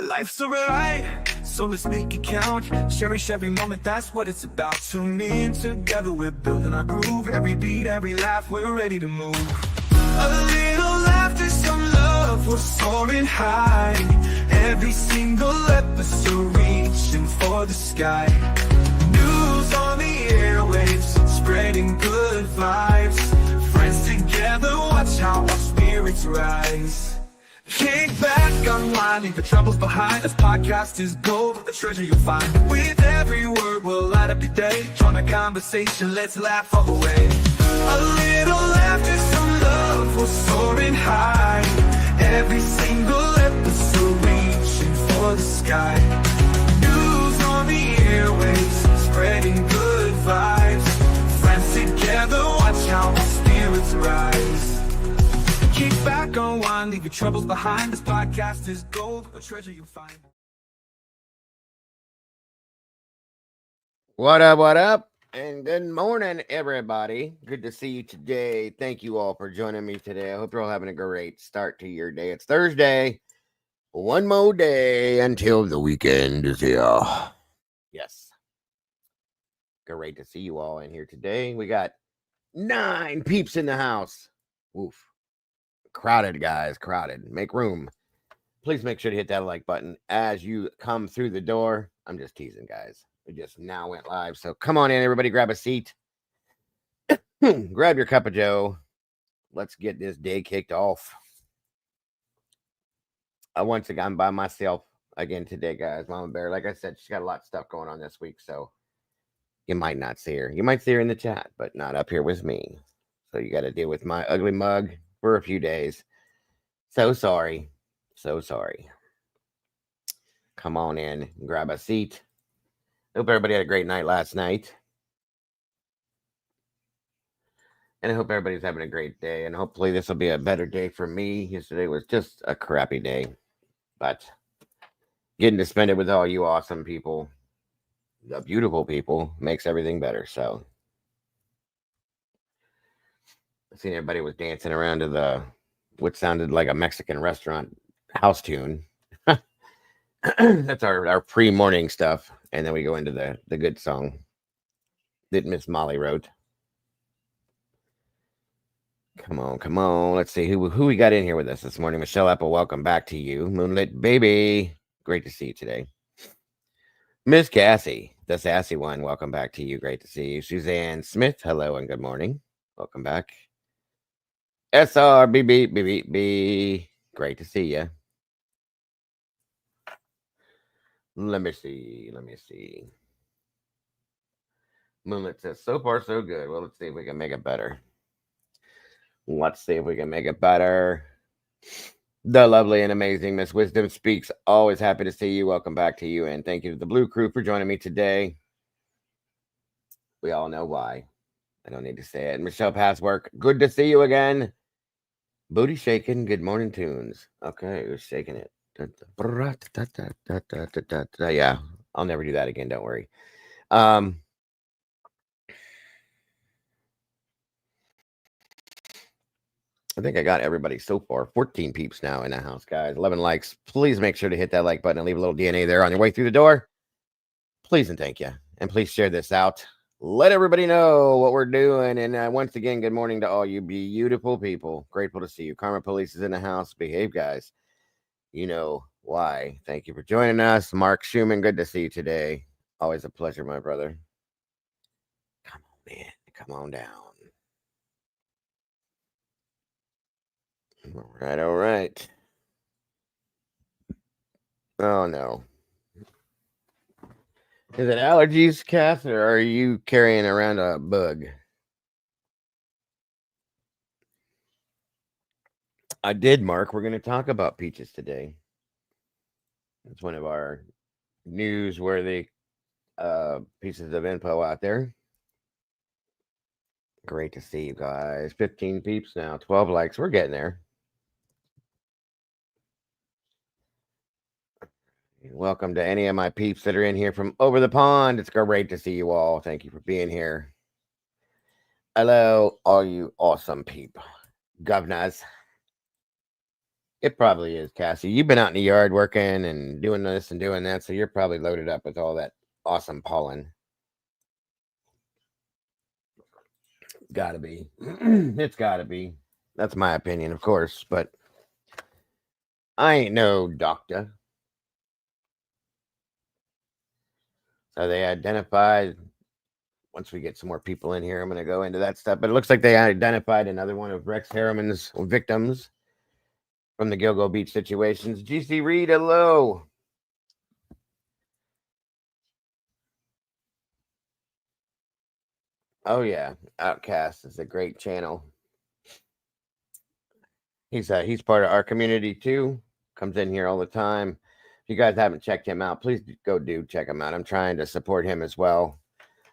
Life's a ride, so let's make it count. Cherish every moment, that's what it's about. Tune in, together we're building our groove. Every beat, every laugh, we're ready to move. A little laughter, some love, we're soaring high. Every single episode reaching for the sky. News on the airwaves, spreading good vibes. Friends together, watch how our spirits rise. Kick back, unwind, leave the troubles behind. This podcast is gold, the treasure you'll find. With every word, we'll light up your day. Join the conversation, let's laugh all the way. A little laughter, some love, we're soaring high. Every single episode reaching for the sky. News on the airwaves, spreading good vibes. Friends together, watch how our spirits rise. Kick back, unwind, leave your troubles behind. This podcast is gold, a treasure you'll find. What up, and good morning, everybody. Good to see you today. Thank you all for joining me today. I hope you're all having a great start to your day. It's Thursday. One more day until the weekend is here. Yes. Great to see you all in here today. We got 9 peeps in the house. Woof. Crowded, guys, crowded. Make room. Please make sure to hit that like button as you come through the door. I'm just teasing, guys. We just now went live, so come on in, everybody. Grab a seat. Grab your cup of joe. Let's get this day kicked off. Once again, I'm by myself again today, guys. Mama Bear, like I said, she's got a lot of stuff going on this week, so you might not see her. You might see her in the chat, but not up here with me. So you got to deal with my ugly mug for a few days. So sorry. So sorry. Come on in and grab a seat. Hope everybody had a great night last night. And I hope everybody's having a great day. And hopefully this will be a better day for me. Yesterday was just a crappy day. But getting to spend it with all you awesome people, the beautiful people, makes everything better. So I seen everybody was dancing around to the what sounded like a Mexican restaurant house tune. That's our pre-morning stuff. And then we go into the good song that Miss Molly wrote. Come on. Let's see who we got in here with us this morning. Michelle Apple, welcome back to you. Moonlit Baby, great to see you today. Miss Cassie, the sassy one, welcome back to you. Great to see you. Suzanne Smith, hello and good morning. Welcome back. SRBB, great to see you. Let me see. Moonlit says, so far so good. Well, let's see if we can make it better. The lovely and amazing Miss Wisdom Speaks. Always happy to see you. Welcome back to you. And thank you to the Blue Crew for joining me today. We all know why. I don't need to say it. Michelle Passwork, good to see you again. Booty shaking. Good morning tunes. Okay, who's shaking it? Yeah, I'll never do that again. Don't worry. I think I got everybody so far. 14 peeps now in the house, guys. 11 likes. Please make sure to hit that like button and leave a little DNA there on your way through the door. Please and thank you. And please share this out. Let everybody know what we're doing. And once again, good morning to all you beautiful people. Grateful to see you. Karma Police is in the house. Behave, guys. You know why. Thank you for joining us. Mark Schumann, good to see you today. Always a pleasure, my brother. Come on, man. Come on down. All right. Oh, no. Is it allergies, Kath, or are you carrying around a bug? I did, Mark. We're going to talk about peaches today. It's one of our newsworthy pieces of info out there. Great to see you guys. 15 peeps now, 12 likes. We're getting there. Welcome to any of my peeps that are in here from over the pond. It's great to see you all. Thank you for being here. Hello, all you awesome people. Governors. It probably is, Cassie. You've been out in the yard working and doing this and doing that, so you're probably loaded up with all that awesome pollen. Gotta be. It's gotta be. That's my opinion, of course, but I ain't no doctor. So they identified, once we get some more people in here, I'm going to go into that stuff. But it looks like they identified another one of Rex Harriman's victims from the Gilgo Beach situations. GC Reed, hello. Oh, yeah. Outcast is a great channel. He's part of our community too. Comes in here all the time. If you guys haven't checked him out, please go do check him out. I'm trying to support him as well.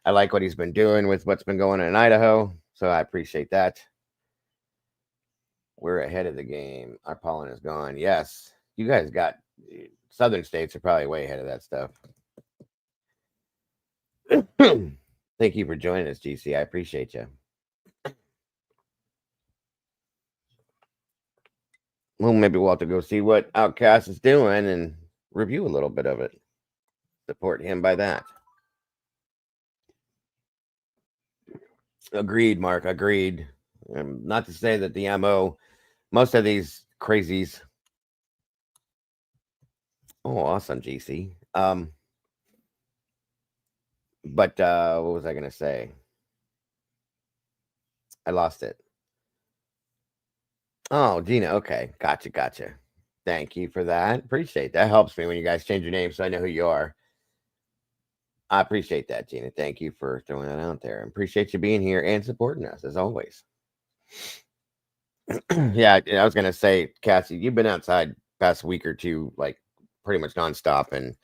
I like what he's been doing with what's been going on in Idaho, so I appreciate that. We're ahead of the game. Our pollen is gone. Yes, you guys got southern states are probably way ahead of that stuff. Thank you for joining us, GC. I appreciate you. Well, maybe we'll have to go see what Outcast is doing and review a little bit of it. Support him by that. Agreed, Mark. Agreed. Not to say that the MO, most of these crazies. Oh, awesome, GC. But what was I gonna say? I lost it. Oh, Gina. Okay, gotcha. Thank you for that. Appreciate that. Helps me when you guys change your name so I know who you are. I appreciate that, Gina. Thank you for throwing that out there. Appreciate you being here and supporting us as always. Yeah, I was gonna say, Cassie, you've been outside past week or two, like pretty much nonstop, and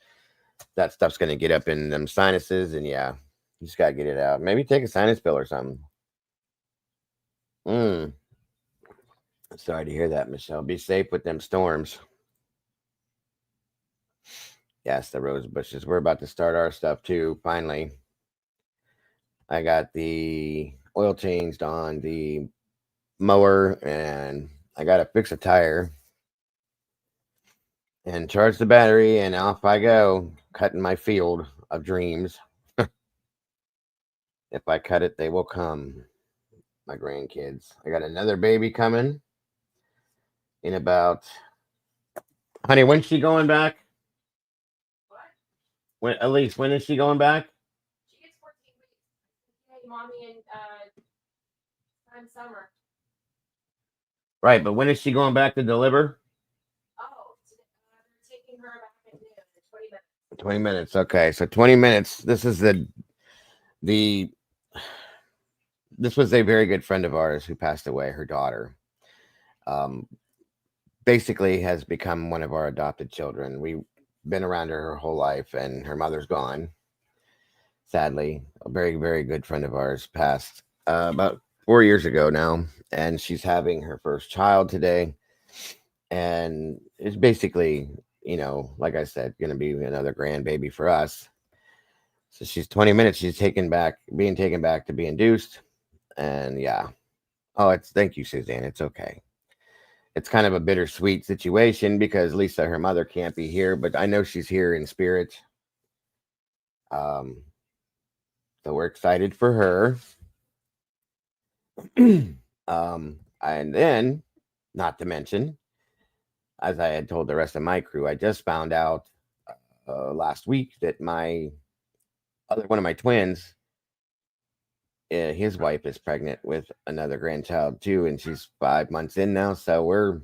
that stuff's gonna get up in them sinuses, and yeah, you just gotta get it out. Maybe take a sinus pill or something. Sorry to hear that, Michelle. Be safe with them storms. Yes, the rose bushes. We're about to start our stuff too. Finally, I got the oil changed on the mower, and I got to fix a tire and charge the battery, and off I go, cutting my field of dreams. If I cut it, they will come. My grandkids. I got another baby coming in about. Honey, when's she going back? What? When, Elise, when is she going back? She gets 14 weeks. Hey, mommy, and summer. Right, but when is she going back to deliver? Oh, they're taking her back at noon in 20 minutes. 20 minutes. Okay, so 20 minutes. This is this was a very good friend of ours who passed away. Her daughter, basically has become one of our adopted children. We've been around her whole life, and her mother's gone. Sadly, a very, very good friend of ours passed about 4 years ago now, and she's having her first child today. And it's basically, like I said, going to be another grandbaby for us. So she's 20 minutes. She's being taken back to be induced. And yeah. Oh, thank you, Suzanne. It's okay. It's kind of a bittersweet situation because Lisa, her mother, can't be here, but I know she's here in spirit. So we're excited for her. And then, not to mention, as I had told the rest of my crew, I just found out last week that one of my twins, his wife is pregnant with another grandchild too, and she's 5 months in now. So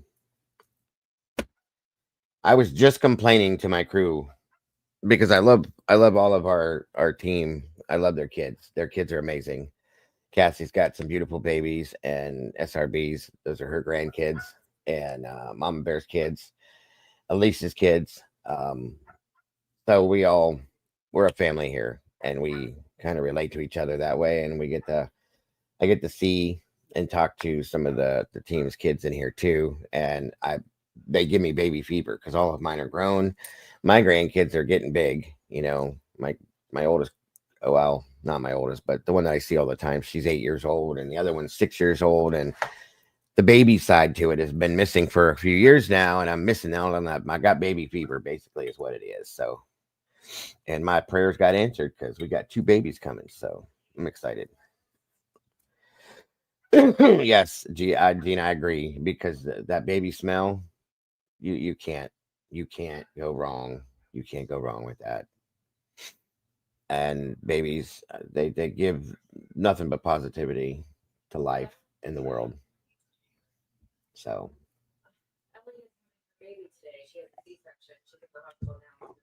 I was just complaining to my crew because I love all of our team. I love their kids. Their kids are amazing. Cassie's got some beautiful babies and SRBs. Those are her grandkids, and Mama Bear's kids, Elise's kids. So we're a family here, and we kind of relate to each other that way. And I get to see and talk to some of the team's kids in here too. And they give me baby fever because all of mine are grown. My grandkids are getting big. My oldest, well, not my oldest, but the one that I see all the time, she's 8 years old, and the other one's 6 years old. And the baby side to it has been missing for a few years now, and I'm missing out on that. I got baby fever, basically, is what it is. So, and my prayers got answered because we got 2 babies coming. So I'm excited. Yes, Gina, I agree because that baby smell, you can't go wrong. You can't go wrong with that. And babies, they give nothing but positivity to life in the world. So, Emily is having her baby today. She had a C-section. She's at the hospital now.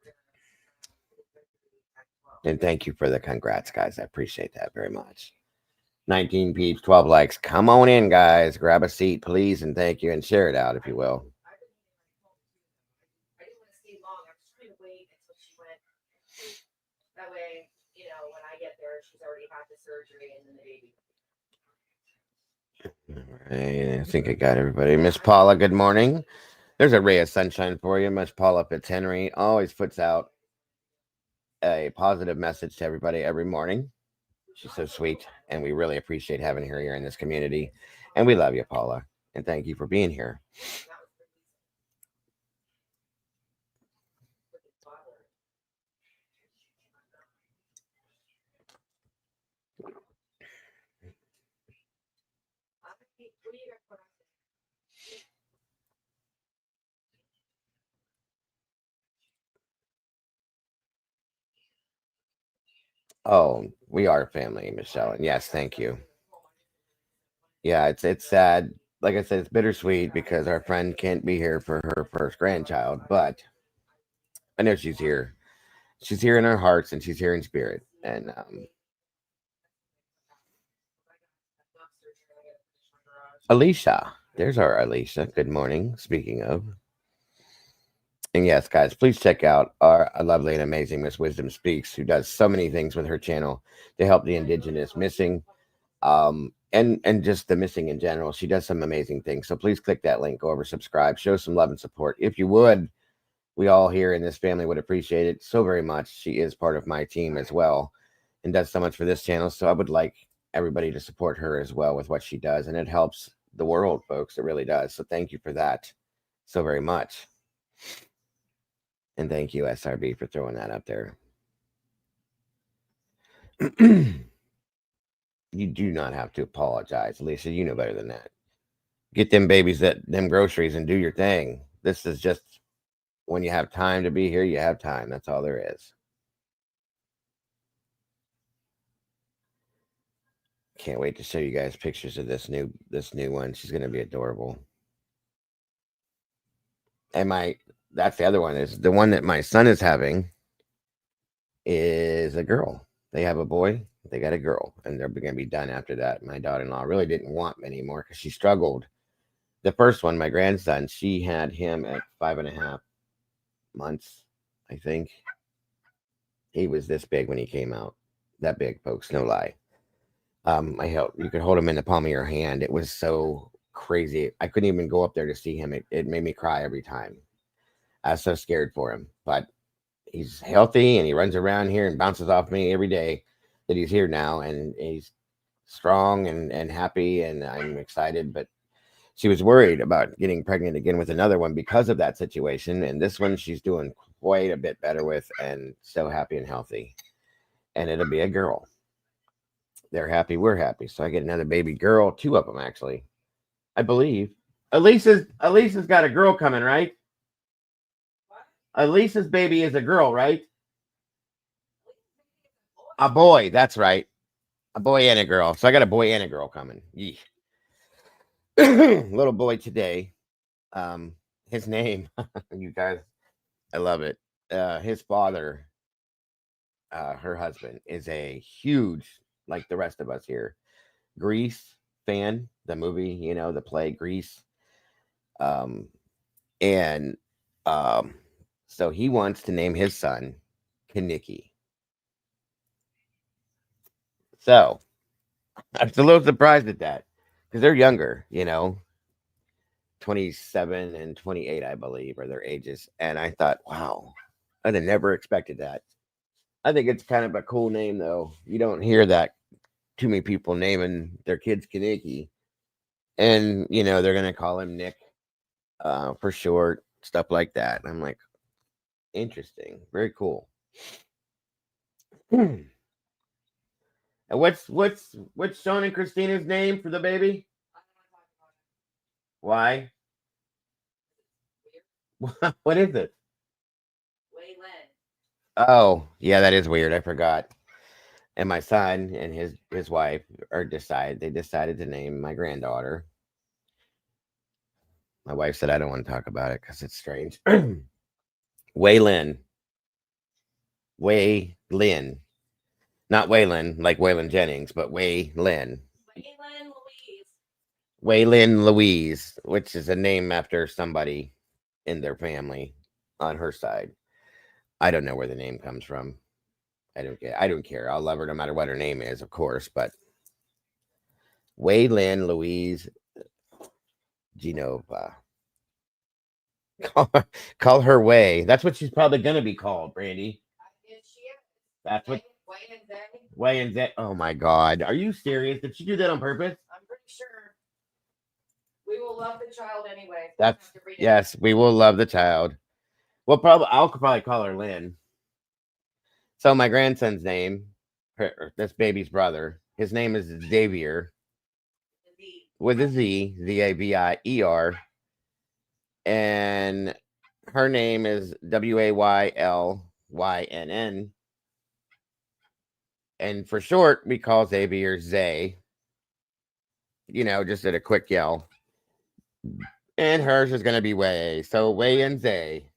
and thank you for the congrats, guys. I appreciate that very much. 19 peeps, 12 likes. Come on in, guys. Grab a seat, please, and thank you, and share it out if you will. I didn't want to stay long. I was trying to wait until she went. That way, when I get there, she's already had the surgery and then the baby. All right, I think I got everybody. Miss Paula, good morning. There's a ray of sunshine for you. Miss Paula Fitzhenry always puts out a positive message to everybody every morning. She's so sweet, and we really appreciate having her here in this community. And we love you, Paula, and thank you for being here. Oh, we are family, Michelle. And yes, thank you. Yeah, it's sad. Like I said, it's bittersweet because our friend can't be here for her first grandchild, but I know she's here. She's here in our hearts, and she's here in spirit. And Alicia, there's our Alicia. Good morning. Speaking of, and yes, guys, please check out our lovely and amazing Miss Wisdom Speaks, who does so many things with her channel to help the indigenous missing, and just the missing in general. She does some amazing things. So please click that link, go over, subscribe, show some love and support if you would. We all here in this family would appreciate it so very much. She is part of my team as well and does so much for this channel. So I would like everybody to support her as well with what she does. And it helps the world, folks. It really does. So thank you for that so very much. And thank you, SRB, for throwing that up there. You do not have to apologize. Lisa, you know better than that. Get them babies, them groceries, and do your thing. This is just when you have time to be here, you have time. That's all there is. Can't wait to show you guys pictures of this new one. She's gonna be adorable. And that's the other one, is the one that my son is having is a girl. They have a boy, they got a girl, and they're gonna be done after that. My daughter-in-law really didn't want many more because she struggled. The first one, my grandson, she had him at 5.5 months, I think. He was this big when he came out. That big, folks, no lie. You could hold him in the palm of your hand. It was so crazy. I couldn't even go up there to see him. It made me cry every time. I was so scared for him, but he's healthy and he runs around here and bounces off me every day that he's here now, and he's strong and happy, and I'm excited. But she was worried about getting pregnant again with another one because of that situation, and this one she's doing quite a bit better with, and so happy and healthy. And it'll be a girl. They're happy, we're happy. So I get another baby girl, 2 of them actually, I believe. Elisa's got a girl coming, right? Elisa's baby is a girl, right? A boy, that's right. A boy and a girl. So I got a boy and a girl coming. Little boy today. His name, you guys, I love it. His father, her husband, is a huge, like the rest of us here, Grease fan, the movie, the play Grease. And so he wants to name his son Kaniki. So I was a little surprised at that because they're younger, 27 and 28, I believe, are their ages. And I thought, wow, I'd have never expected that. I think it's kind of a cool name, though. You don't hear that too many people naming their kids Kaneki. And they're gonna call him Nick for short, stuff like that. And I'm like, interesting, very cool. And what's Sean and Christina's name for the baby? Why? What is it? Oh, yeah, that is weird. I forgot. And my son and his wife decided to name my granddaughter. My wife said I don't want to talk about it because it's strange. Waylon. Waylon. Not Waylon like Waylon Jennings, but Waylon. Waylon Louise, which is a name after somebody in their family on her side. I don't know where the name comes from. I don't care. I'll love her no matter what her name is, of course. But Waylon Louise Genova. Call her Way. That's what she's probably gonna be called, Brandy. That's what Way and Zay. Oh my God, are you serious? Did she do that on purpose? I'm pretty sure. We will love the child anyway. That's yes, we will love the child. Well, I'll probably call her Lynn. So my grandson's name, this baby's brother, his name is Xavier with a Z, Zavier, and her name is Waylynn, and for short, we call Xavier Zay. Just at a quick yell. And hers is going to be Way. So Way and Zay.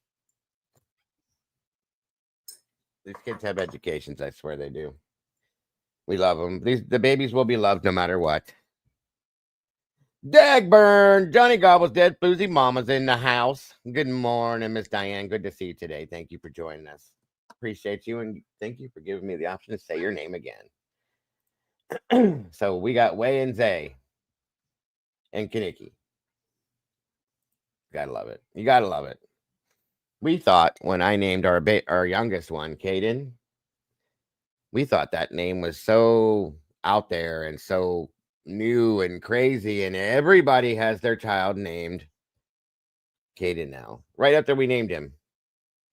These kids have educations. I swear they do. We love them. The babies will be loved no matter what. Dagburn. Johnny Gobble's dead. Floozy Mama's in the house. Good morning, Miss Diane. Good to see you today. Thank you for joining us. Appreciate you. And thank you for giving me the option to say your name again. So we got Way and Zay. And Kaniki. Gotta love it. You gotta love it. We thought when I named our youngest one, Caden, we thought that name was so out there and so new and crazy, and everybody has their child named Caden now. Right after we named him.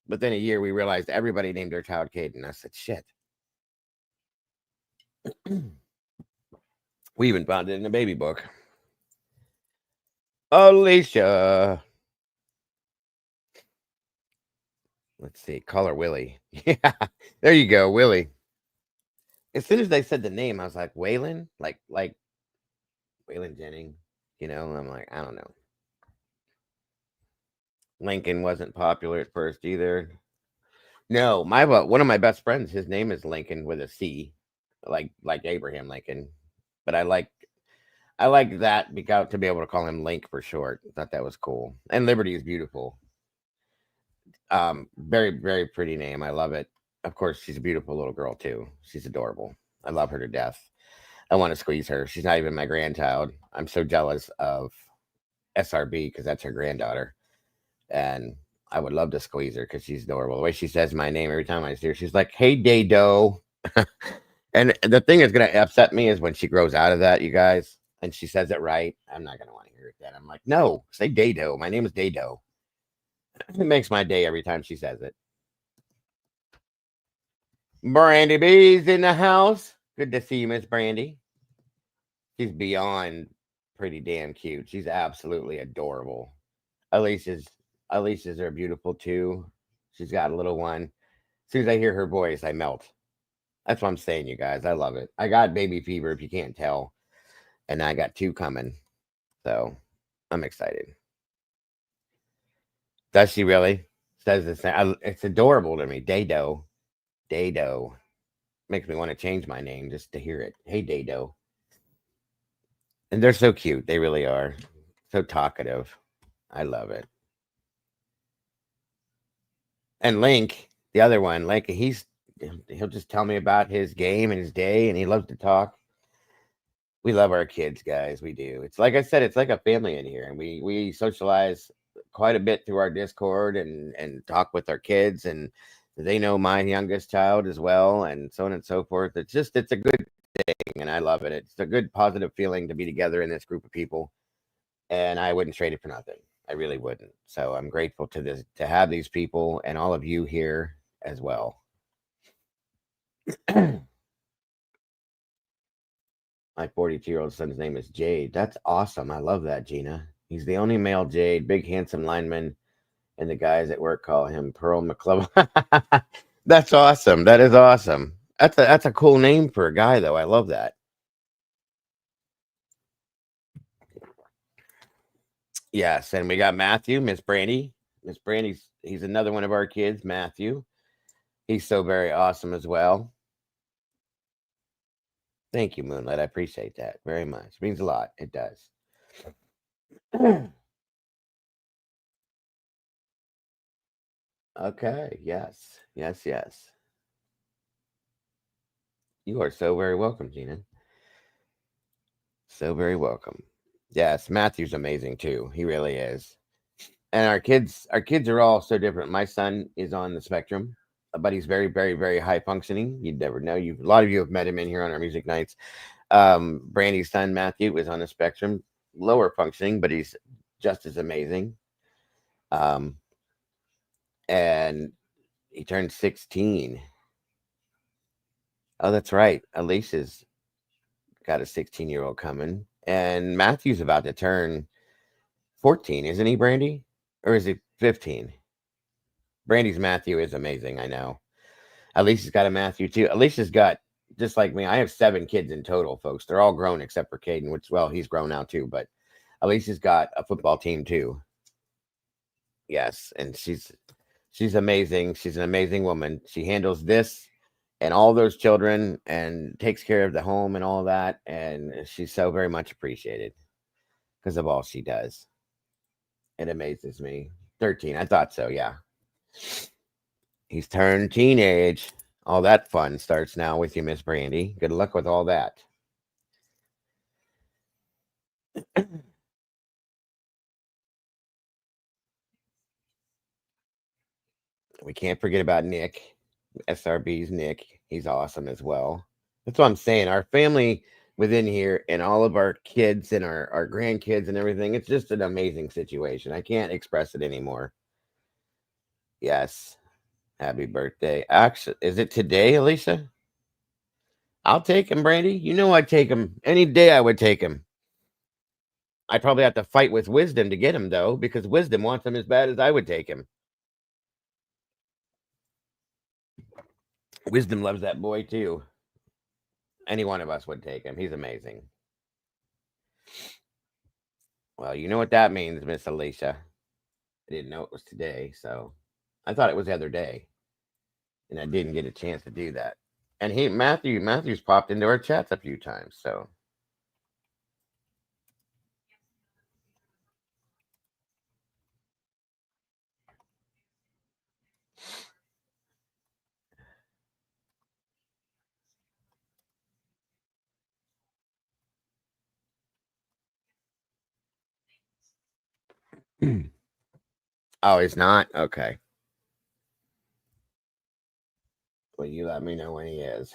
Within a year, we realized everybody named their child Caden. I said, shit. We even found it in a baby book. Alicia. Let's see. Call her Willie. Yeah. There you go, Willie. As soon as they said the name, I was like, Waylon? Like Waylon Jennings. I'm like, I don't know. Lincoln wasn't popular at first either. No, one of my best friends, his name is Lincoln with a C. Like Abraham Lincoln. But I like that because to be able to call him Link for short. I thought that was cool. And Liberty is beautiful. Very, very pretty name. I love it. Of course, she's a beautiful little girl too. She's adorable. I love her to death. I want to squeeze her. She's not even my grandchild. I'm so jealous of SRB because that's her granddaughter. And I would love to squeeze her because she's adorable. The way she says my name every time I see her, she's like, hey, Dado. And the thing that's going to upset me is when she grows out of that, you guys, and she says it right. I'm not going to want to hear it then. I'm like, no, say Dado. My name is Dado. It makes my day every time she says it. Brandy B's in the house. Good to see you, Miss Brandy. She's beyond pretty damn cute. She's absolutely adorable. Alicia's are beautiful too. She's got a little one. As soon as I hear her voice, I melt. That's what I'm saying, you guys. I love it. I got baby fever, if you can't tell. And I got 2 coming. So I'm excited. Does she really? Says the same. It's adorable to me. Dado. Makes me want to change my name just to hear it. Hey, Dado. And they're so cute. They really are. So talkative. I love it. And Link, the other one, Link, he'll just tell me about his game and his day, and he loves to talk. We love our kids, guys. We do. It's like I said, it's like a family in here, and we socialize quite a bit through our Discord and talk with our kids, and they know my youngest child as well, and so on and so forth. It's a good thing, and I love it. It's a good positive feeling to be together in this group of people and I wouldn't trade it for nothing. I really wouldn't. So I'm grateful to have these people and all of you here as well. My 42-year-old son's name is Jade. That's awesome. I love that, Gina. He's the only male Jade, big handsome lineman, and the guys at work call him Pearl McClellan. That's awesome. That is awesome. That's a cool name for a guy, though. I love that. Yes, and we got Matthew, Miss Brandy. Miss Brandy's he's another one of our kids, Matthew. He's so very awesome as well. Thank you, Moonlight. I appreciate that very much. It means a lot. It does. Okay. Yes. Yes. Yes. You are so very welcome, Gina. So very welcome. Yes, Matthew's amazing too. He really is. And our kids are all so different. My son is on the spectrum, but he's very, very, very high functioning. You'd never know. A lot of you have met him in here on our music nights. Brandy's son Matthew is on the spectrum, lower functioning, but he's just as amazing. Um, and he turned 16. Oh, that's right. Alicia's got a 16-year-old coming, and Matthew's about to turn 14, isn't he, Brandy? Or is it 15? Brandy's Matthew is amazing, I know. Alicia's got a Matthew too. Alicia's got, just like me, I have 7 kids in total, folks. They're all grown except for Caden, which, well, he's grown now too, but Alicia's got a football team too. Yes, and she's amazing. She's an amazing woman. She handles this and all those children and takes care of the home and all that, and she's so very much appreciated because of all she does. It amazes me. 13, I thought so, yeah. He's turned teenage. All that fun starts now with you, Miss Brandy. Good luck with all that. We can't forget about Nick, SRB's Nick. He's awesome as well. That's what I'm saying. Our family within here and all of our kids and our grandkids and everything, it's just an amazing situation. I can't express it anymore. Yes. Happy birthday. Actually, is it today, Alicia? I'll take him, Brandy. You know I'd take him. Any day I would take him. I'd probably have to fight with wisdom to get him, though, because wisdom wants him as bad as I would take him. Wisdom loves that boy, too. Any one of us would take him. He's amazing. Well, you know what that means, Miss Alicia. I didn't know it was today, so I thought it was the other day, and I didn't get a chance to do that. And Matthew's popped into our chats a few times, so oh, he's not? Okay. Well, you let me know when he is.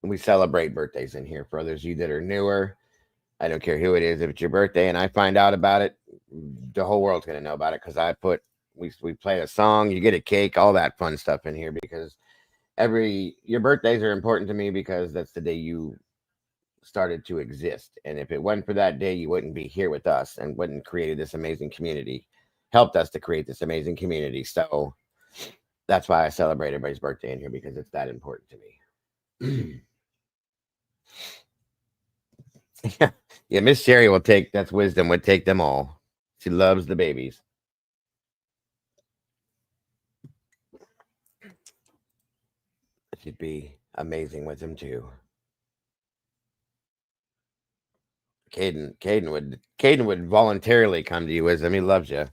We celebrate birthdays in here for those of you that are newer. I don't care who it is. If it's your birthday and I find out about it, the whole world's gonna know about it because we play a song, you get a cake, all that fun stuff in here because your birthdays are important to me because that's the day you started to exist. And if it wasn't for that day, you wouldn't be here with us and wouldn't created this amazing community, helped us to create this amazing community. So that's why I celebrate everybody's birthday in here because it's that important to me. Yeah, yeah. Miss Sherry will take that's wisdom would take them all. She loves the babies. She'd be amazing with them too. Caden would voluntarily come to you, wisdom. He loves you,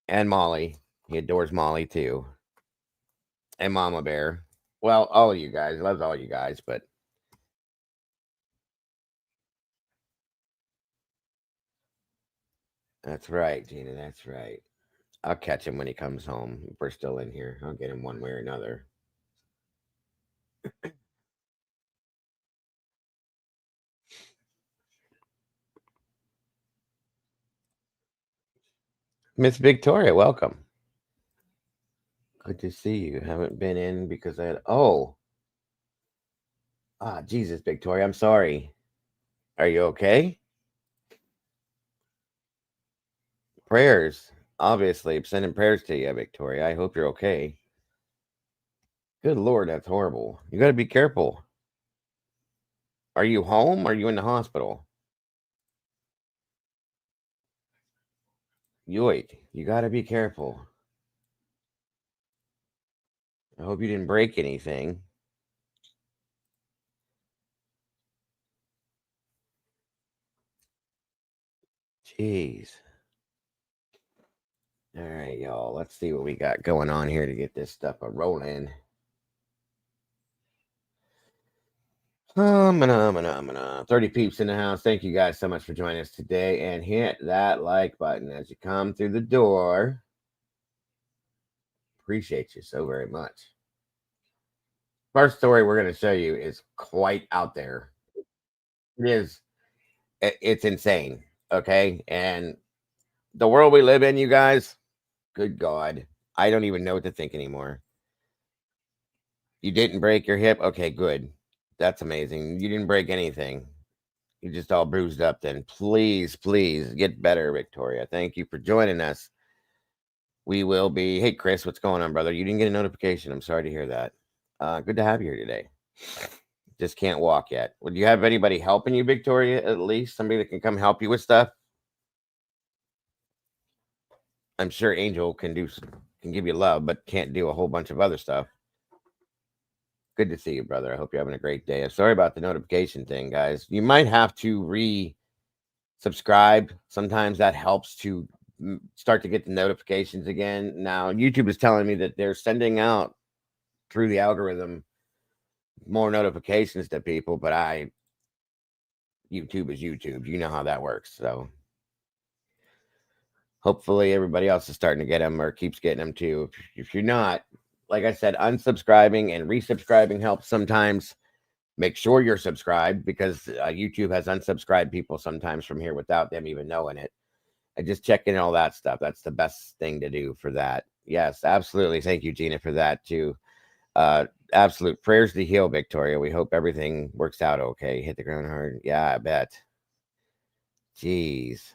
and Molly. He adores Molly too, and Mama Bear. Well, all of you guys. He loves all you guys, but that's right, Gina. That's right. I'll catch him when he comes home. If we're still in here, I'll get him one way or another. Miss Victoria, welcome. Good to see you. Haven't been in because I had. Oh, Jesus, Victoria, I'm sorry. Are you okay? Prayers. Obviously, I'm sending prayers to you, Victoria. I hope you're okay. Good Lord, that's horrible. You got to be careful. Are you home? Or are you in the hospital? Yoik, you got to be careful. I hope you didn't break anything. Jeez. All right, y'all. Let's see what we got going on here to get this stuff a rolling. 30 peeps in the house. Thank you guys so much for joining us today. And hit that like button as you come through the door. Appreciate you so very much. First story we're going to show you is quite out there. It is. It's insane. Okay. And the world we live in, you guys, good God, I don't even know what to think anymore. You didn't break your hip? Okay, good. That's amazing. You didn't break anything. You're just all bruised up then. Please, please get better, Victoria. Thank you for joining us. We will be. Hey, Chris, what's going on, brother? You didn't get a notification. I'm sorry to hear that. Good to have you here today. Just can't walk yet. Would you have anybody helping you, Victoria, at least? Somebody that can come help you with stuff? I'm sure Angel can give you love, but can't do a whole bunch of other stuff. Good to see you, brother. I hope you're having a great day. I'm sorry about the notification thing, guys. You might have to re-subscribe. Sometimes that helps to start to get the notifications again. Now, YouTube is telling me that they're sending out through the algorithm more notifications to people, but YouTube is YouTube. You know how that works. So hopefully everybody else is starting to get them or keeps getting them too. If you're not, like I said, unsubscribing and resubscribing helps sometimes. Make sure you're subscribed because YouTube has unsubscribed people sometimes from here without them even knowing it. And just checking all that stuff. That's the best thing to do for that. Yes, absolutely. Thank you, Gina, for that too. Absolute prayers to heal, Victoria. We hope everything works out okay. Hit the ground hard. Yeah, I bet. Jeez.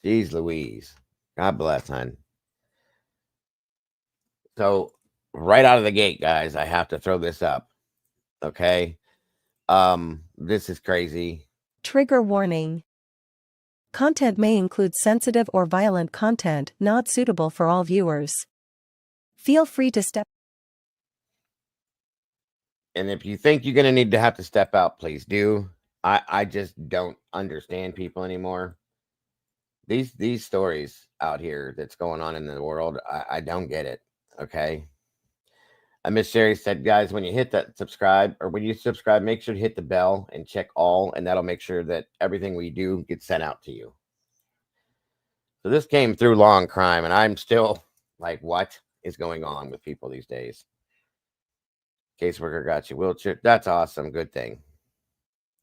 Jeez Louise. God bless, hon. So right out of the gate, guys, I have to throw this up. Okay. This is crazy. Trigger warning. Content may include sensitive or violent content not suitable for all viewers. Feel free to step. And if you think you're gonna need to have to step out, please do. I just don't understand people anymore. These stories out here that's going on in the world, I don't get it. Okay. Miss Sherry said, guys, when you hit that subscribe or when you subscribe, make sure to hit the bell and check all, and that'll make sure that everything we do gets sent out to you. So this came through Law and Crime, and I'm still like, what is going on with people these days? Caseworker got you wheelchair. That's awesome. Good thing.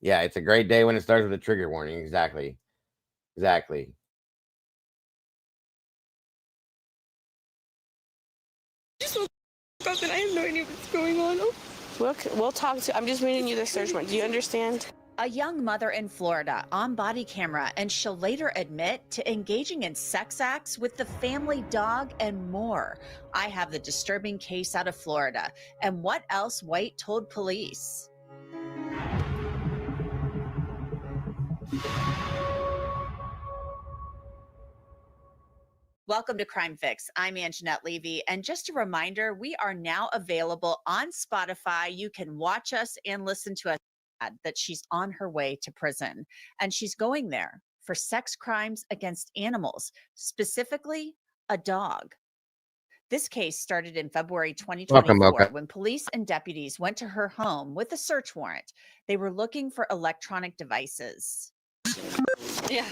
Yeah, it's a great day when it starts with a trigger warning. Exactly. Exactly. Just woke up and I have no idea what's going on. We'll talk to. I'm just reading you the search warrant. Do you understand? A young mother in Florida on body camera, and she'll later admit to engaging in sex acts with the family dog and more. I have the disturbing case out of Florida and what else White told police. Welcome to Crime Fix. I'm Anjanette Levy. And just a reminder, we are now available on Spotify. You can watch us and listen to us. That she's on her way to prison, and she's going there for sex crimes against animals, specifically a dog. This case started in February 2024 when police and deputies went to her home with a search warrant. They were looking for electronic devices. Yeah.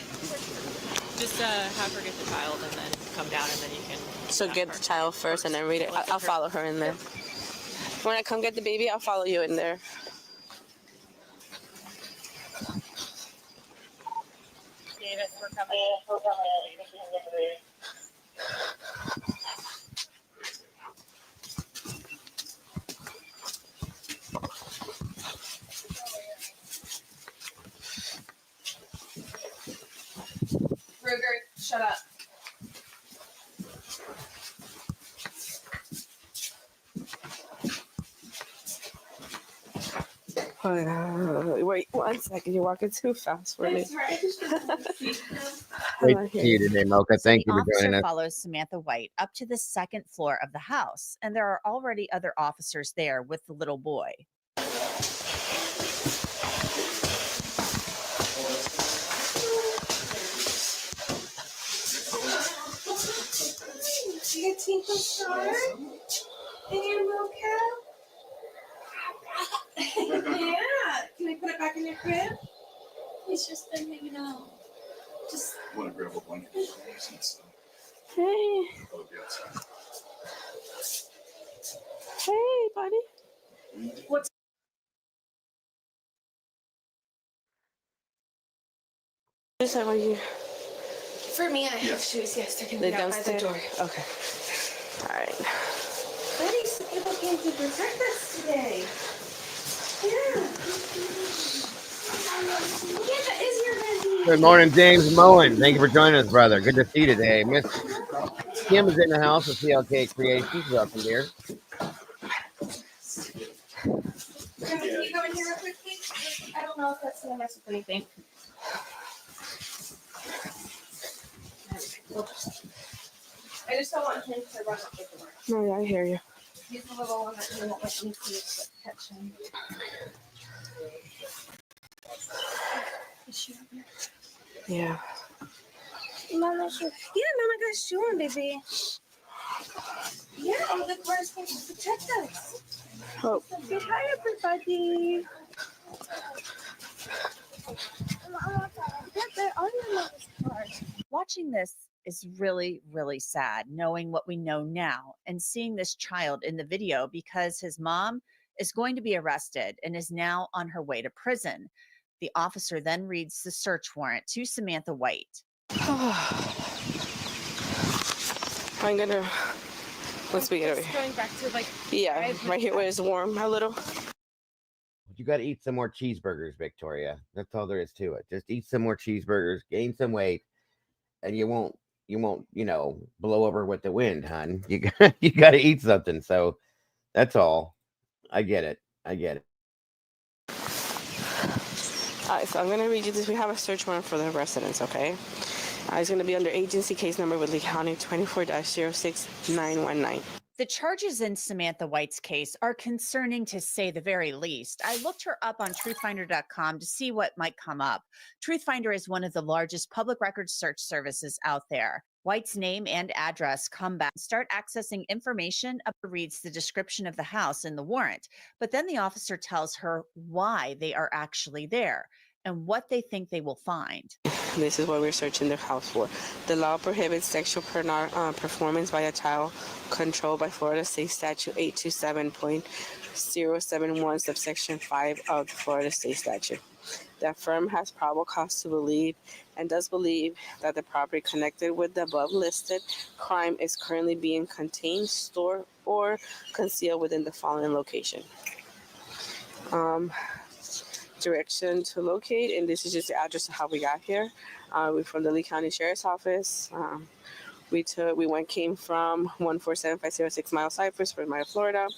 Just have her get the child and then come down and then you can. So get the child first and then read it. I'll follow her in there. When I come get the baby, I'll follow you in there. Davis, we're coming. Wait 1 second. You're walking too fast for me. Great to see you today, Mocha. So the Thank you for officer joining us. follows Samantha White up to the second floor of the house, and there are already other officers there with the little boy. You got Tinkle Star in your mocap? Yeah. Can we put it back in your crib? He's just been hanging out. Just Want to grab a blanket since Hey, I'll be outside. hey, buddy. what's Just like you. for me? I have shoes. Yes, they're gonna They be out by the downstairs. door. Okay. All right. Buddy, some people came to protect us today. Yeah. Yeah, that is your Randy. Good morning, James Moen. Thank you for joining us, brother. Good to see you today. Miss Kim is in the house with CLK Creations. Welcome, dear. Can you go in here real quick, please? I don't know if that's gonna mess with anything. I just don't want him to run up the door. No, yeah, I hear you. He's the little one that he won't let me see it, but catch him. Is she up here? Yeah. Mama shoe. Yeah, Mama got a shoe on, baby. Yeah, all the cars came to protect us. Oh. Say hi, everybody. Yeah, they're on your mother's car. Watching this is really, really sad, knowing what we know now and seeing this child in the video because his mom is going to be arrested and is now on her way to prison. The officer then reads the search warrant to Samantha White. I'm gonna. Let's get over here. Going back to like. Yeah, right here where it's warm. A little. You got to eat some more cheeseburgers, Victoria. That's all there is to it. Just eat some more cheeseburgers, gain some weight, and you won't, blow over with the wind, hon. You got to eat something. So that's all. I get it. All right, so I'm gonna read you this. We have a search warrant for the residence. Okay. It's going to be under agency case number with Lee County 24-06919. The charges in Samantha White's case are concerning to say the very least. I looked her up on truthfinder.com to see what might come up. Truthfinder is one of the largest public records search services out there. White's name and address come back, start accessing information, reads the description of the house in the warrant. But then the officer tells her why they are actually there and what they think they will find. This is what we're searching the house for. The law prohibits sexual performance by a child controlled by Florida State Statute 827.071, subsection 5 of the Florida State Statute. That firm has probable cause to believe and does believe that the property connected with the above listed crime is currently being contained, stored, or concealed within the following location. Direction to locate, and this is just the address of how we got here. We're from the Lee County Sheriff's Office. Came from 147506 Mile Cypress, Fort Myers, Florida,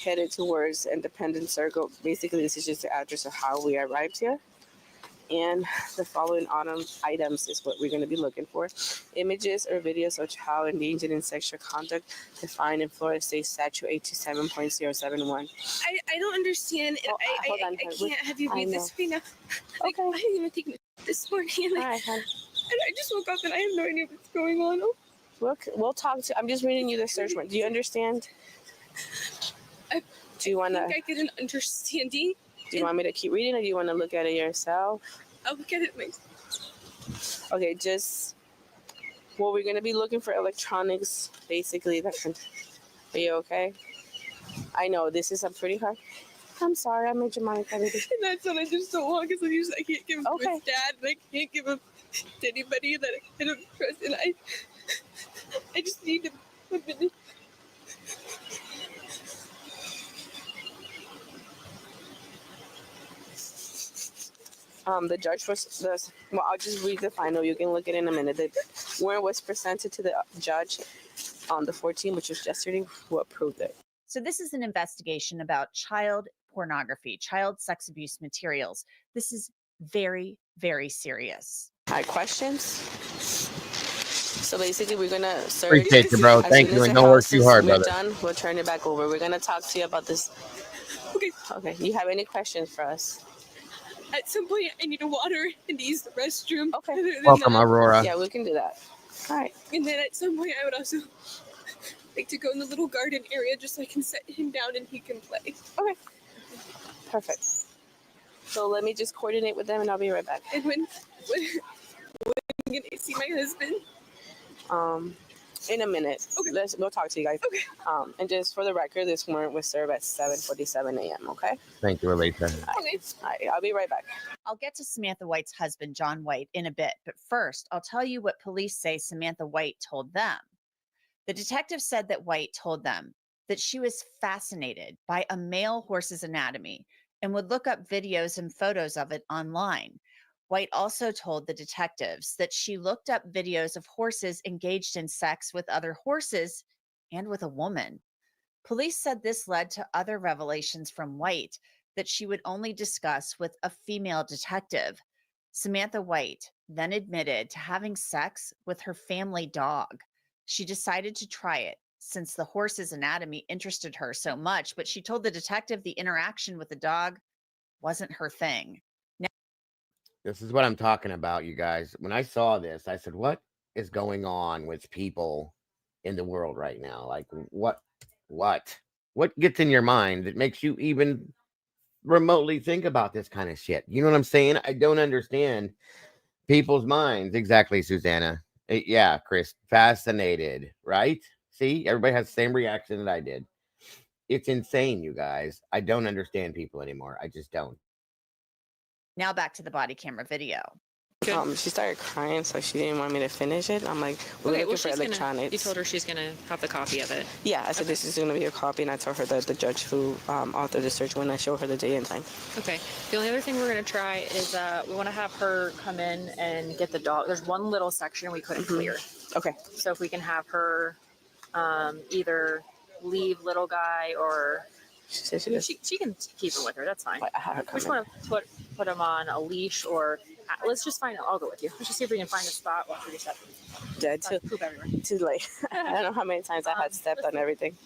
headed towards Independence Circle. Basically, this is just the address of how we arrived here. And the following items is what we're going to be looking for. Images or videos of child endangered in sexual conduct defined in Florida State Statute 827.071. I don't understand. I can't have you read this right now. Like, I didn't even take it this morning. And I just woke up and I have no idea what's going on. We'll talk to. I'm just reading you the search warrant. Do you understand? Do you want to? I get an understanding. Do you want me to keep reading, or do you want to look at it yourself? I'll look at it myself. Okay, just. Well, we're gonna be looking for electronics, basically. Are you okay? I know this is a pretty hard. I'm sorry, I made your mind everything. And that's what I just don't want, because I can't give him to his dad, and I can't give him to anybody that I don't trust, and I just need him. The judge I'll just read the final. You can look at it in a minute. The warrant was presented to the judge on the 14th, which was yesterday, who approved it. So this is an investigation about child pornography, child sex abuse materials. This is very, very serious. Hi, questions? So basically, we're gonna search. Appreciate you, bro. As Thank soon you, as and the don't work house too is hard, we're brother. done, we'll turn it back over. We're gonna talk to you about this. Okay. Okay. You have any questions for us? At some point, I need a water and to use the restroom. Okay. Other than Welcome, that- Aurora. Yeah, we can do that. All right. And then at some point, I would also like to go in the little garden area just so I can set him down and he can play. Okay. Perfect. So let me just coordinate with them, and I'll be right back. And when can I see my husband? In a minute. Okay. We'll talk to you guys. Okay. And just for the record, this warrant was served at 7:47 a.m. Okay. Thank you, Elisa. Okay. All right. I'll be right back. I'll get to Samantha White's husband, John White, in a bit, but first, I'll tell you what police say Samantha White told them. The detective said that White told them that she was fascinated by a male horse's anatomy and would look up videos and photos of it online. White also told the detectives that she looked up videos of horses engaged in sex with other horses and with a woman. Police said this led to other revelations from White that she would only discuss with a female detective. Samantha White then admitted to having sex with her family dog. She decided to try it since the horse's anatomy interested her so much, but she told the detective the interaction with the dog wasn't her thing. This is what I'm talking about, you guys. When I saw this, I said, what is going on with people in the world right now? Like, what gets in your mind that makes you even remotely think about this kind of shit? You know what I'm saying? I don't understand people's minds. Exactly, Susanna. Yeah, Chris, fascinated, right? See, everybody has the same reaction that I did. It's insane, you guys. I don't understand people anymore. I just don't. Now back to the body camera video. She started crying, so she didn't want me to finish it. I'm like, we're looking for electronics. You told her she's gonna have the copy of it. Yeah, I said this is gonna be a copy, and I told her that the judge who authored the search when I showed her the day and time. Okay. The only other thing we're gonna try is we want to have her come in and get the dog. There's one little section we couldn't clear. Okay. So if we can have her either leave little guy or she can keep him with her. That's fine. I have her We just want to put him on a leash or let's just find. I'll go with you. Let's just see if we can find a spot. Watch where you step. Dead too. Poop everywhere. Too late. I don't know how many times I had stepped on everything.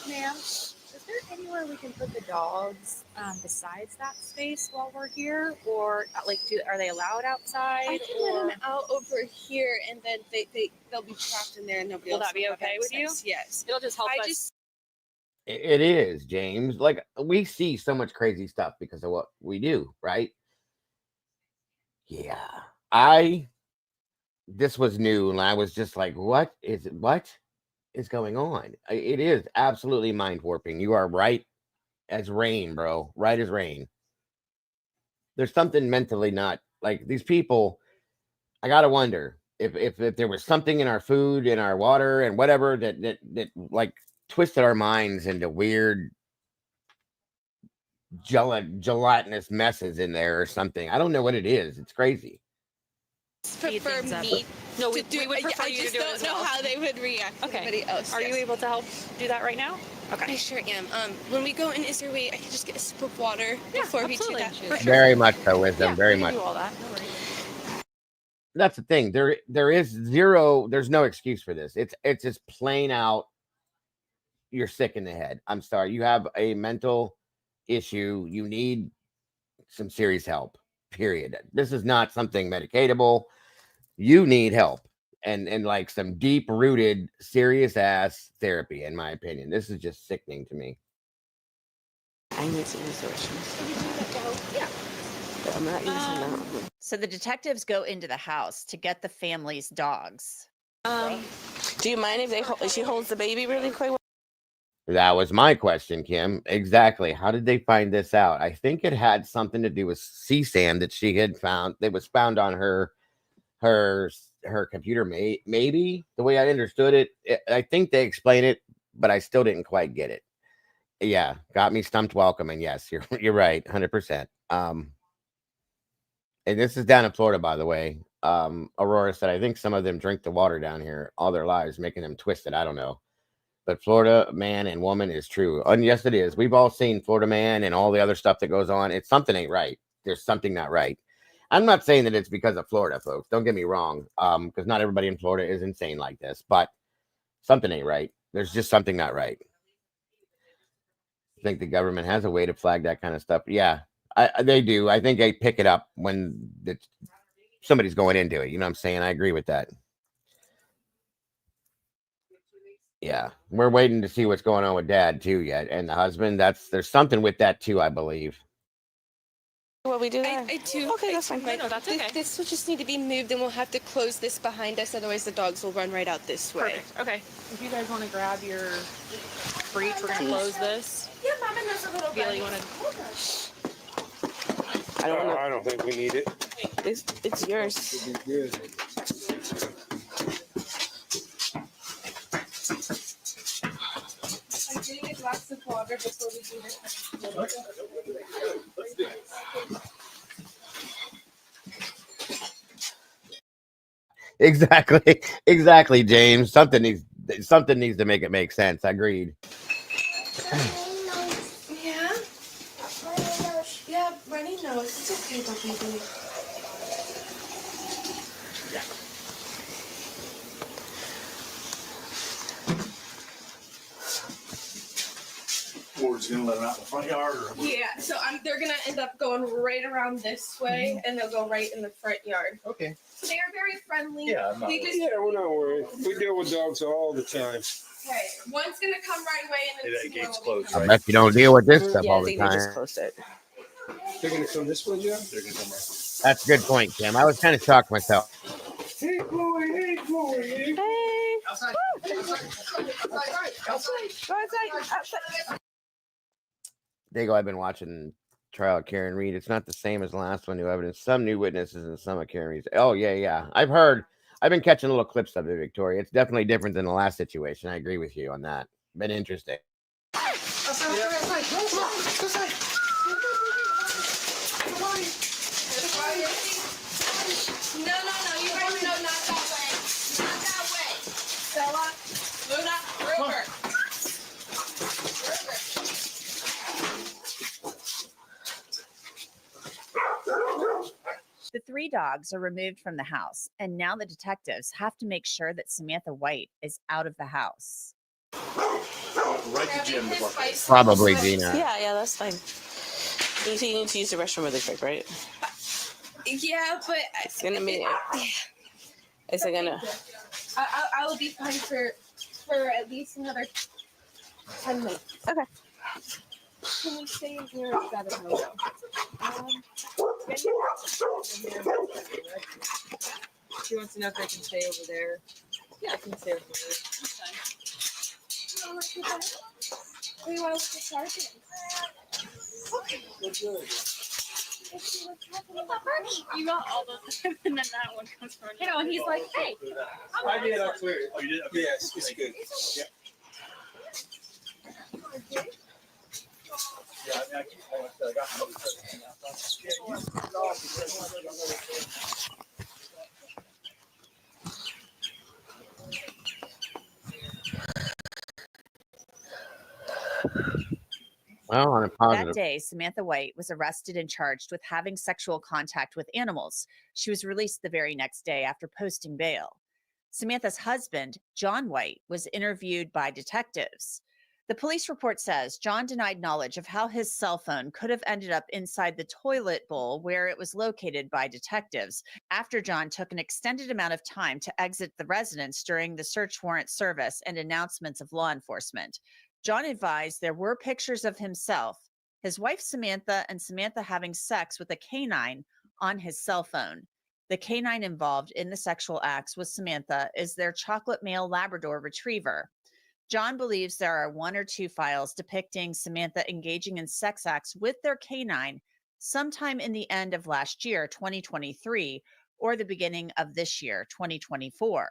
Ma'am, is there anywhere we can put the dogs besides that space while we're here, or like, are they allowed outside? I can let them out over here, and then they'll be trapped in there, and nobody Will else that be will have okay with you? access. Yes. It'll just help I us. just It is, James. Like, we see so much crazy stuff because of what we do, right? Yeah. This was new, and I was just like, what is going on? It is absolutely mind warping. You are right as rain, bro. Right as rain. There's something mentally not like these people. I gotta wonder if there was something in our food, in our water, and whatever that like twisted our minds into weird gelatinous messes in there or something. I don't know what it is. It's crazy. prefer me. No, we to do would it. prefer I you to just do it don't as know well. how they would react to Okay. everybody else. Are you able to help do that right now? I Okay. sure am. When we go in, is there a way I can just get a sip of water before we do absolutely. that? For sure. Very much so, Wisdom. Yeah, Very we can much. do all that. No worries. That's the thing. There's no excuse for this. It's just plain out. You're sick in the head. I'm sorry. You have a mental issue. You need some serious help. Period. This is not something medicatable. You need help and like some deep rooted, serious ass therapy, in my opinion. This is just sickening to me. I need to use the restroom. Yeah. But I'm not using them. So the detectives go into the house to get the family's dogs. Do you mind if she holds the baby really quick? That was my question, Kim. Exactly. How did they find this out? I think it had something to do with sea sand that she had found. That was found on her computer. Maybe the way I understood it. I think they explained it, but I still didn't quite get it. Yeah, got me stumped. Welcome, and yes, you're right, 100%. And this is down in Florida, by the way. Aurora said, I think some of them drink the water down here all their lives, making them twisted. I don't know. But Florida man and woman is true. And yes, it is. We've all seen Florida man and all the other stuff that goes on. It's something ain't right. There's something not right. I'm not saying that it's because of Florida, folks. Don't get me wrong. Because not everybody in Florida is insane like this, but something ain't right. There's just something not right. I think the government has a way to flag that kind of stuff. Yeah, they do. I think they pick it up when somebody's going into it. You know what I'm saying? I agree with that. Yeah, we're waiting to see what's going on with dad too yet, and the husband. There's something with that too, I believe. What we do there? I do. Okay, that's fine. No, that's okay. This will just need to be moved, and we'll have to close this behind us. Otherwise, the dogs will run right out this way. Perfect. Okay. If you guys want to grab your breach, we're gonna close this. Yeah, Mama knows a little Feel you want to? I don't think we need it. It's yours. It'll be good. I'm getting a glass of water before we do this. Exactly, James. Something needs to make it make sense. Agreed. Yeah? Yeah, runny nose. It's okay, baby. We're just gonna let them out in the front yard, or Yeah, so they're gonna end up going right around this way, and they'll go right in the front yard. okay. So they are very friendly. Yeah, I'm not They just, Yeah, we're not worried. We deal with dogs all the time. okay, one's gonna come right away, and then That two more gate's will be closed, coming. I bet you don't deal with this stuff Yeah, all I the think they just time. closed it. They're gonna come this way, Jeff? They're gonna come right. That's a good point, Kim. I was kind of shocked myself. Hey, Chloe. Hey, Chloe. Hey. Outside. Dago, I've been watching trial of Karen Reed. It's not the same as the last one. New evidence, some new witnesses, and some of Karen Reed's. Oh yeah. I've been catching little clips of it, Victoria. It's definitely different than the last situation. I agree with you on that. Been interesting. No, you guys know not that way. Not that way. Stella, Luna, Ruger. The 3 dogs are removed from the house, and now the detectives have to make sure that Samantha White is out of the house. Right to Jim. Probably, Gina. Yeah, that's fine. You need to use the restroom really quick, right? Yeah, but It's gonna be. Is it gonna? I will be fine for at least another 10 minutes. Okay. Can we stay in here? Or is that a no-go? She wants to know if I can stay over there. Yeah, I can stay over there. We want to look at Sergeant. Okay. You got all those, and then that one comes running. You know, and he's like, hey. I did. I cleared it. Oh, you did? Okay. Yes, it's good. Yeah. Yeah, I mean, I got Well, on a That positive. day, Samantha White was arrested and charged with having sexual contact with animals. She was released the very next day after posting bail. Samantha's husband, John White, was interviewed by detectives. The police report says John denied knowledge of how his cell phone could have ended up inside the toilet bowl where it was located by detectives after John took an extended amount of time to exit the residence during the search warrant service and announcements of law enforcement. John advised there were pictures of himself, his wife Samantha, and Samantha having sex with a canine on his cell phone. The canine involved in the sexual acts with Samantha is their chocolate male Labrador retriever. John believes there are 1 or 2 files depicting Samantha engaging in sex acts with their canine sometime in the end of last year, 2023, or the beginning of this year, 2024.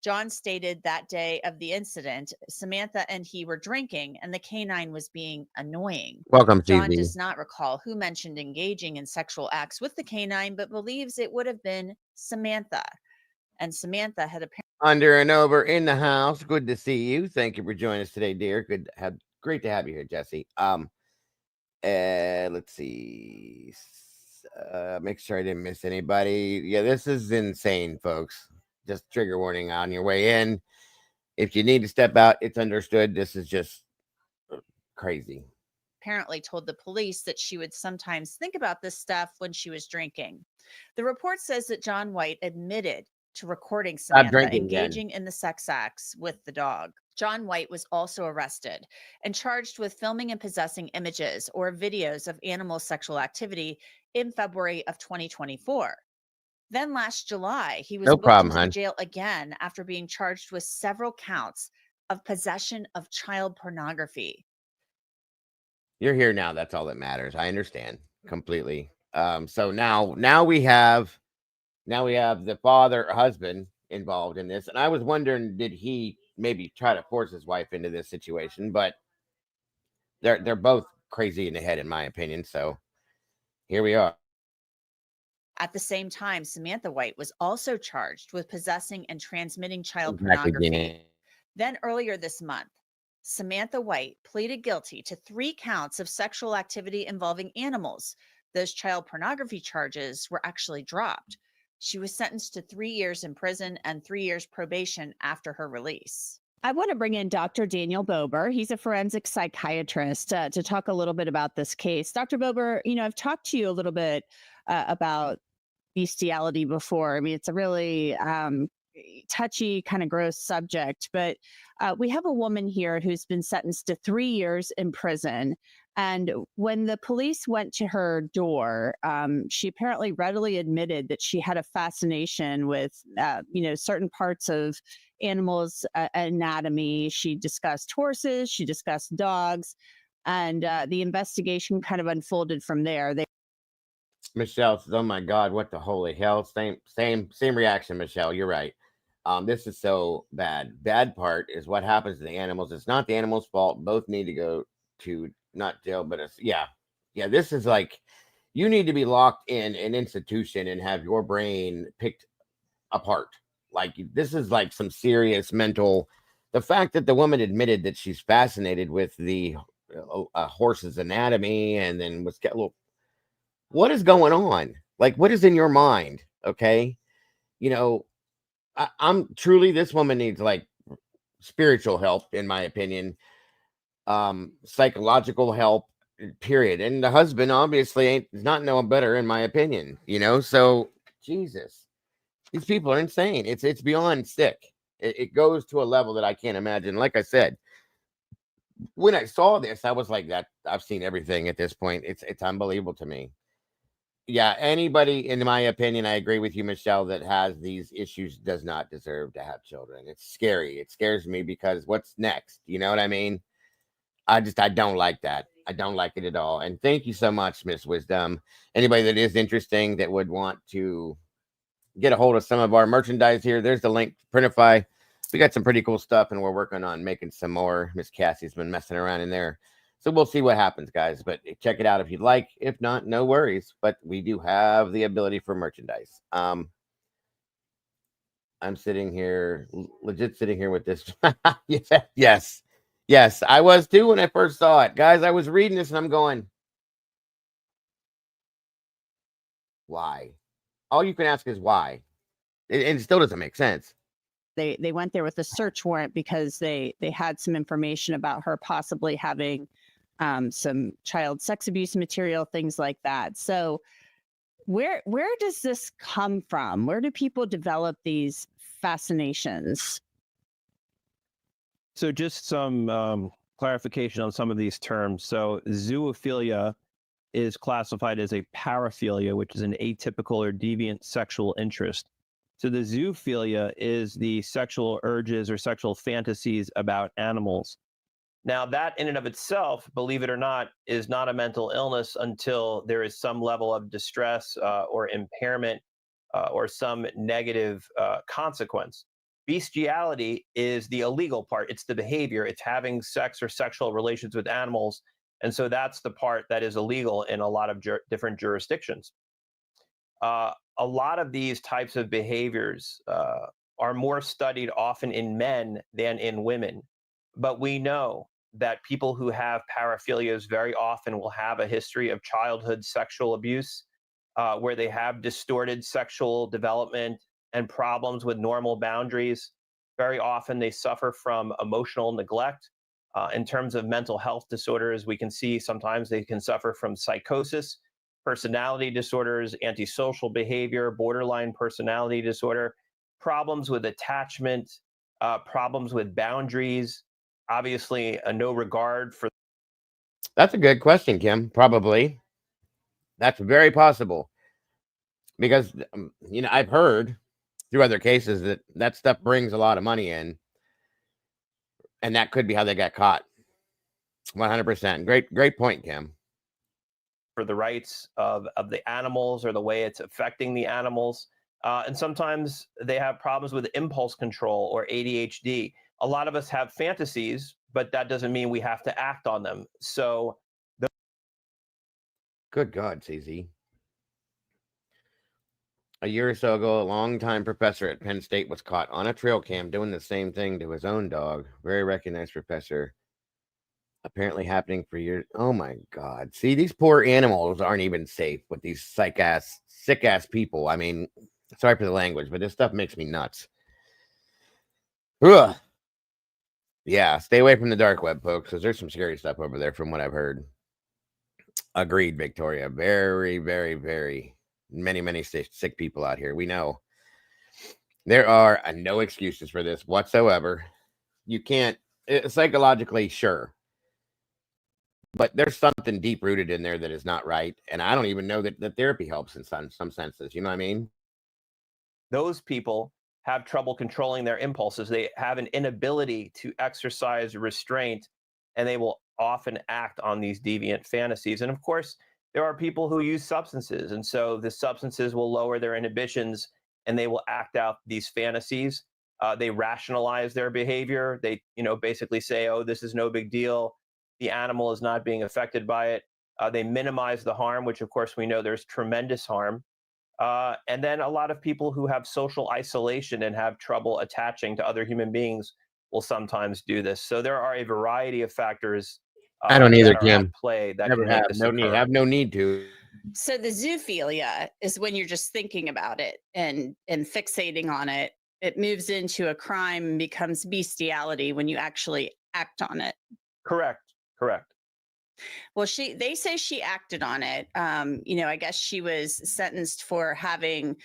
John stated that day of the incident, Samantha and he were drinking and the canine was being annoying. Welcome, John TV. does not recall who mentioned engaging in sexual acts with the canine, but believes it would have been Samantha. And Samantha had apparently Under and over in the house. Good to see you. Thank you for joining us today, dear. Great to have you here, Jesse. Let's see. Make sure I didn't miss anybody. Yeah, this is insane, folks. Just trigger warning on your way in. If you need to step out, it's understood. This is just crazy. told the police that she would sometimes think about this stuff when she was drinking. The report says that John White admitted to recording Samantha engaging in the sex acts with the dog. John White was also arrested and charged with filming and possessing images or videos of animal sexual activity in February of 2024. Then last July, he was booked into jail again after being charged with several counts of possession of child pornography. You're here now. That's all that matters. I understand completely. So now we have the husband involved in this, and I was wondering, did he maybe try to force his wife into this situation? But they're both crazy in the head, in my opinion. So here we are. At the same time, Samantha White was also charged with possessing and transmitting child pornography. Then earlier this month, Samantha White pleaded guilty to 3 counts of sexual activity involving animals. Those child pornography charges were actually dropped. She was sentenced to 3 years in prison and 3 years probation after her release. I want to bring in Dr. Daniel Bober. He's a forensic psychiatrist to talk a little bit about this case. Dr. Bober, I've talked to you a little bit about bestiality before. I mean, it's a really touchy, kind of gross subject, but we have a woman here who's been sentenced to 3 years in prison. And when the police went to her door, she apparently readily admitted that she had a fascination with, certain parts of animals' anatomy. She discussed horses, she discussed dogs, and the investigation kind of unfolded from there. Michelle says, "Oh my God, what the holy hell?" Same reaction, Michelle. You're right. This is so bad. Bad part is what happens to the animals. It's not the animals' fault. Both need to go to not jail, but yeah. This is like, you need to be locked in an institution and have your brain picked apart. Like, this is like some serious mental. The fact that the woman admitted that she's fascinated with the horse's anatomy, and then was what is going on? Like, what is in your mind? Okay. I'm truly, this woman needs like spiritual help, in my opinion, psychological help, period. And the husband obviously is not knowing better, in my opinion, so Jesus, these people are insane. It's beyond sick. It goes to a level that I can't imagine. Like I said, when I saw this, I was like, that I've seen everything at this point. It's unbelievable to me. Yeah, anybody, in my opinion, I agree with you, Michelle, that has these issues does not deserve to have children. It's scary. It scares me because what's next? You know what I mean? I don't like that. I don't like it at all. And thank you so much, Miss Wisdom. Anybody that is interesting that would want to get a hold of some of our merchandise here, there's the link to Printify. We got some pretty cool stuff, and we're working on making some more. Miss Cassie's been messing around in there. So we'll see what happens, guys. But check it out if you'd like. If not, no worries. But we do have the ability for merchandise. I'm sitting here, legit sitting here with this. Yes, I was too when I first saw it. Guys, I was reading this and I'm going, why? All you can ask is why. It still doesn't make sense. They went there with a search warrant because they had some information about her possibly having some child sex abuse material, things like that. So where does this come from? Where do people develop these fascinations? So just some clarification on some of these terms. So zoophilia is classified as a paraphilia, which is an atypical or deviant sexual interest. So the zoophilia is the sexual urges or sexual fantasies about animals. Now, that in and of itself, believe it or not, is not a mental illness until there is some level of distress or impairment or some negative consequence. Bestiality is the illegal part. It's the behavior. It's having sex or sexual relations with animals. And so that's the part that is illegal in a lot of different jurisdictions. a lot of these types of behaviors are more studied often in men than in women. But we know that people who have paraphilias very often will have a history of childhood sexual abuse, where they have distorted sexual development and problems with normal boundaries. Very often they suffer from emotional neglect. In terms of mental health disorders, we can see sometimes they can suffer from psychosis, personality disorders, antisocial behavior, borderline personality disorder, problems with attachment, problems with boundaries, obviously a no regard for. That's a good question, Kim. Probably. That's very possible. Because, I've heard through other cases that stuff brings a lot of money in. And that could be how they got caught. 100%. Great point, Kim. For the rights of the animals or the way it's affecting the animals. And sometimes they have problems with impulse control or ADHD. A lot of us have fantasies, but that doesn't mean we have to act on them. So, good God, CZ. A year or so ago, a longtime professor at Penn State was caught on a trail cam doing the same thing to his own dog. Very recognized professor. Apparently happening for years. Oh my God. See, these poor animals aren't even safe with these sick ass people. I mean, sorry for the language, but this stuff makes me nuts. Ugh. Yeah, stay away from the dark web, folks, because there's some scary stuff over there from what I've heard. Agreed, Victoria. Very, very, very many sick people out here. We know. There are no excuses for this whatsoever. You can't, psychologically, sure. But there's something deep rooted in there that is not right. And I don't even know that therapy helps in some senses. You know what I mean? Those people have trouble controlling their impulses. They have an inability to exercise restraint, and they will often act on these deviant fantasies. And of course, there are people who use substances. And so the substances will lower their inhibitions and they will act out these fantasies. They rationalize their behavior. They, basically say, oh, this is no big deal. The animal is not being affected by it. They minimize the harm, which of course we know there's tremendous harm. And then a lot of people who have social isolation and have trouble attaching to other human beings will sometimes do this. So there are a variety of factors I don't either, that are Kim. at play that Never can make have this no need. occur. Have no need to. So the zoophilia is when you're just thinking about it and fixating on it. It moves into a crime and becomes bestiality when you actually act on it. Correct. Well, they say she acted on it. I guess she was sentenced for having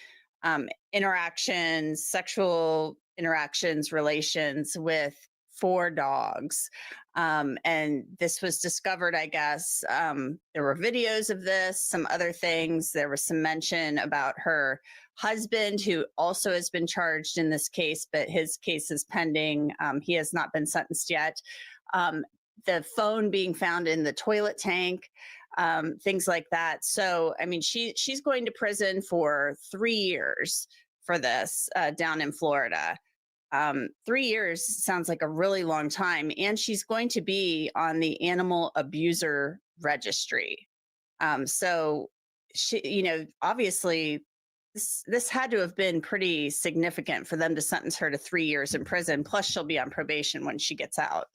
sexual interactions, relations with 4 dogs. And this was discovered, I guess. There were videos of this, some other things. There was some mention about her husband, who also has been charged in this case, but his case is pending. He has not been sentenced yet. The phone being found in the toilet tank, things like that. So, I mean, she's going to prison for 3 years for this down in Florida. 3 years sounds like a really long time. And she's going to be on the animal abuser registry. So she, obviously this had to have been pretty significant for them to sentence her to 3 years in prison. Plus she'll be on probation when she gets out.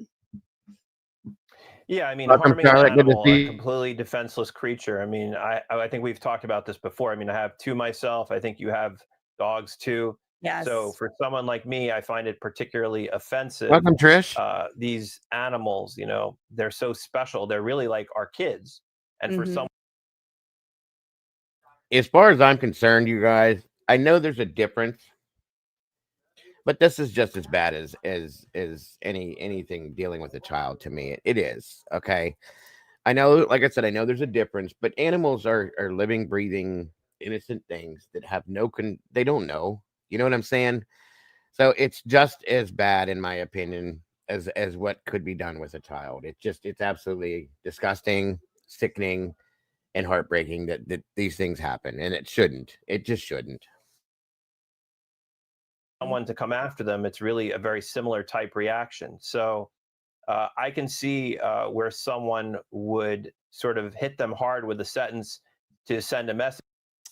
Yeah, I mean, Welcome, harming an Charlotte. Good to animal, see a you. completely defenseless creature. I mean, I think we've talked about this before. I mean, I have 2 myself. I think you have dogs too. Yes. So for someone like me, I find it particularly offensive. Welcome, Trish. These animals, they're so special. They're really like our kids. And for some, As far as I'm concerned, you guys, I know there's a difference, but this is just as bad as anything dealing with a child to me. It is. Okay. I know, like I said, I know there's a difference, but animals are living, breathing, innocent things that have they don't know. You know what I'm saying? So it's just as bad, in my opinion, as what could be done with a child. It's absolutely disgusting, sickening, and heartbreaking that these things happen, and it just shouldn't. someone to come after them, it's really a very similar type reaction. So I can see where someone would sort of hit them hard with a sentence to send a message.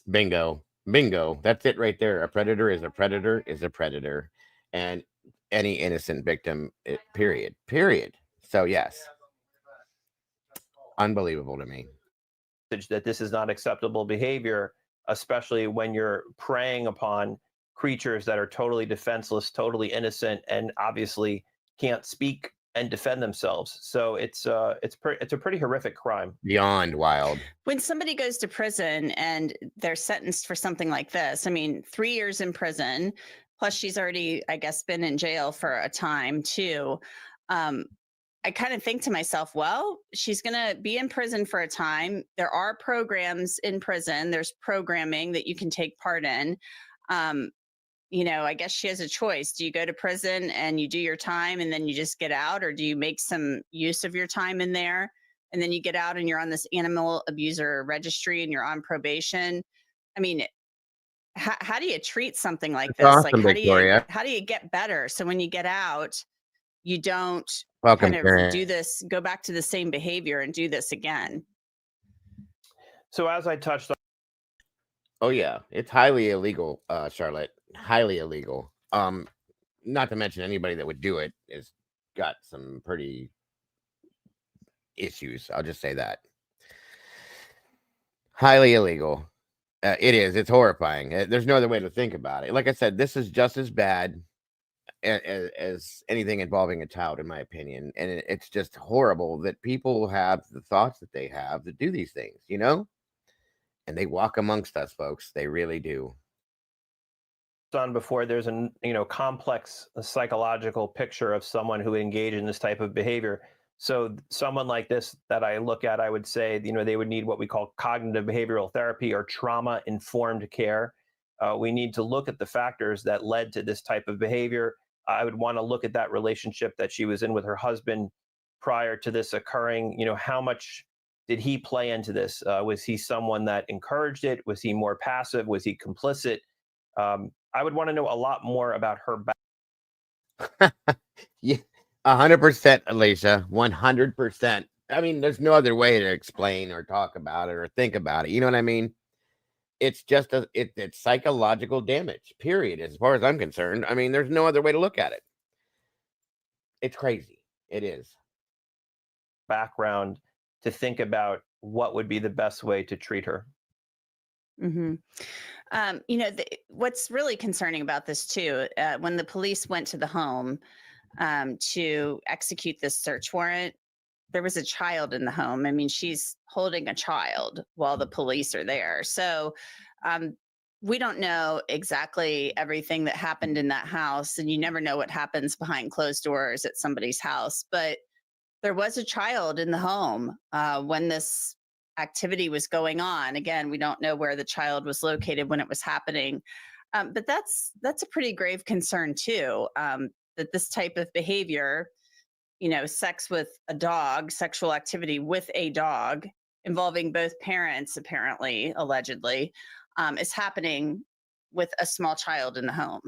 Bingo. Bingo. That's it right there. A predator is a predator is a predator. And any innocent victim, period. Period. So, yes. Unbelievable to me. That this is not acceptable behavior, especially when you're preying upon creatures that are totally defenseless, totally innocent, and obviously can't speak and defend themselves. So it's a pretty horrific crime. Beyond wild. When somebody goes to prison and they're sentenced for something like this, I mean, 3 years in prison, plus she's already, I guess, been in jail for a time too. I kind of think to myself, well, she's going to be in prison for a time. There are programs in prison. There's programming that you can take part in. I guess she has a choice. Do you go to prison and you do your time and then you just get out, or do you make some use of your time in there and then you get out and you're on this animal abuser registry and you're on probation? I mean, how do you treat something like this? Awesome, like, Victoria. how do you get better? So when you get out, you don't Welcome, kind of Karen. do this, go back to the same behavior and do this again. So as I touched on, oh yeah, it's highly illegal, Charlotte. Highly illegal. Not to mention anybody that would do it has got some pretty issues. I'll just say that. Highly illegal. It is. It's horrifying. There's no other way to think about it. Like I said, this is just as bad as anything involving a child, in my opinion. And it's just horrible that people have the thoughts that they have to do these things, and they walk amongst us, folks. They really do. On before, there's a complex psychological picture of someone who engaged in this type of behavior. So someone like this that I look at, I would say, they would need what we call cognitive behavioral therapy or trauma informed care. We need to look at the factors that led to this type of behavior. I would want to look at that relationship that she was in with her husband prior to this occurring. How much did he play into this? Was he someone that encouraged it? Was he more passive? Was he complicit? I would want to know a lot more about her back. Yeah, 100%, Alicia. 100%. I mean, there's no other way to explain or talk about it or think about it. You know what I mean? It's just it's psychological damage, period, as far as I'm concerned. I mean, there's no other way to look at it. It's crazy. It is. Background to think about what would be the best way to treat her. Mm-hmm. What's really concerning about this too, when the police went to the home to execute this search warrant, there was a child in the home. I mean, she's holding a child while the police are there. So we don't know exactly everything that happened in that house, and you never know what happens behind closed doors at somebody's house. But there was a child in the home when this activity was going on. Again, we don't know where the child was located when it was happening. But that's a pretty grave concern too, that this type of behavior, sex with a dog, sexual activity with a dog involving both parents, apparently, allegedly, is happening with a small child in the home.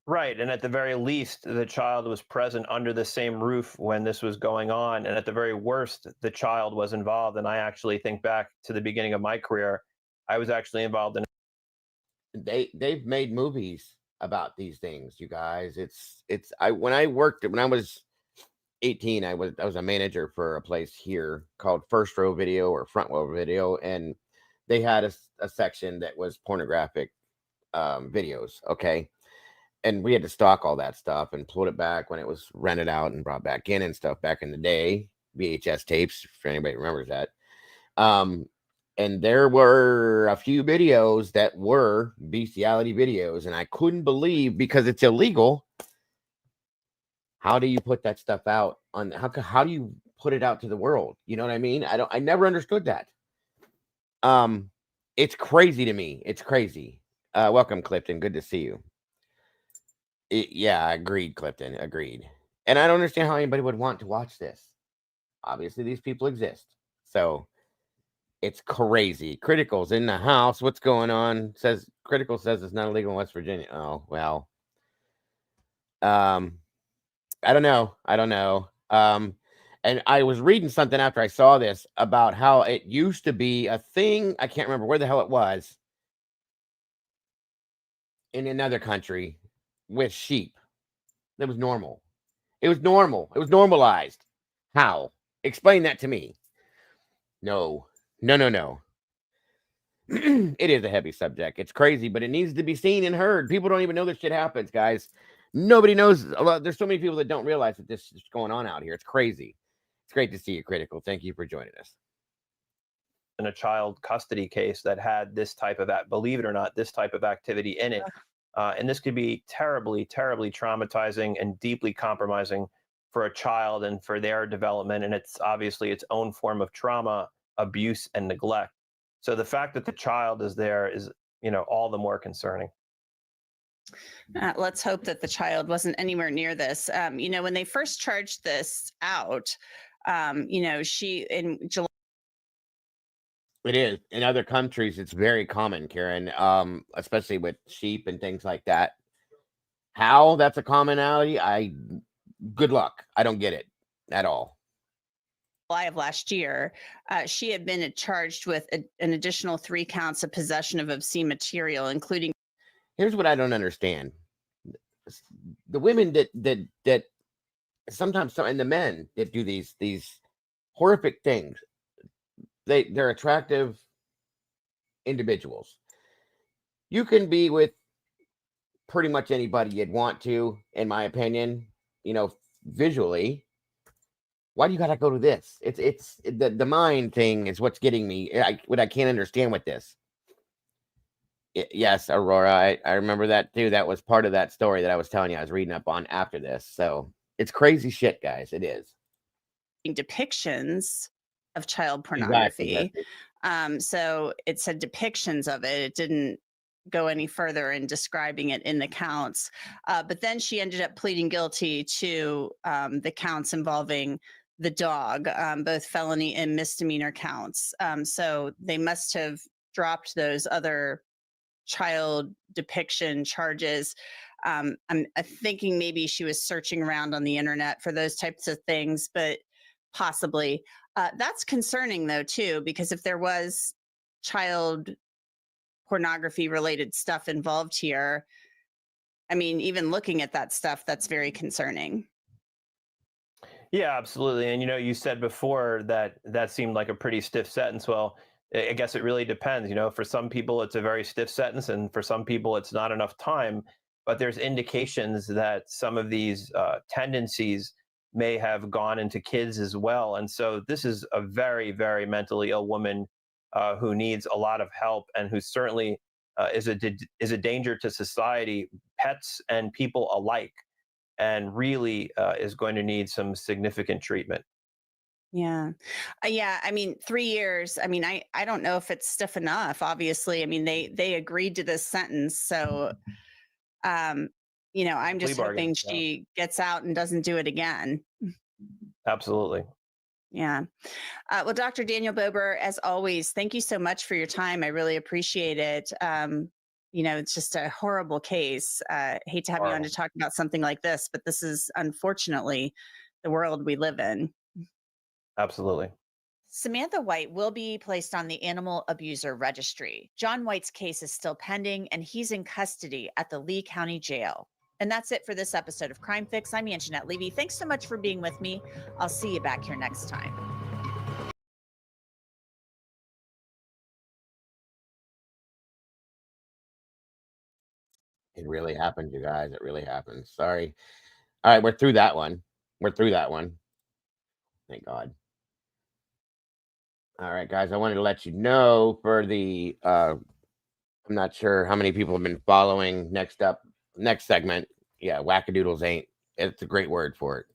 Right. And at the very least, the child was present under the same roof when this was going on. And at the very worst, the child was involved. And I actually think back to the beginning of my career. I was actually involved in. They've made movies about these things, you guys. When I was 18, I was a manager for a place here called First Row Video or Front Row Video. And they had a section that was pornographic videos. Okay. And we had to stock all that stuff and put it back when it was rented out and brought back in and stuff back in the day. VHS tapes, if anybody remembers that. And there were a few videos that were bestiality videos, and I couldn't believe, because it's illegal. How do you put that stuff out on? How do you put it out to the world? You know what I mean? I never understood that. It's crazy to me. It's crazy. Welcome, Clifton. Good to see you. Yeah, agreed, Clifton. Agreed. And I don't understand how anybody would want to watch this. Obviously, these people exist. So it's crazy. Critical's in the house. What's going on? Critical says it's not illegal in West Virginia. Oh, well. I don't know. And I was reading something after I saw this about how it used to be a thing. I can't remember where the hell it was. in another country with sheep. That was normal. It was normal. It was normalized. How? Explain that to me. No. No, no, no. It is a heavy subject. It's crazy, but it needs to be seen and heard. People don't even know this shit happens, guys. Nobody knows. There's so many people that don't realize that this is going on out here. It's crazy. It's great to see you, Critical. Thank you for joining us. In a child custody case that had this type of, believe it or not, this type of activity in it. And this could be terribly, terribly traumatizing and deeply compromising for a child and for their development. And it's obviously its own form of trauma, abuse, and neglect. So the fact that the child is there is, all the more concerning. Let's hope that the child wasn't anywhere near this. When they first charged this out, she in July. It is. In other countries, it's very common, Karen, especially with sheep and things like that. How that's a commonality, good luck. I don't get it at all. July of last year, she had been charged with an additional 3 counts of possession of obscene material, including. Here's what I don't understand: the women that sometimes, and the men that do these horrific things, they're attractive individuals. You can be with pretty much anybody you'd want to, in my opinion. Visually. Why do you gotta go to this? It's the mind thing is what's getting me. What I can't understand with this. Yes, Aurora, I remember that too. That was part of that story that I was telling you I was reading up on after this. So it's crazy shit, guys. It is. Depictions of child pornography. Exactly. So it said depictions of it. It didn't go any further in describing it in the counts. But then she ended up pleading guilty to the counts involving the dog, both felony and misdemeanor counts. So they must have dropped those other child depiction charges. I'm thinking maybe she was searching around on the internet for those types of things, but possibly. That's concerning though, too, because if there was child pornography related stuff involved here, I mean, even looking at that stuff, that's very concerning. Yeah, absolutely. And, you said before that seemed like a pretty stiff sentence. Well, I guess it really depends. For some people, it's a very stiff sentence, and for some people, it's not enough time. But there's indications that some of these tendencies may have gone into kids as well. And so this is a very, very mentally ill woman who needs a lot of help, and who certainly is a danger to society, pets and people alike, and really is going to need some significant treatment. Yeah. I mean, 3 years. I mean, I don't know if it's stiff enough. Obviously, I mean, they agreed to this sentence. So, I'm just hoping she gets out and doesn't do it again. Absolutely. Yeah. Well, Dr. Daniel Bober, as always, thank you so much for your time. I really appreciate it. It's just a horrible case. Hate to have you on to talk about something like this, but this is unfortunately the world we live in. Absolutely. Samantha White will be placed on the Animal Abuser Registry. John White's case is still pending, and he's in custody at the Lee County Jail. And that's it for this episode of Crime Fix. I'm Anjanette Levy. Thanks so much for being with me. I'll see you back here next time. It really happened, you guys. It really happened. Sorry. All right, we're through that one. Thank God. All right, guys. I wanted to let you know for the I'm not sure how many people have been following. Next segment. Yeah, wackadoodles ain't. It's a great word for it.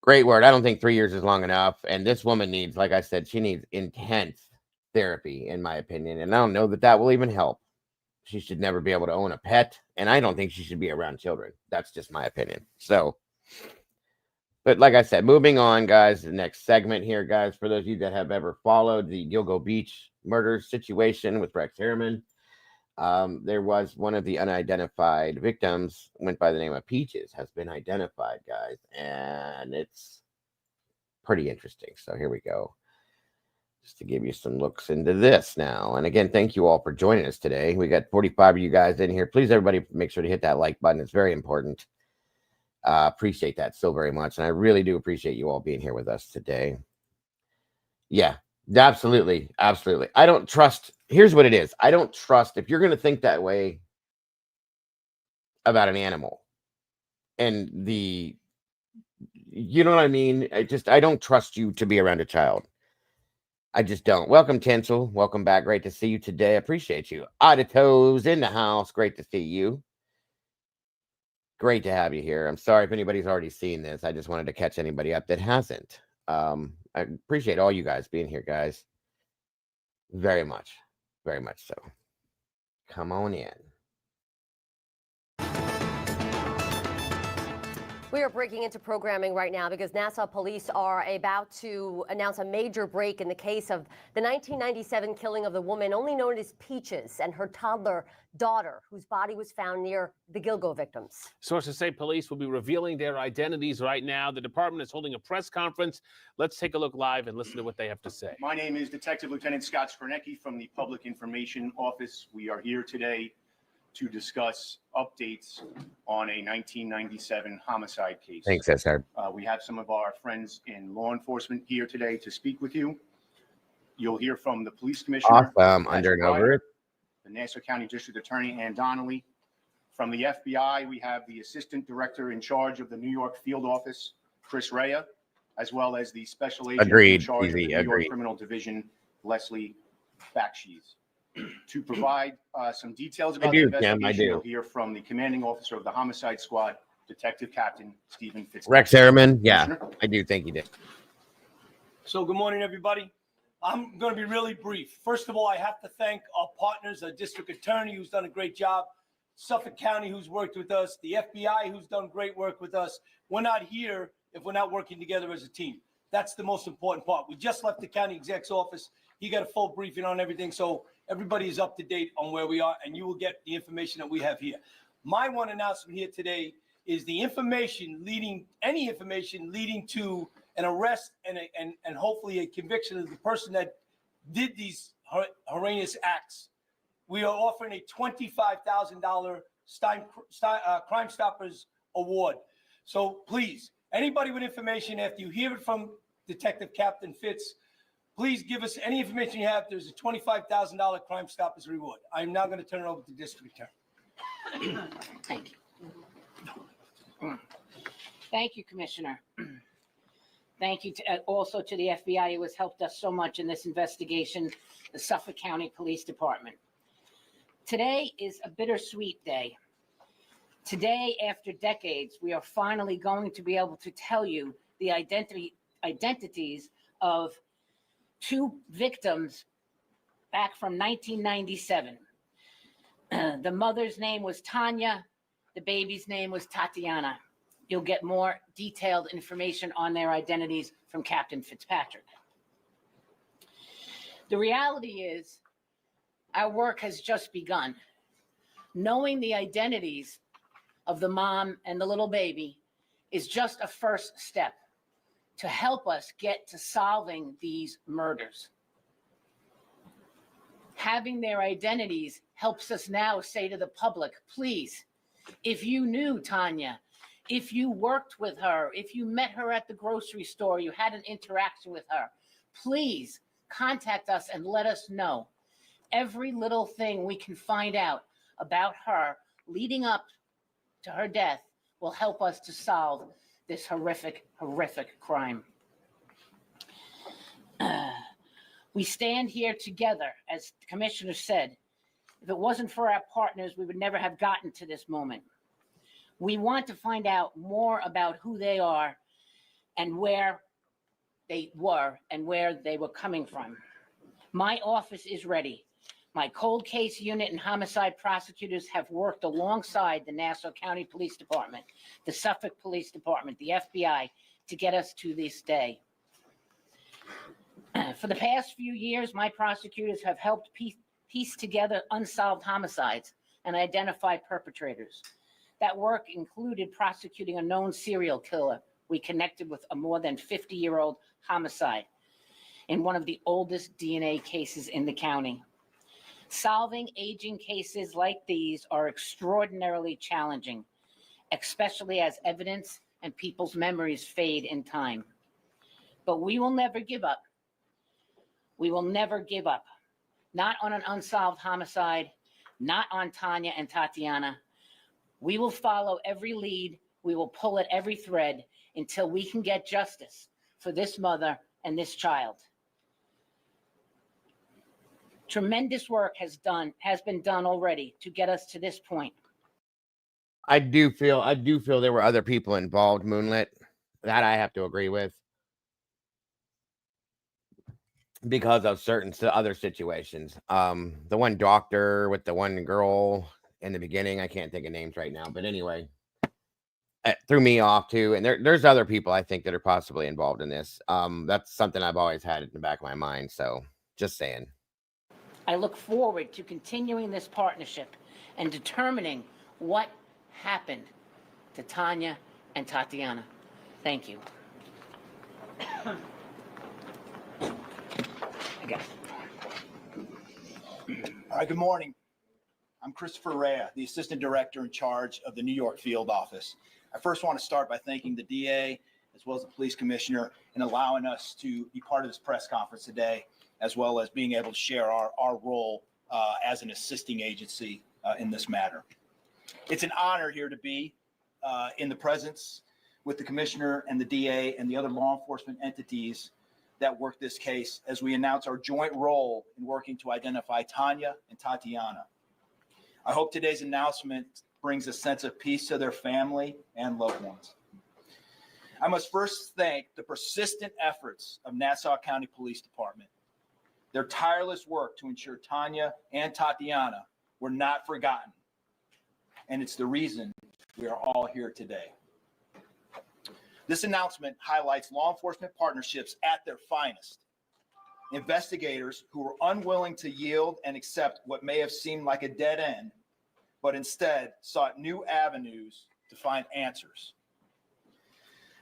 Great word. I don't think 3 years is long enough. And this woman needs, like I said, she needs intense therapy, in my opinion. And I don't know that will even help. She should never be able to own a pet. And I don't think she should be around children. That's just my opinion. So, but like I said, moving on, guys, the next segment here, guys, for those of you that have ever followed the Gilgo Beach murder situation with Rex Harriman, there was one of the unidentified victims, went by the name of Peaches, has been identified, guys, and it's pretty interesting. So here we go. just to give you some looks into this now. And again, thank you all for joining us today. We got 45 of you guys in here. Please, everybody, make sure to hit that like button. It's very important. Appreciate that so very much. And I really do appreciate you all being here with us today. Yeah, absolutely. Absolutely. I don't trust. Here's what it is. I don't trust if you're going to think that way about an animal and you know what I mean? I don't trust you to be around a child. I just don't. Welcome, Tinsel. Welcome back. Great to see you today. Appreciate you. Audito's in the house. Great to see you. Great to have you here. I'm sorry if anybody's already seen this. I just wanted to catch anybody up that hasn't. I appreciate all you guys being here, guys. Very much. Very much so. Come on in. We are breaking into programming right now because Nassau police are about to announce a major break in the case of the 1997 killing of the woman only known as Peaches and her toddler daughter, whose body was found near the Gilgo victims. Sources say police will be revealing their identities right now. The department is holding a press conference. Let's take a look live and listen to what they have to say. My name is Detective Lieutenant Scott Skronecki from the Public Information Office. We are here today to discuss updates on a 1997 homicide case. Thanks, SR. We have some of our friends in law enforcement here today to speak with you. You'll hear from the police commissioner. Awesome. Under and over it. The Nassau County District Attorney, Ann Donnelly. From the FBI, we have the Assistant Director in charge of the New York Field Office, Chris Rea, as well as the Special Agent in charge of the New York Criminal Division, Leslie Bakshies. To provide some details about the investigation, you'll hear from the commanding officer of the homicide squad, Detective Captain Stephen Fitzpatrick. Rex Harriman. Yeah, I do think you did. So good morning, everybody. I'm going to be really brief. First of all, I have to thank our partners, our district attorney, who's done a great job, Suffolk County, who's worked with us, the FBI, who's done great work with us. We're not here if we're not working together as a team. That's the most important part. We just left the county exec's office. He got a full briefing on everything. So everybody is up to date on where we are, and you will get the information that we have here. My one announcement here today is the information leading to an arrest and hopefully a conviction of the person that did these horrendous acts. We are offering a $25,000 Crime Stoppers Award. So please, anybody with information, after you hear it from Detective Captain Fitz, please give us any information you have. There's a $25,000 Crime Stoppers reward. I'm now going to turn it over to the district attorney. Thank you. Thank you, Commissioner. Thank you also to the FBI who has helped us so much in this investigation, the Suffolk County Police Department. Today is a bittersweet day. Today, after decades, we are finally going to be able to tell you the identities of two victims back from 1997. The mother's name was Tanya. The baby's name was Tatiana. You'll get more detailed information on their identities from Captain Fitzpatrick. The reality is, our work has just begun. Knowing the identities of the mom and the little baby is just a first step to help us get to solving these murders. Having their identities helps us now say to the public, please, if you knew Tanya, if you worked with her, if you met her at the grocery store, you had an interaction with her, please contact us and let us know. Every little thing we can find out about her leading up to her death will help us to solve this horrific, horrific crime. We stand here together, as the commissioner said. If it wasn't for our partners, we would never have gotten to this moment. We want to find out more about who they are and where they were and where they were coming from. My office is ready. My cold case unit and homicide prosecutors have worked alongside the Nassau County Police Department, the Suffolk Police Department, the FBI, to get us to this day. For the past few years, my prosecutors have helped piece together unsolved homicides and identify perpetrators. That work included prosecuting a known serial killer we connected with a more than 50-year-old homicide. in one of the oldest DNA cases in the county. Solving aging cases like these are extraordinarily challenging, especially as evidence and people's memories fade in time. But we will never give up. We will never give up. Not on an unsolved homicide, not on Tanya and Tatiana. We will follow every lead. We will pull at every thread until we can get justice for this mother and this child. Tremendous work has been done already to get us to this point. I do feel there were other people involved, Moonlit. That I have to agree with. Because of certain other situations. The one doctor with the one girl in the beginning, I can't think of names right now, but anyway, it threw me off too. And there's other people I think that are possibly involved in this. That's something I've always had in the back of my mind. So just saying. I look forward to continuing this partnership and determining what happened to Tanya and Tatiana. Thank you. All right, good morning. I'm Christopher Rea, the Assistant Director in charge of the New York Field Office. I first want to start by thanking the DA as well as the Police Commissioner in allowing us to be part of this press conference today, as well as being able to share our role as an assisting agency in this matter. It's an honor here to be in the presence with the Commissioner and the DA and the other law enforcement entities that work this case as we announce our joint role in working to identify Tanya and Tatiana. I hope today's announcement brings a sense of peace to their family and loved ones. I must first thank the persistent efforts of Nassau County Police Department. Their tireless work to ensure Tanya and Tatiana were not forgotten. And it's the reason we are all here today. This announcement highlights law enforcement partnerships at their finest. Investigators who were unwilling to yield and accept what may have seemed like a dead end, but instead sought new avenues to find answers.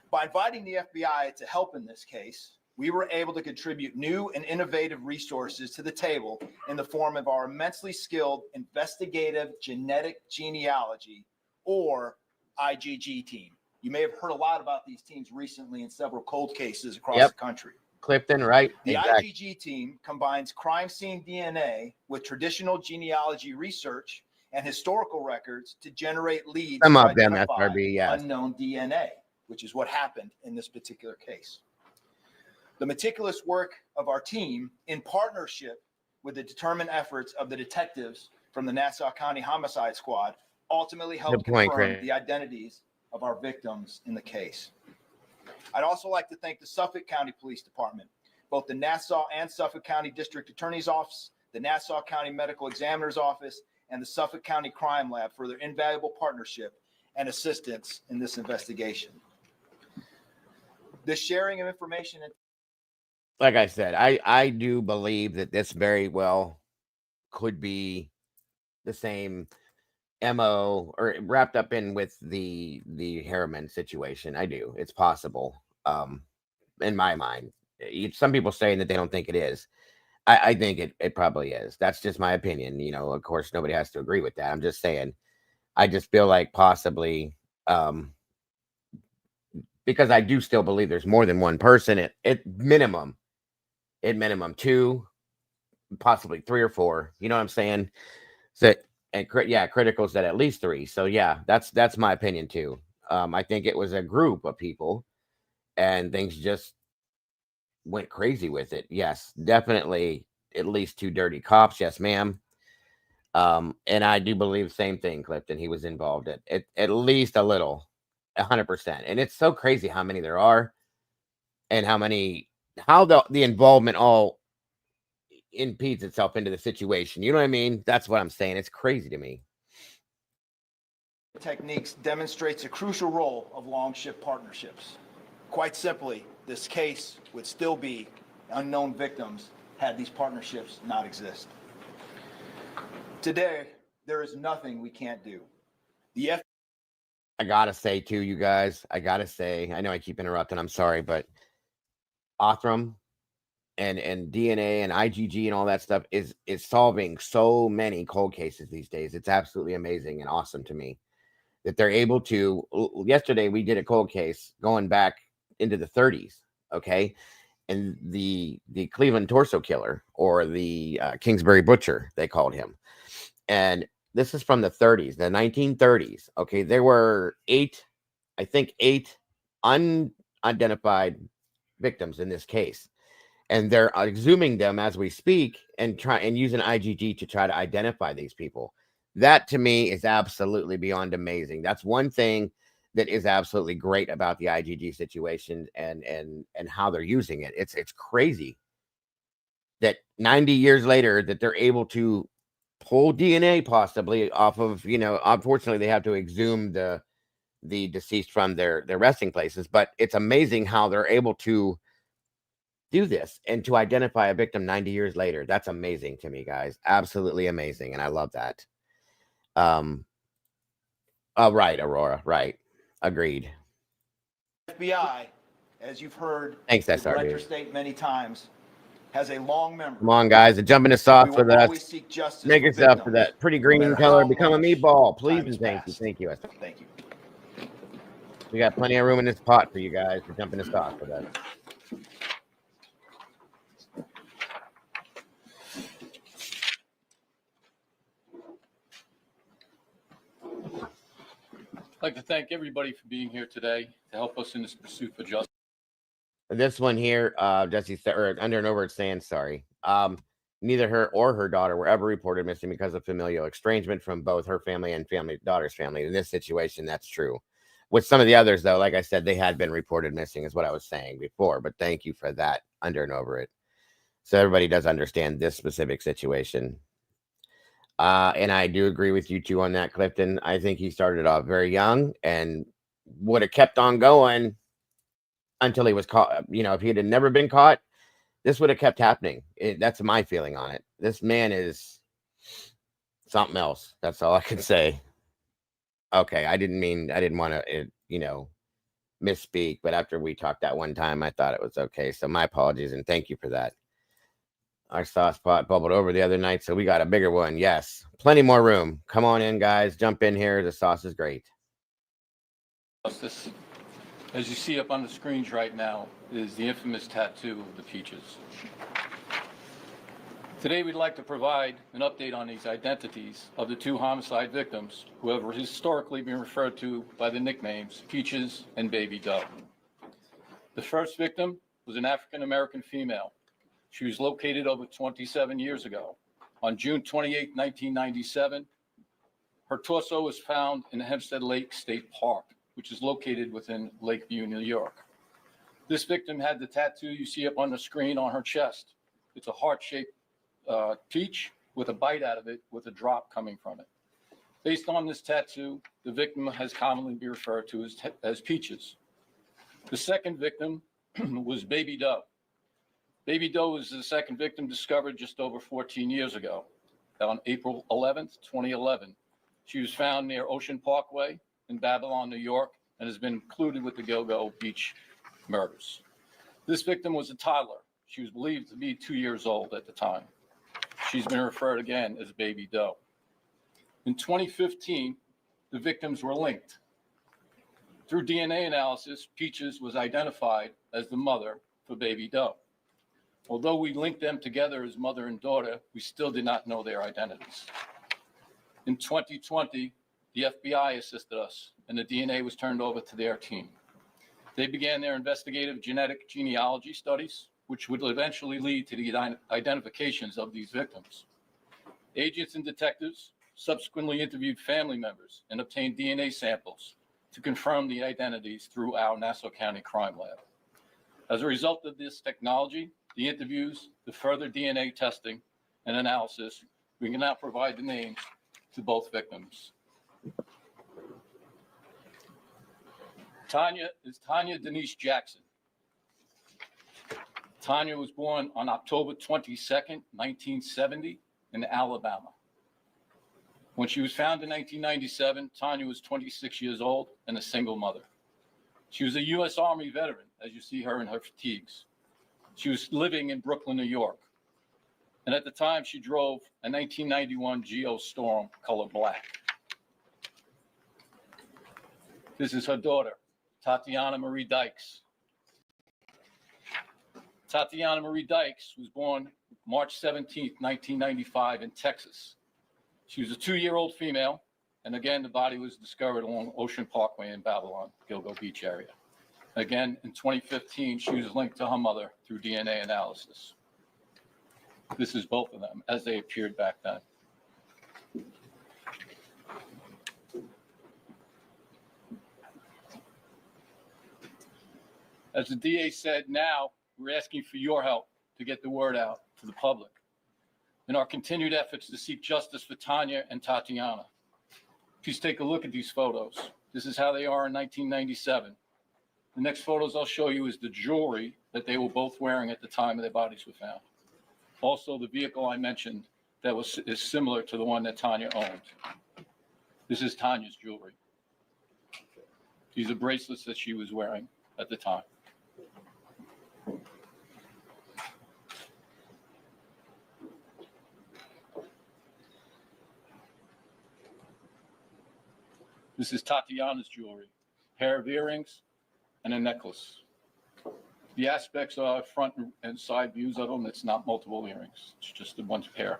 By inviting the FBI to help in this case, we were able to contribute new and innovative resources to the table in the form of our immensely skilled investigative genetic genealogy, or IGG team. You may have heard a lot about these teams recently in several cold cases across the country. Clifton, right? The Exactly. IGG team combines crime scene DNA with traditional genealogy research and historical records to generate leads Some to of them, identify SRB, yes. unknown DNA, which is what happened in this particular case. The meticulous work of our team, in partnership with the determined efforts of the detectives from the Nassau County Homicide Squad, ultimately helped Good point, confirm Chris. the identities of our victims in the case. I'd also like to thank the Suffolk County Police Department, both the Nassau and Suffolk County District Attorney's Office, the Nassau County Medical Examiner's Office, and the Suffolk County Crime Lab for their invaluable partnership and assistance in this investigation. The sharing of information. Like I said, I do believe that this very well could be the same MO or wrapped up in with the Harriman situation. I do. It's possible. In my mind, some people saying that they don't think it is. I think it probably is. That's just my opinion. You know, of course, nobody has to agree with that. I'm just saying, I just feel like possibly, because I do still believe there's more than one person at minimum, two, possibly three or four. You know what I'm saying? So, and critical's at least three. So yeah, that's my opinion too. I think it was a group of people, and things just went crazy with it. Yes, definitely at least two dirty cops. Yes, ma'am. And I do believe the same thing, Clifton. He was involved at least a little, 100%. And it's so crazy how many there are, and how the involvement all impedes itself into the situation. You know what I mean? That's what I'm saying. It's crazy to me. Techniques demonstrates a crucial role of long ship partnerships. Quite simply, this case would still be unknown victims had these partnerships not exist. Today, there is nothing we can't do. I gotta say too, you guys, I know I keep interrupting, I'm sorry, but Othram, and DNA and IgG and all that stuff is solving so many cold cases these days. It's absolutely amazing and awesome to me that they're able to. Yesterday we did a cold case going back into the 30s, okay, and the Cleveland torso killer, or the Kingsbury butcher, they called him, and this is from the 30s, the 1930s. Okay, there were eight unidentified victims in this case, and they're exhuming them as we speak and using IgG to try to identify these people. That to me is absolutely beyond amazing. That's one thing that is absolutely great about the IgG situation and how they're using it. It's crazy that 90 years later that they're able to pull DNA possibly off of, unfortunately they have to exhume the deceased from their resting places, but it's amazing how they're able to do this and to identify a victim 90 years later. That's amazing to me, guys. Absolutely amazing. And I love that. Oh, right, Aurora. Right. Agreed. FBI, as you've heard Thanks, the SR, director dude. state many times, has a long memory. Come on, guys. Jump into sauce We with will us. always seek justice Make for yourself to victims, that pretty no green matter color. how Become a much meatball. Please time has and thank you. passed. Thank you, SR. Thank you. We got plenty of room in this pot for you guys to jump into sauce with us. I'd like to thank everybody for being here today to help us in this pursuit for justice. This one here, Jesse, or under and over, it's saying sorry. Neither her or her daughter were ever reported missing because of familial estrangement from both her family and daughter's family. In this situation, that's true. With some of the others, though, like I said, they had been reported missing, is what I was saying before. But thank you for that, under and over it. So everybody does understand this specific situation. And I do agree with you too on that, Clifton. I think he started off very young and would have kept on going until he was caught. If he had never been caught, this would have kept happening. That's my feeling on it. This man is something else. That's all I can say. Okay, I didn't want to, misspeak, but after we talked that one time, I thought it was okay. So my apologies and thank you for that. Our sauce pot bubbled over the other night, so we got a bigger one. Yes, plenty more room. Come on in, guys. Jump in here. The sauce is great. Justice, as you see up on the screens right now, is the infamous tattoo of the peaches. Today, we'd like to provide an update on these identities of the two homicide victims who have historically been referred to by the nicknames Peaches and Baby Doe. The first victim was an African-American female. She was located over 27 years ago. On June 28, 1997, her torso was found in Hempstead Lake State Park, which is located within Lakeview, New York. This victim had the tattoo you see up on the screen on her chest. It's a heart-shaped peach with a bite out of it with a drop coming from it. Based on this tattoo, the victim has commonly been referred to as Peaches. The second victim was Baby Doe. Baby Doe was the second victim discovered just over 14 years ago. On April 11th, 2011, she was found near Ocean Parkway in Babylon, New York, and has been included with the Gilgo Beach murders. This victim was a toddler. She was believed to be 2 years old at the time. She's been referred again as Baby Doe. In 2015, the victims were linked. Through DNA analysis, Peaches was identified as the mother for Baby Doe. Although we linked them together as mother and daughter, we still did not know their identities. In 2020, the FBI assisted us, and the DNA was turned over to their team. They began their investigative genetic genealogy studies, which would eventually lead to the identifications of these victims. Agents and detectives subsequently interviewed family members and obtained DNA samples to confirm the identities through our Nassau County Crime Lab. As a result of this technology, the interviews, the further DNA testing and analysis, we can now provide the names to both victims. Tanya is Tanya Denise Jackson. Tanya was born on October 22nd, 1970 in Alabama. When she was found in 1997, Tanya was 26 years old and a single mother. She was a U.S. Army veteran, as you see her in her fatigues. She was living in Brooklyn, New York. And at the time, she drove a 1991 Geo Storm color black. This is her daughter, Tatiana Marie Dykes. Tatiana Marie Dykes was born March 17th, 1995 in Texas. She was a 2-year-old female, and again, the body was discovered along Ocean Parkway in Babylon, Gilgo Beach area. Again, in 2015, she was linked to her mother through DNA analysis. This is both of them as they appeared back then. As the DA said, now we're asking for your help to get the word out to the public in our continued efforts to seek justice for Tanya and Tatiana. Please take a look at these photos. This is how they are in 1997. The next photos I'll show you is the jewelry that they were both wearing at the time their bodies were found. Also, the vehicle I mentioned that is similar to the one that Tanya owned. This is Tanya's jewelry. These are bracelets that she was wearing at the time. This is Tatiana's jewelry, a pair of earrings and a necklace. The aspects are front and side views of them. It's not multiple earrings. It's just the one pair.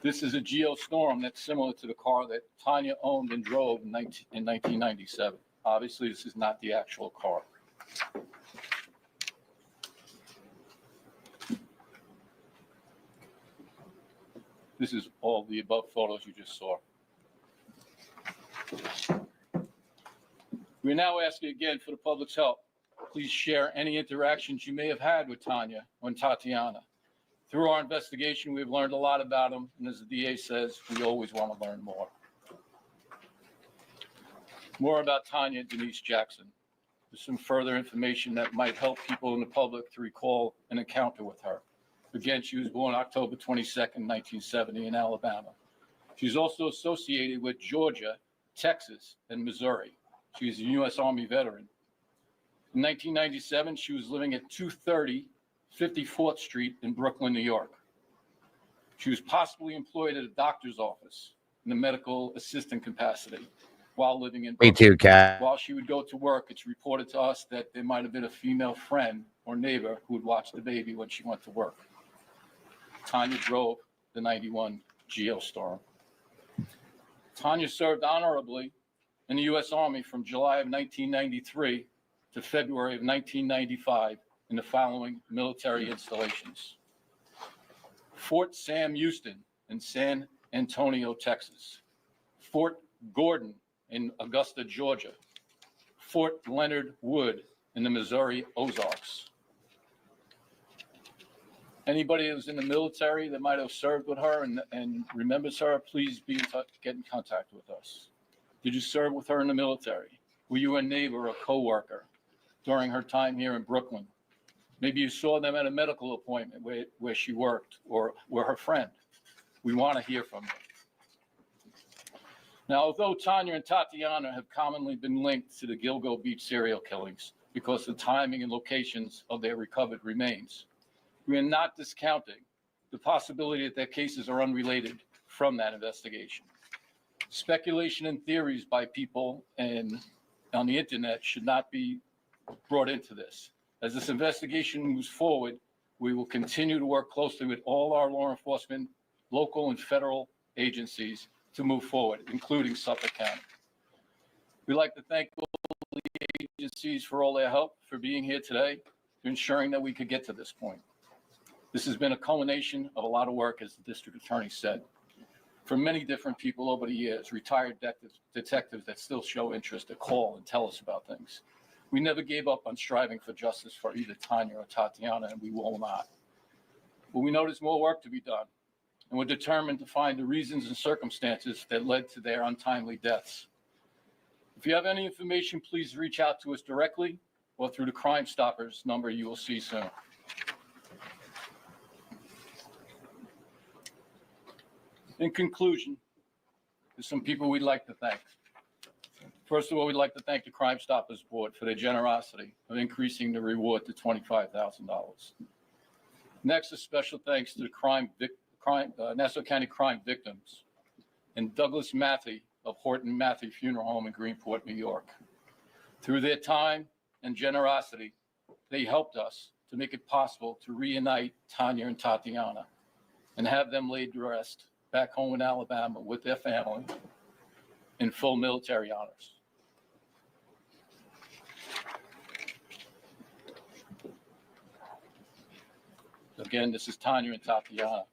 This is a Geo Storm that's similar to the car that Tanya owned and drove in 1997. Obviously, this is not the actual car. This is all the above photos you just saw. We're now asking again for the public's help. Please share any interactions you may have had with Tanya and Tatiana. Through our investigation, we've learned a lot about them, and as the DA says, we always want to learn more. More about Tanya Denise Jackson. There's some further information that might help people in the public to recall an encounter with her. Again, she was born October 22nd, 1970 in Alabama. She's also associated with Georgia, Texas, and Missouri. She's a U.S. Army veteran. In 1997, she was living at 230 54th Street in Brooklyn, New York. She was possibly employed at a doctor's office in the medical assistant capacity while living in Brooklyn. Me too, Kat. While she would go to work, it's reported to us that there might have been a female friend or neighbor who would watch the baby when she went to work. Tanya drove the 91 Geo Storm. Tanya served honorably in the U.S. Army from July of 1993 to February of 1995 in the following military installations: Fort Sam Houston in San Antonio, Texas; Fort Gordon in Augusta, Georgia; Fort Leonard Wood in the Missouri Ozarks. Anybody who's in the military that might have served with her and remembers her, please be in touch, get in contact with us. Did you serve with her in the military? Were you a neighbor or co-worker during her time here in Brooklyn? Maybe you saw them at a medical appointment where she worked or were her friend. We want to hear from you. Now, although Tanya and Tatiana have commonly been linked to the Gilgo Beach serial killings because the timing and locations of their recovered remains, we are not discounting the possibility that their cases are unrelated from that investigation. Speculation and theories by people and on the internet should not be brought into this. As this investigation moves forward, we will continue to work closely with all our law enforcement, local and federal agencies to move forward, including Suffolk County. We'd like to thank all the agencies for all their help for being here today, to ensuring that we could get to this point. This has been a culmination of a lot of work, as the district attorney said, for many different people over the years, retired detectives that still show interest to call and tell us about things. We never gave up on striving for justice for either Tanya or Tatiana, and we will not. But we know there's more work to be done, and we're determined to find the reasons and circumstances that led to their untimely deaths. If you have any information, please reach out to us directly or through the Crime Stoppers number you will see soon. In conclusion, there's some people we'd like to thank. First of all, we'd like to thank the Crime Stoppers Board for their generosity of increasing the reward to $25,000. Next, a special thanks to the Nassau County crime victims and Douglas Matthey of Horton Matthey Funeral Home in Greenport, New York. Through their time and generosity, they helped us to make it possible to reunite Tanya and Tatiana and have them laid to rest back home in Alabama with their family in full military honors. Again, this is Tanya and Tatiana.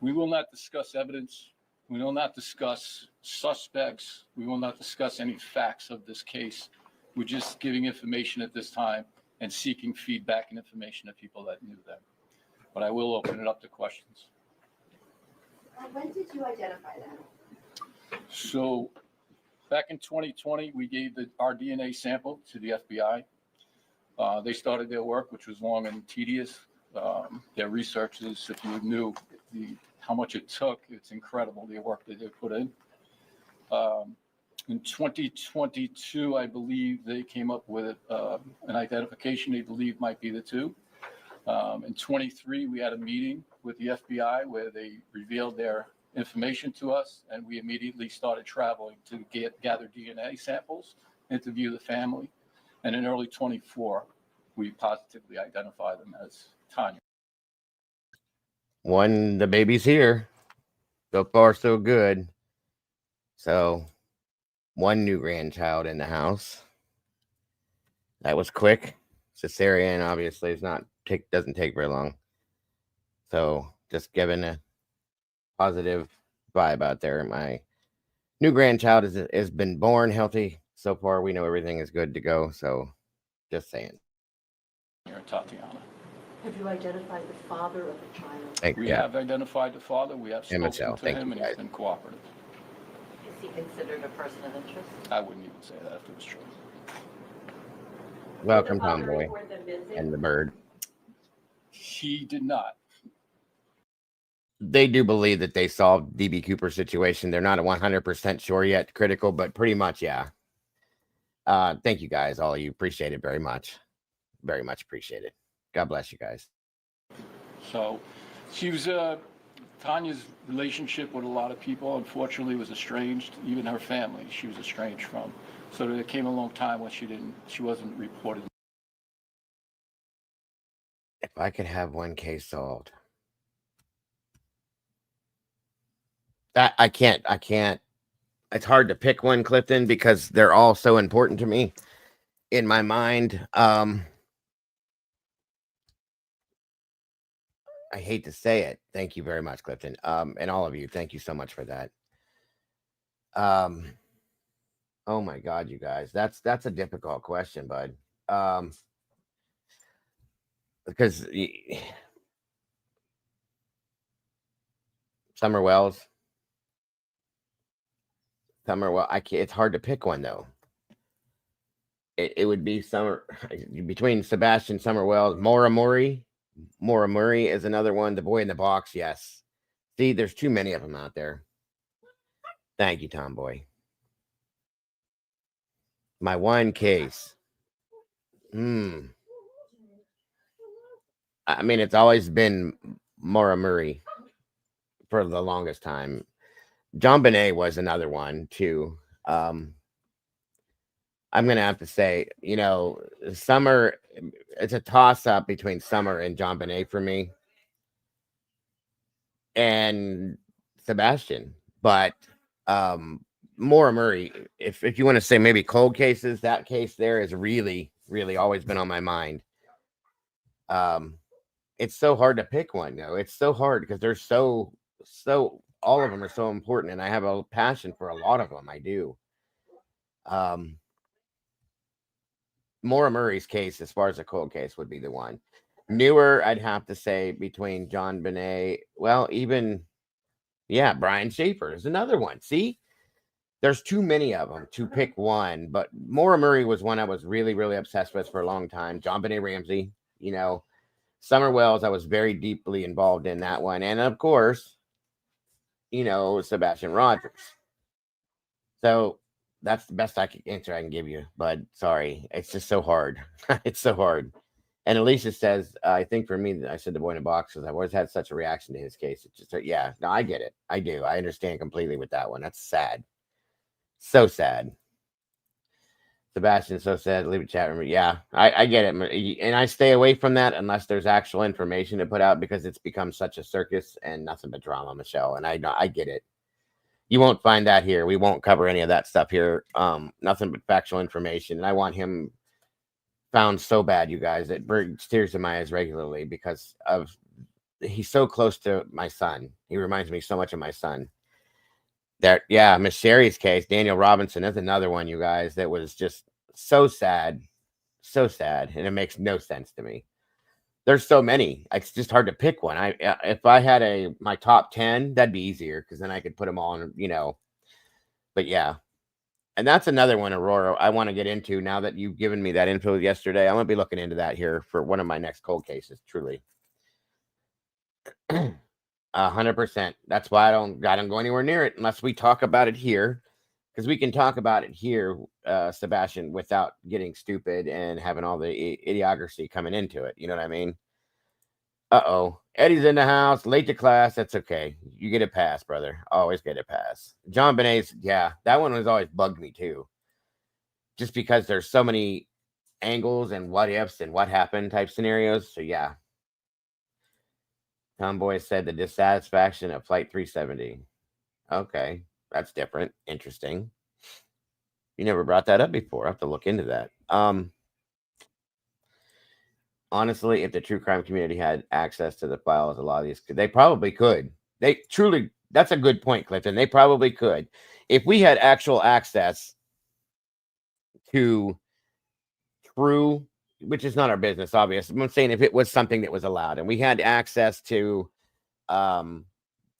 We will not discuss evidence. We will not discuss suspects. We will not discuss any facts of this case. We're just giving information at this time and seeking feedback and information of people that knew them. But I will open it up to questions. When did you identify them? So back in 2020, we gave our DNA sample to the FBI. They started their work, which was long and tedious. Their research is, if you knew how much it took, it's incredible, the work that they put in. In 2022, I believe they came up with an identification they believe might be the two. In 23, we had a meeting with the FBI where they revealed their information to us, and we immediately started traveling to gather DNA samples, interview the family. And in early 24, we positively identified them as Tanya. The baby's here. So far, so good. So, one new grandchild in the house. That was quick. Cesarean obviously doesn't take very long. So, just giving a positive vibe out there. My new grandchild has been born healthy. So far, we know everything is good to go. So, just saying. You're Tatiana. Have you identified the father of the child? We have identified the father. We have spoken MSL, to him, and he's been cooperative. Is he considered a person of interest? I wouldn't even say that if it was true. Welcome, Tomboy, and the bird. He did not. They do believe that they solved DB Cooper's situation. They're not 100% sure yet, critical, but pretty much, yeah. Thank you guys, all of you. Appreciate it very much. Very much appreciate it. God bless you guys. So she was Tanya's relationship with a lot of people, unfortunately, was estranged. Even her family, she was estranged from. So there came a long time when she wasn't reported. If I could have one case solved. I can't. It's hard to pick one, Clifton, because they're all so important to me in my mind. I hate to say it. Thank you very much, Clifton. And all of you, thank you so much for that. Oh my God, you guys, that's a difficult question, bud. Because Summer Wells, it's hard to pick one though. It would be between Sebastian Summer Wells, Maura Murray is another one. The Boy in the Box, yes. See, there's too many of them out there. Thank you, Tomboy. My one case. I mean, it's always been Maura Murray for the longest time. John Bonet was another one too. I'm gonna have to say, Summer. It's a toss-up between Summer and John Bonet for me, and Sebastian. But Maura Murray, if you want to say maybe cold cases, that case there is really, really always been on my mind. It's so hard to pick one, though. It's so hard because they're so all of them are so important, and I have a passion for a lot of them. I do. Maura Murray's case, as far as a cold case, would be the one. Newer, I'd have to say between John Bonet, well, even, Brian Schaefer is another one. See, there's too many of them to pick one, but Maura Murray was one I was really, really obsessed with for a long time. John Bonet Ramsey, Summer Wells, I was very deeply involved in that one. And of course, Sebastian Rogers. So that's the best answer I can give you, bud. Sorry. It's just so hard. It's so hard. And Alicia says, I think for me, I said the boy in a box because I've always had such a reaction to his case. It's just, yeah, no, I get it. I do. I understand completely with that one. That's sad. So sad. Sebastian, so sad. Leave a chat room. Yeah, I get it. And I stay away from that unless there's actual information to put out because it's become such a circus and nothing but drama, Michelle. And I get it. You won't find that here. We won't cover any of that stuff here. Nothing but factual information. And I want him found so bad, you guys. It brings tears to my eyes regularly because of he's so close to my son. He reminds me so much of my son. That, yeah, Miss Sherry's case, Daniel Robinson, that's another one, you guys, that was just so sad, and it makes no sense to me. There's so many, it's just hard to pick one. If I had my top 10, that'd be easier because then I could put them all in, But yeah, and that's another one, Aurora, I want to get into now that you've given me that info yesterday. I'm gonna be looking into that here for one of my next cold cases. Truly. 100%. That's why I don't go anywhere near it unless we talk about it here, because we can talk about it here, Sebastian, without getting stupid and having all the idiocracy coming into it. You know what I mean? Eddie's in the house, late to class. That's okay. You get a pass, brother. Always get a pass. John Benet's, yeah, that one has always bugged me too. Just because there's so many angles and what ifs and what happened type scenarios. So yeah. Tomboy said the dissatisfaction of Flight 370. Okay, that's different. Interesting. You never brought that up before. I have to look into that. Honestly, if the true crime community had access to the files, a lot of these, they probably could. They truly, that's a good point, Clifton. They probably could. If we had actual access to true, which is not our business, obviously. I'm saying if it was something that was allowed and we had access to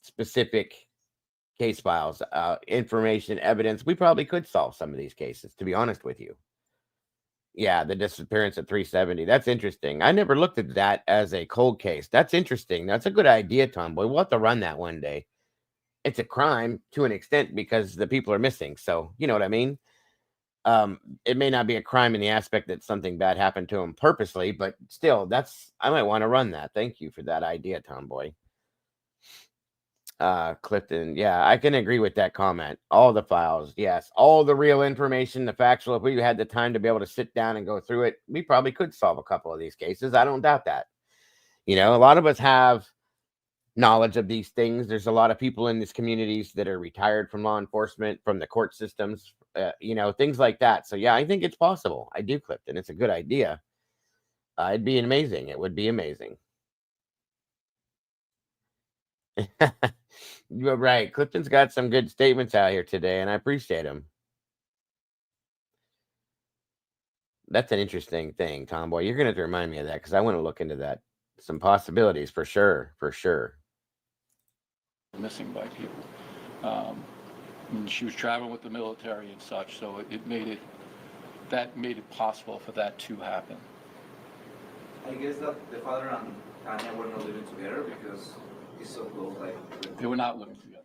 specific case files, information, evidence, we probably could solve some of these cases, to be honest with you. Yeah, the disappearance of 370. That's interesting. I never looked at that as a cold case. That's interesting. That's a good idea, Tomboy. We'll have to run that one day. It's a crime to an extent because the people are missing. So, you know what I mean? It may not be a crime in the aspect that something bad happened to him purposely, but still, I might want to run that. Thank you for that idea, Tomboy. Clifton, yeah, I can agree with that comment. All the files, yes, all the real information, the factual. If we had the time to be able to sit down and go through it, we probably could solve a couple of these cases. I don't doubt that. A lot of us have knowledge of these things. There's a lot of people in these communities that are retired from law enforcement, from the court systems, things like that. So yeah, I think it's possible. I do, Clifton. It's a good idea. It'd be amazing. It would be amazing. You're right. Clifton's got some good statements out here today, and I appreciate him. That's an interesting thing, Tomboy. You're going to have to remind me of that because I want to look into that. Some possibilities for sure. For sure. Missing by people. And she was traveling with the military and such, so it made it possible for that to happen. I guess that the father and Tanya were not living together because it's so close. They were not living together.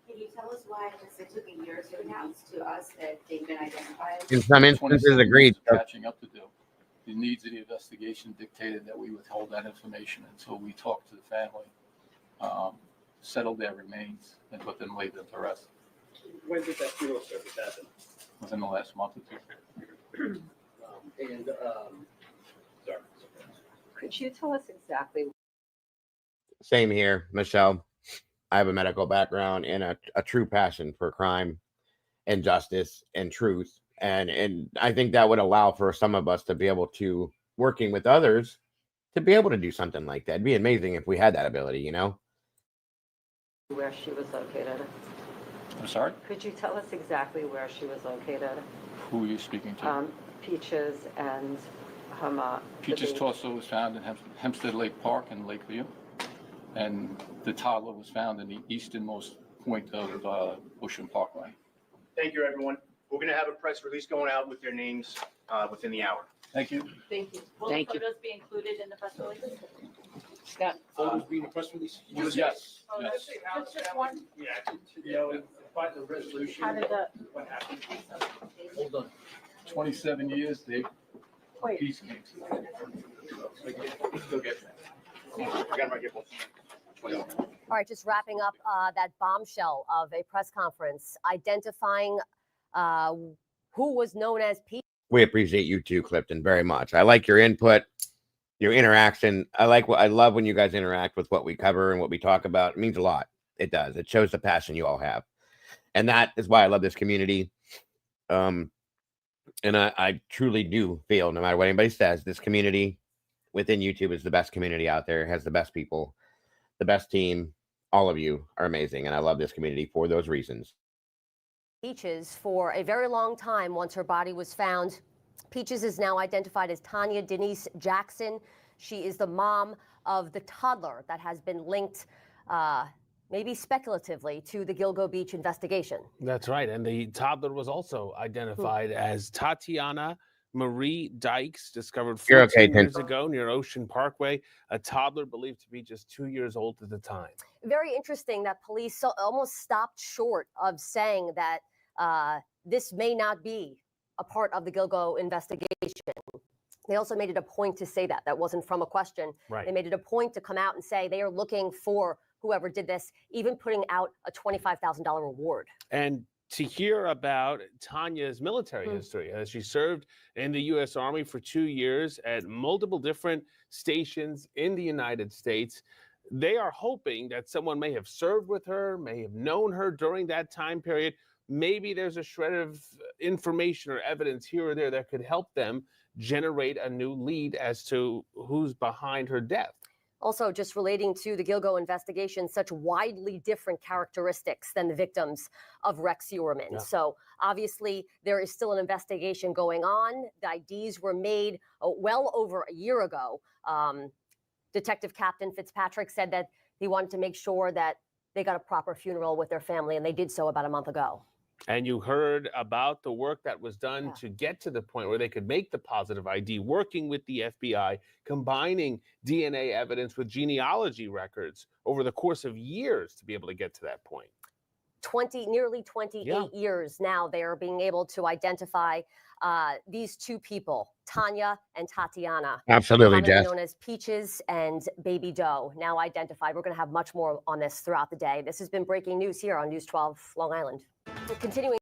Can you tell us why, because it took a year to announce to us that they've been identified? In some instances, agreed. Catching up to do. The needs of the investigation dictated that we withhold that information until we talked to the family, settled their remains, and put them laid to rest. When did that funeral service happen? Within the last month or two. Sorry. Could you tell us exactly? Same here, Michelle. I have a medical background and a true passion for crime and justice and truth. And I think that would allow for some of us to be able to, working with others, to be able to do something like that. It'd be amazing if we had that ability, Where she was located? I'm sorry? Could you tell us exactly where she was located? Who are you speaking to? Peaches and Hama. Peaches' torso was found in Hempstead Lake Park in Lakeview. And the toddler was found in the easternmost point of Ocean Parkway. Thank you, everyone. We're going to have a press release going out with their names within the hour. Thank you. Thank you. Will the photos be included in the press release? Scott. Photos being a press release? Yes. Oh, that's just one. Yeah. by the resolution. How did the What happened? Hold on. 27 years, they wait? peace came. Go get that. I got it right here, boss. All right, just wrapping up that bombshell of a press conference identifying who was known as Pete. We appreciate you too, Clifton, very much. I like your input, your interaction. I love when you guys interact with what we cover and what we talk about. It means a lot. It does. It shows the passion you all have. And that is why I love this community. And I truly do feel, no matter what anybody says, this community within YouTube is the best community out there, has the best people, the best team. All of you are amazing. And I love this community for those reasons. Peaches for a very long time once her body was found. Peaches is now identified as Tanya Denise Jackson. She is the mom of the toddler that has been linked, maybe speculatively, to the Gilgo Beach investigation. That's right. And the toddler was also identified as Tatiana Marie Dykes, discovered 14 years ago near Ocean Parkway. A toddler believed to be just 2 years old at the time. Very interesting that police almost stopped short of saying that this may not be a part of the Gilgo investigation. They also made it a point to say that. That wasn't from a question. Right. They made it a point to come out and say they are looking for whoever did this, even putting out a $25,000 reward. And to hear about Tanya's military history, as she served in the U.S. Army for 2 years at multiple different stations in the United States, they are hoping that someone may have served with her, may have known her during that time period. Maybe there's a shred of information or evidence here or there that could help them generate a new lead as to who's behind her death. Also, just relating to the Gilgo investigation, such widely different characteristics than the victims of Rex Uerman. Yeah. So obviously, there is still an investigation going on. The IDs were made well over a year ago. Detective Captain Fitzpatrick said that he wanted to make sure that they got a proper funeral with their family, and they did so about a month ago. And you heard about the work that was done to get to the point where they could make the positive ID, working with the FBI, combining DNA evidence with genealogy records over the course of years to be able to get to that point. Nearly 28 years now, they are being able to identify these two people, Tanya and Tatiana. Absolutely, Jess. Known as Peaches and Baby Doe, now identified. We're going to have much more on this throughout the day. This has been breaking news here on News 12 Long Island. Continuing.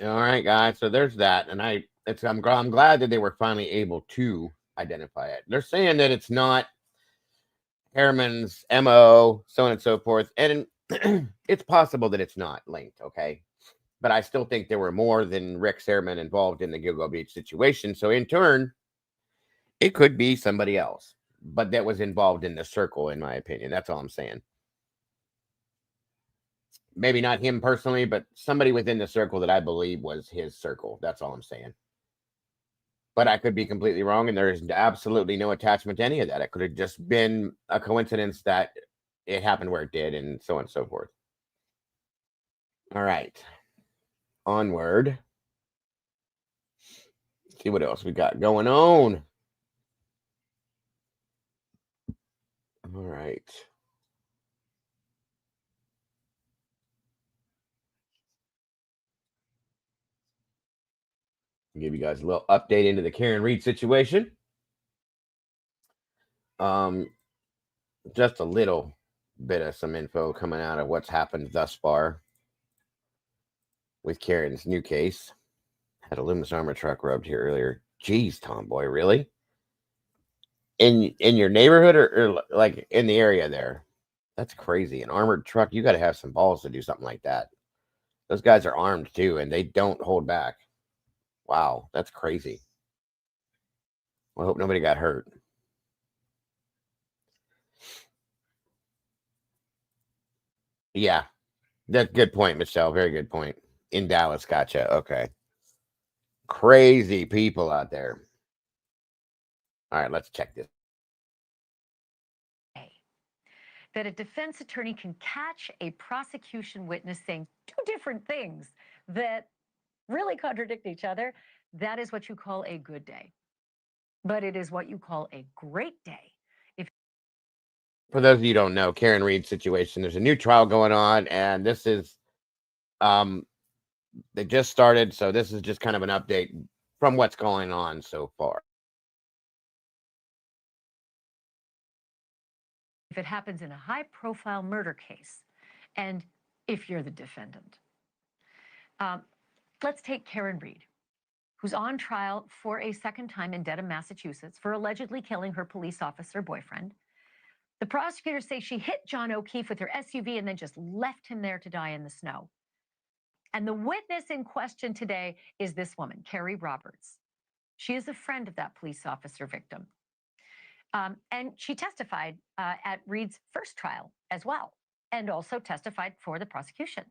All right, guys. So there's that, and I'm glad that they were finally able to identify it. They're saying that it's not Harriman's MO, so on and so forth, and it's possible that it's not linked. Okay, but I still think there were more than Rex Harriman involved in the Gilgo Beach situation. So in turn, it could be somebody else, but that was involved in the circle, in my opinion. That's all I'm saying. Maybe not him personally, but somebody within the circle that I believe was his circle. That's all I'm saying. But I could be completely wrong, and there is absolutely no attachment to any of that. It could have just been a coincidence that it happened where it did, and so on and so forth. All right. Onward. Let's see what else we got going on. All right. I'll give you guys a little update into the Karen Reed situation. Just a little bit of some info coming out of what's happened thus far with Karen's new case. Had a Loomis armor truck rubbed here earlier. Jeez, Tomboy, really? In your neighborhood or like in the area there? That's crazy. An armored truck, you got to have some balls to do something like that. Those guys are armed too, and they don't hold back. Wow, that's crazy. I hope nobody got hurt. Yeah, that's a good point, Michelle. Very good point. In Dallas, gotcha. Okay. Crazy people out there. All right, let's check this. That a defense attorney can catch a prosecution witness saying two different things that really contradict each other, that is what you call a good day. but it is what you call a great day. For those of you who don't know, Karen Reed's situation, there's a new trial going on, and this is, they just started, so this is just kind of an update from what's going on so far. If it happens in a high-profile murder case, and if you're the defendant. Let's take Karen Reed, who's on trial for a second time in Dedham, Massachusetts, for allegedly killing her police officer boyfriend. The prosecutors say she hit John O'Keefe with her SUV and then just left him there to die in the snow. And the witness in question today is this woman, Carrie Roberts. She is a friend of that police officer victim. And she testified at Reed's first trial as well, and also testified for the prosecution.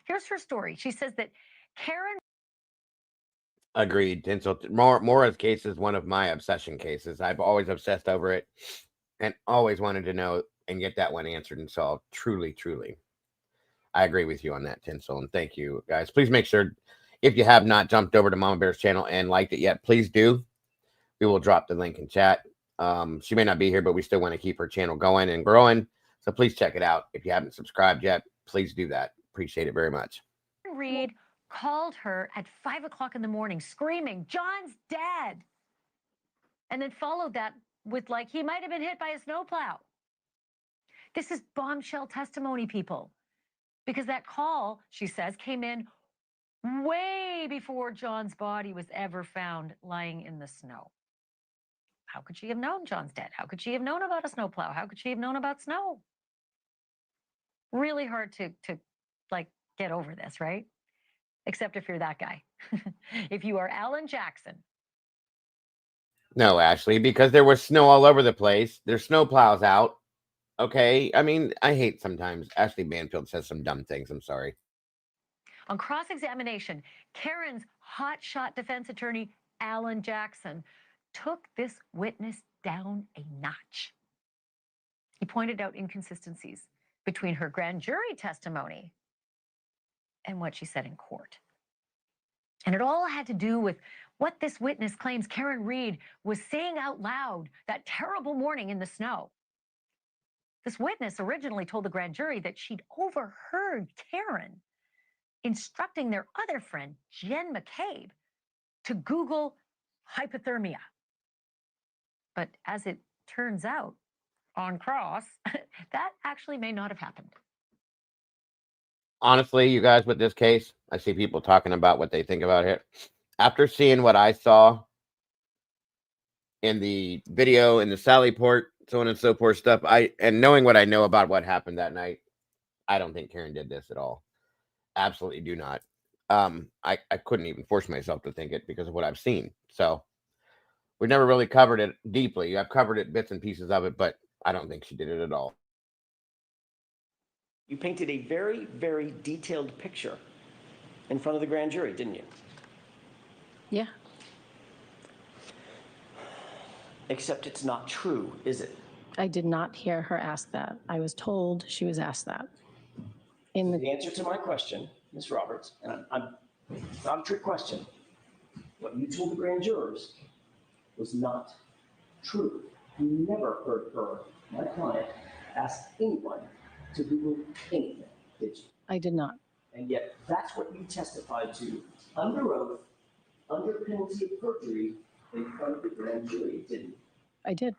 Here's her story. She says that Karen... Agreed. And so Maura's case is one of my obsession cases. I've always obsessed over it and always wanted to know and get that one answered and solved. Truly, truly. I agree with you on that, Tinsel, and thank you, guys. Please make sure, if you have not jumped over to Mama Bear's channel and liked it yet, please do. We will drop the link in chat. She may not be here, but we still want to keep her channel going and growing. So please check it out. If you haven't subscribed yet, please do that. Appreciate it very much. Reed called her at 5 o'clock in the morning screaming, "John's dead." And then followed that with, like, he might have been hit by a snowplow. This is bombshell testimony, people. Because that call, she says, came in way before John's body was ever found lying in the snow. How could she have known John's dead? How could she have known about a snowplow? How could she have known about snow? Really hard to like get over this, right? Except if you're that guy. If you are Alan Jackson. No, Ashley, because there was snow all over the place. There's snow plows out. Okay. I mean, I hate sometimes Ashley Banfield says some dumb things. I'm sorry. On cross-examination, Karen's hotshot defense attorney, Alan Jackson, took this witness down a notch. He pointed out inconsistencies between her grand jury testimony and what she said in court. And it all had to do with what this witness claims Karen Reed was saying out loud that terrible morning in the snow. This witness originally told the grand jury that she'd overheard Karen instructing their other friend, Jen McCabe, to Google hypothermia. But as it turns out, on cross, that actually may not have happened. Honestly, you guys, with this case, I see people talking about what they think about it. After seeing what I saw in the video, in the Sally Port, so on and so forth stuff, and knowing what I know about what happened that night, I don't think Karen did this at all. Absolutely do not. I couldn't even force myself to think it because of what I've seen. So we've never really covered it deeply. I've covered it, bits and pieces of it, but I don't think she did it at all. You painted a very, very detailed picture in front of the grand jury, didn't you? Yeah. Except it's not true, is it? I did not hear her ask that. I was told she was asked that. The answer to my question, Ms. Roberts, and I'm not a trick question, what you told the grand jurors was not true. You never heard her, my client, ask anyone to Google anything, did you? I did not. And yet that's what you testified to under oath, under penalty of perjury, in front of the grand jury, didn't you? I did.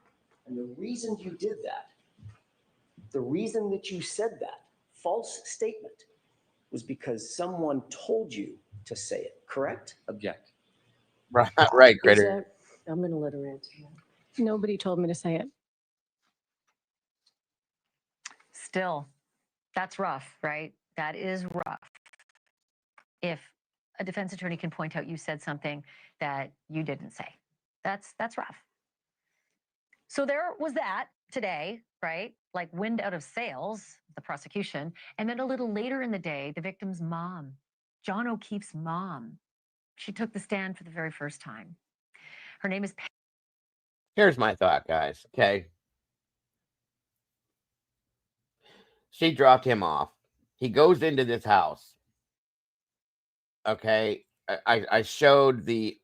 And the reason you did that, the reason that you said that false statement was because someone told you to say it, correct? Object. Right, Critter. I'm going to let her answer. Nobody told me to say it. Still, that's rough, right? That is rough. If a defense attorney can point out you said something that you didn't say, that's rough. So there was that today, right? Like wind out of sails, the prosecution. And then a little later in the day, the victim's mom, John O'Keefe's mom, she took the stand for the very first time. Her name is... Here's my thought, guys. Okay. She dropped him off. He goes into this house. Okay. I showed the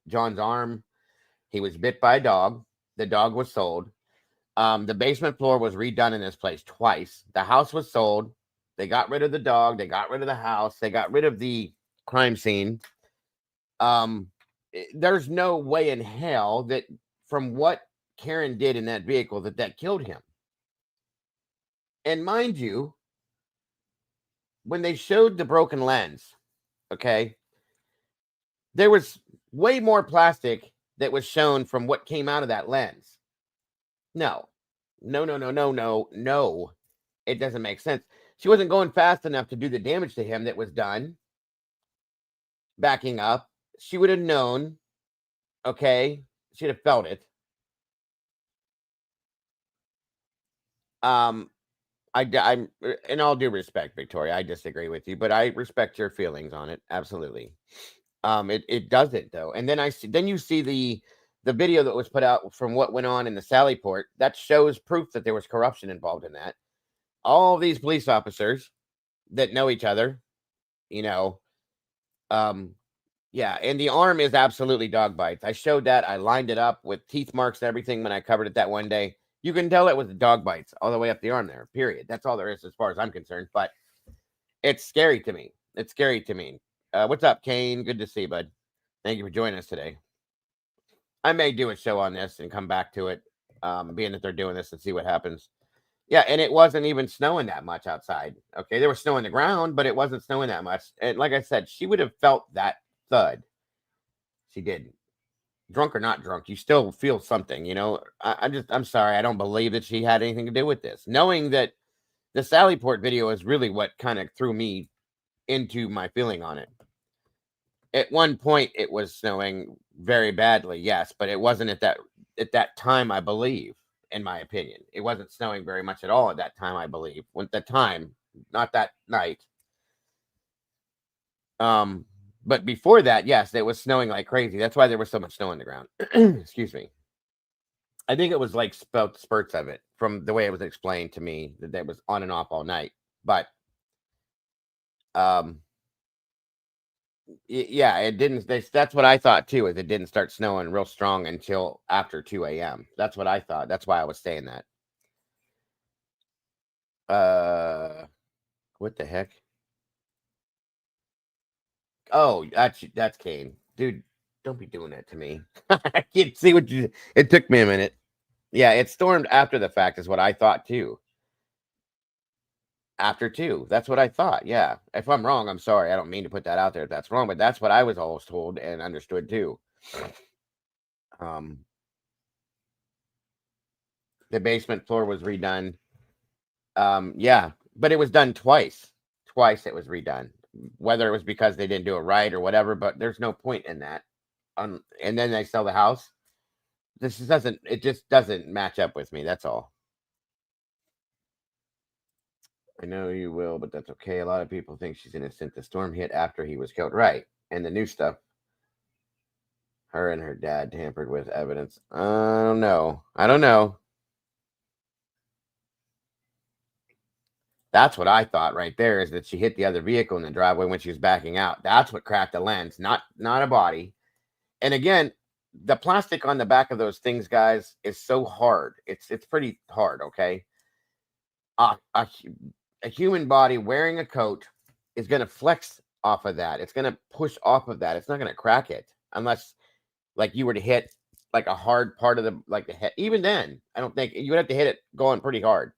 John's arm. He was bit by a dog. The dog was sold. The basement floor was redone in this place twice. The house was sold. They got rid of the dog. They got rid of the house. They got rid of the crime scene. There's no way in hell that from what Karen did in that vehicle that killed him. And mind you, when they showed the broken lens, okay, there was way more plastic that was shown from what came out of that lens. No. It doesn't make sense. She wasn't going fast enough to do the damage to him that was done. Backing up. She would have known. Okay. She'd have felt it. I'm in all due respect, Victoria, I disagree with you, but I respect your feelings on it. Absolutely. It doesn't though. And then you see the video that was put out from what went on in the Sallyport that shows proof that there was corruption involved in that. All these police officers that know each other, you know, yeah, and the arm is absolutely dog bites. I showed that. I lined it up with teeth marks and everything when I covered it that one day. You can tell it was dog bites all the way up the arm there, period. That's all there is as far as I'm concerned, but it's scary to me. It's scary to me. What's up, Kane? Good to see you, bud. Thank you for joining us today. I may do a show on this and come back to it, being that they're doing this and see what happens. Yeah, and it wasn't even snowing that much outside. Okay, there was snow on the ground, but it wasn't snowing that much. And like I said, she would have felt that thud. She didn't. Drunk or not drunk, you still feel something, you know. I'm sorry, I don't believe that she had anything to do with this. Knowing that the Sallyport video is really what kind of threw me into my feeling on it. At one point, it was snowing very badly, yes, but it wasn't at that time, I believe. In my opinion, it wasn't snowing very much at all at that time, I believe. At the time, not that night. But before that, yes, it was snowing like crazy. That's why there was so much snow on the ground. Excuse me. I think it was like spurts of it from the way it was explained to me that was on and off all night. But yeah, it didn't. That's what I thought too. Is it didn't start snowing real strong until after 2 a.m. That's what I thought. That's why I was saying that. What the heck? Oh, that's Kane, dude. Don't be doing that to me. I can't see what you. It took me a minute. Yeah, it stormed after the fact, is what I thought too. After 2, that's what I thought. Yeah, if I'm wrong, I'm sorry. I don't mean to put that out there if that's wrong, but that's what I was always told and understood too. The basement floor was redone. Yeah, but it was done twice. Twice it was redone. Whether it was because they didn't do it right or whatever, but there's no point in that. And then they sell the house. It just doesn't match up with me. That's all. I know you will, but that's okay. A lot of people think she's innocent. The storm hit after he was killed. Right. And the new stuff. Her and her dad tampered with evidence. I don't know. That's what I thought right there, is that she hit the other vehicle in the driveway when she was backing out. That's what cracked the lens, not a body. And again, the plastic on the back of those things, guys, is so hard. It's pretty hard, okay? A human body wearing a coat is going to flex off of that. It's going to push off of that. It's not going to crack it unless, like, you were to hit like a hard part of the head. Even then, I don't think you would have to hit it going pretty hard.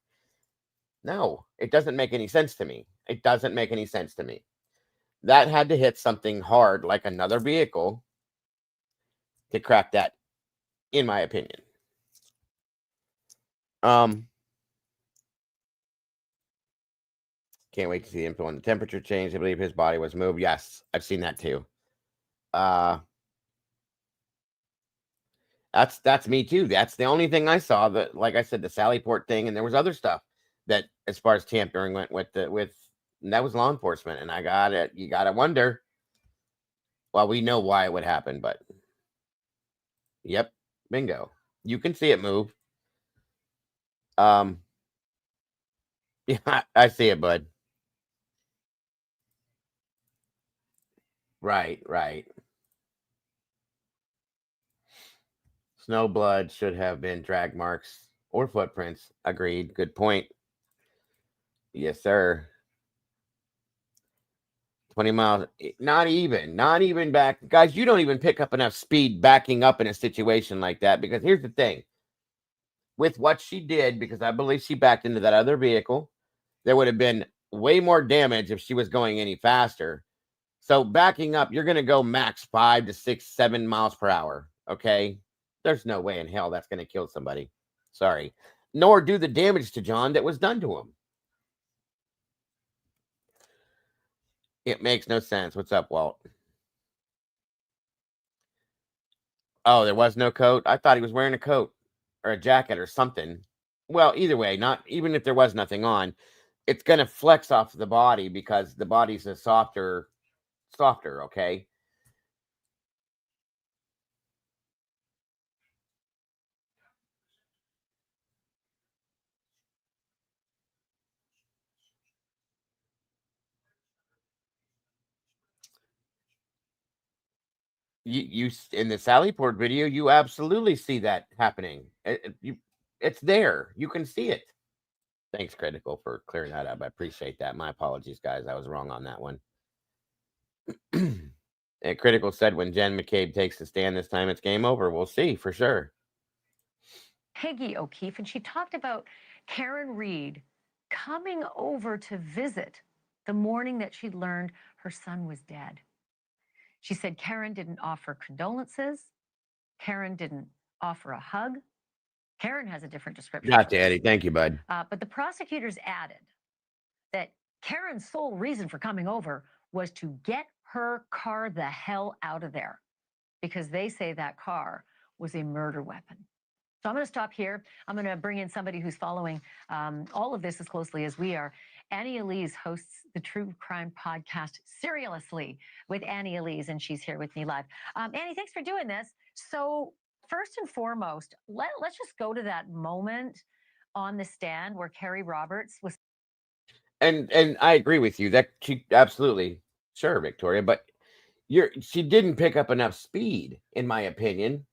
No, it doesn't make any sense to me. It doesn't make any sense to me. That had to hit something hard, like another vehicle, to crack that, in my opinion. Can't wait to see the info on the temperature change. I believe his body was moved. Yes, I've seen that too. That's me too. That's the only thing I saw. That, like I said, the Sallyport thing, and there was other stuff that, as far as tampering went with and that was law enforcement. And you gotta wonder. Well, we know why it would happen, but yep, bingo. You can see it move. Yeah, I see it, bud. Right. Snow blood should have been drag marks or footprints. Agreed. Good point. Yes, sir. 20 miles. Not even back. Guys, you don't even pick up enough speed backing up in a situation like that, because here's the thing. With what she did, because I believe she backed into that other vehicle, there would have been way more damage if she was going any faster. So backing up, you're going to go max 5 to 6, 7 miles per hour. Okay. There's no way in hell that's going to kill somebody. Sorry. Nor do the damage to John that was done to him. It makes no sense. What's up, Walt? Oh, there was no coat? I thought he was wearing a coat or a jacket or something. Well, either way, not even if there was nothing on, it's going to flex off the body because the body's a softer, okay? You in the Sallyport video, you absolutely see that happening. It's there. You can see it. Thanks, Critical, for clearing that up. I appreciate that. My apologies, guys. I was wrong on that one. And Critical said when Jen McCabe takes the stand this time, it's game over. We'll see for sure. Peggy O'Keefe, and she talked about Karen Reed coming over to visit the morning that she'd learned her son was dead. She said Karen didn't offer condolences. Karen didn't offer a hug. Karen has a different description. Gotcha, Eddie. Thank you, bud. But the prosecutors added that Karen's sole reason for coming over was to get her car the hell out of there, because they say that car was a murder weapon. So I'm going to stop here. I'm going to bring in somebody who's following all of this as closely as we are. Annie Elise hosts the true crime podcast Seriously with Annie Elise, and she's here with me live. Annie, thanks for doing this. So first and foremost, let's just go to that moment on the stand where Carrie Roberts was. And I agree with you that she absolutely, sure, Victoria, but she didn't pick up enough speed, in my opinion.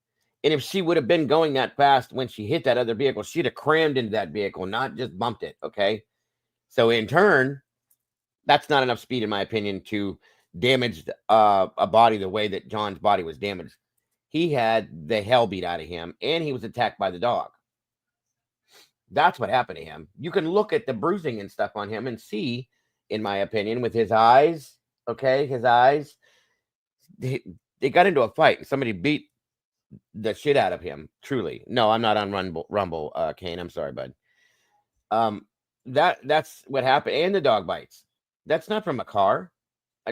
And if she would have been going that fast when she hit that other vehicle, she'd have crammed into that vehicle, not just bumped it. Okay. So in turn, that's not enough speed, in my opinion, to damage a body the way that John's body was damaged. He had the hell beat out of him, and he was attacked by the dog. That's what happened to him. You can look at the bruising and stuff on him and see, in my opinion, with his eyes, okay, his eyes, they got into a fight, and somebody beat the shit out of him. Truly. No, I'm not on Rumble, Kane. I'm sorry, bud. That's what happened. And the dog bites. That's not from a car.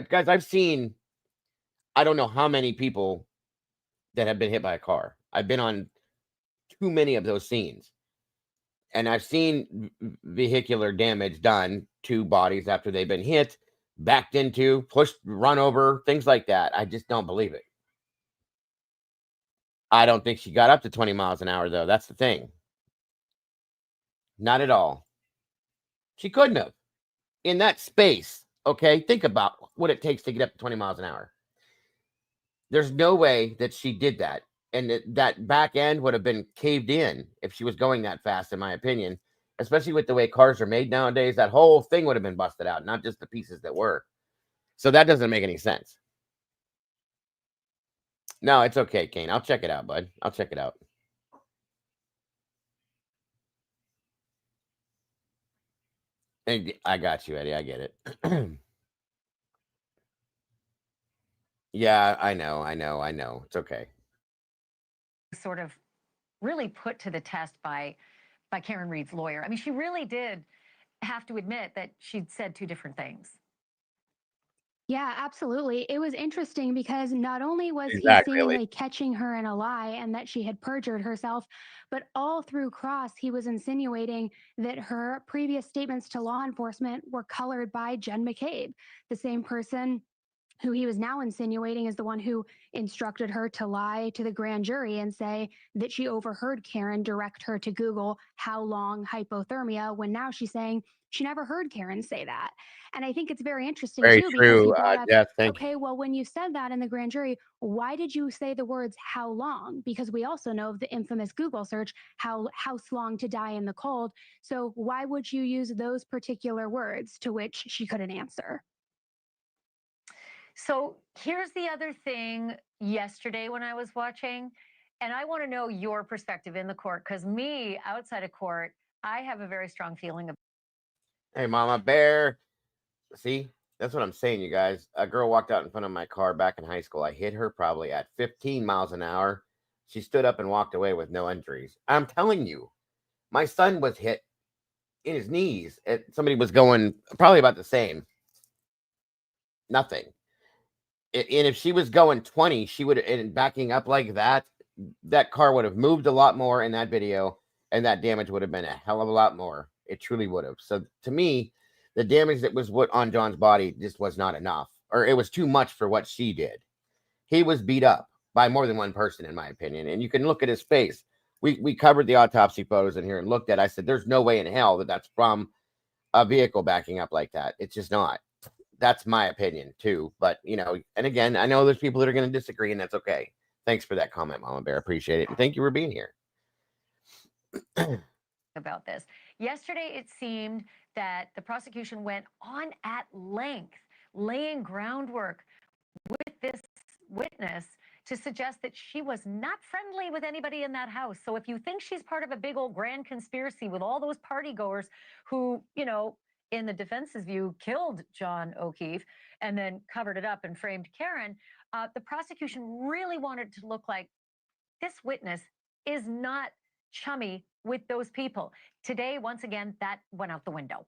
Guys, I've seen, I don't know how many people that have been hit by a car. I've been on too many of those scenes. And I've seen vehicular damage done to bodies after they've been hit, backed into, pushed, run over, things like that. I just don't believe it. I don't think she got up to 20 miles an hour, though. That's the thing. Not at all. She couldn't have. In that space, okay? Think about what it takes to get up to 20 miles an hour. There's no way that she did that. And that back end would have been caved in if she was going that fast, in my opinion. Especially with the way cars are made nowadays. That whole thing would have been busted out, not just the pieces that were. So that doesn't make any sense. No, it's okay, Kane. I'll check it out, bud. I'll check it out. I got you, Eddie. I get it. Yeah, I know. It's okay. Sort of really put to the test by Karen Reed's lawyer. I mean, she really did have to admit that she'd said two different things. Yeah, absolutely. It was interesting because not only was Exactly. he seemingly catching her in a lie and that she had perjured herself, but all through Cross, he was insinuating that her previous statements to law enforcement were colored by Jen McCabe, the same person who he was now insinuating is the one who instructed her to lie to the grand jury and say that she overheard Karen direct her to Google how long hypothermia, when now she's saying she never heard Karen say that. And I think it's very interesting Very too, because he true. brought up, Yes, thank you. okay, well, when you said that in the grand jury, why did you say the words how long? Because we also know of the infamous Google search, how long to die in the cold. So why would you use those particular words? To which she couldn't answer. So here's the other thing yesterday when I was watching, and I want to know your perspective in the court, because me, outside of court, I have a very strong feeling of. Hey, Mama Bear. See, that's what I'm saying, you guys. A girl walked out in front of my car back in high school. I hit her probably at 15 miles an hour. She stood up and walked away with no injuries. I'm telling you, my son was hit in his knees. Somebody was going probably about the same. Nothing. And if she was going 20, she would, and backing up like that, that car would have moved a lot more in that video, and that damage would have been a hell of a lot more. It truly would have. So to me, the damage that was on John's body just was not enough, or it was too much for what she did. He was beat up by more than one person, in my opinion. And you can look at his face. We covered the autopsy photos in here and looked at it. I said, there's no way in hell that that's from a vehicle backing up like that. It's just not. That's my opinion too. But, you know, and again, I know there's people that are going to disagree, and that's okay. Thanks for that comment, Mama Bear. Appreciate it. And thank you for being here. About this. Yesterday, it seemed that the prosecution went on at length, laying groundwork with this witness to suggest that she was not friendly with anybody in that house. So if you think she's part of a big old grand conspiracy with all those party goers who, you know, in the defense's view, killed John O'Keefe and then covered it up and framed Karen, the prosecution really wanted to look like this witness is not chummy with those people. Today, once again, that went out the window.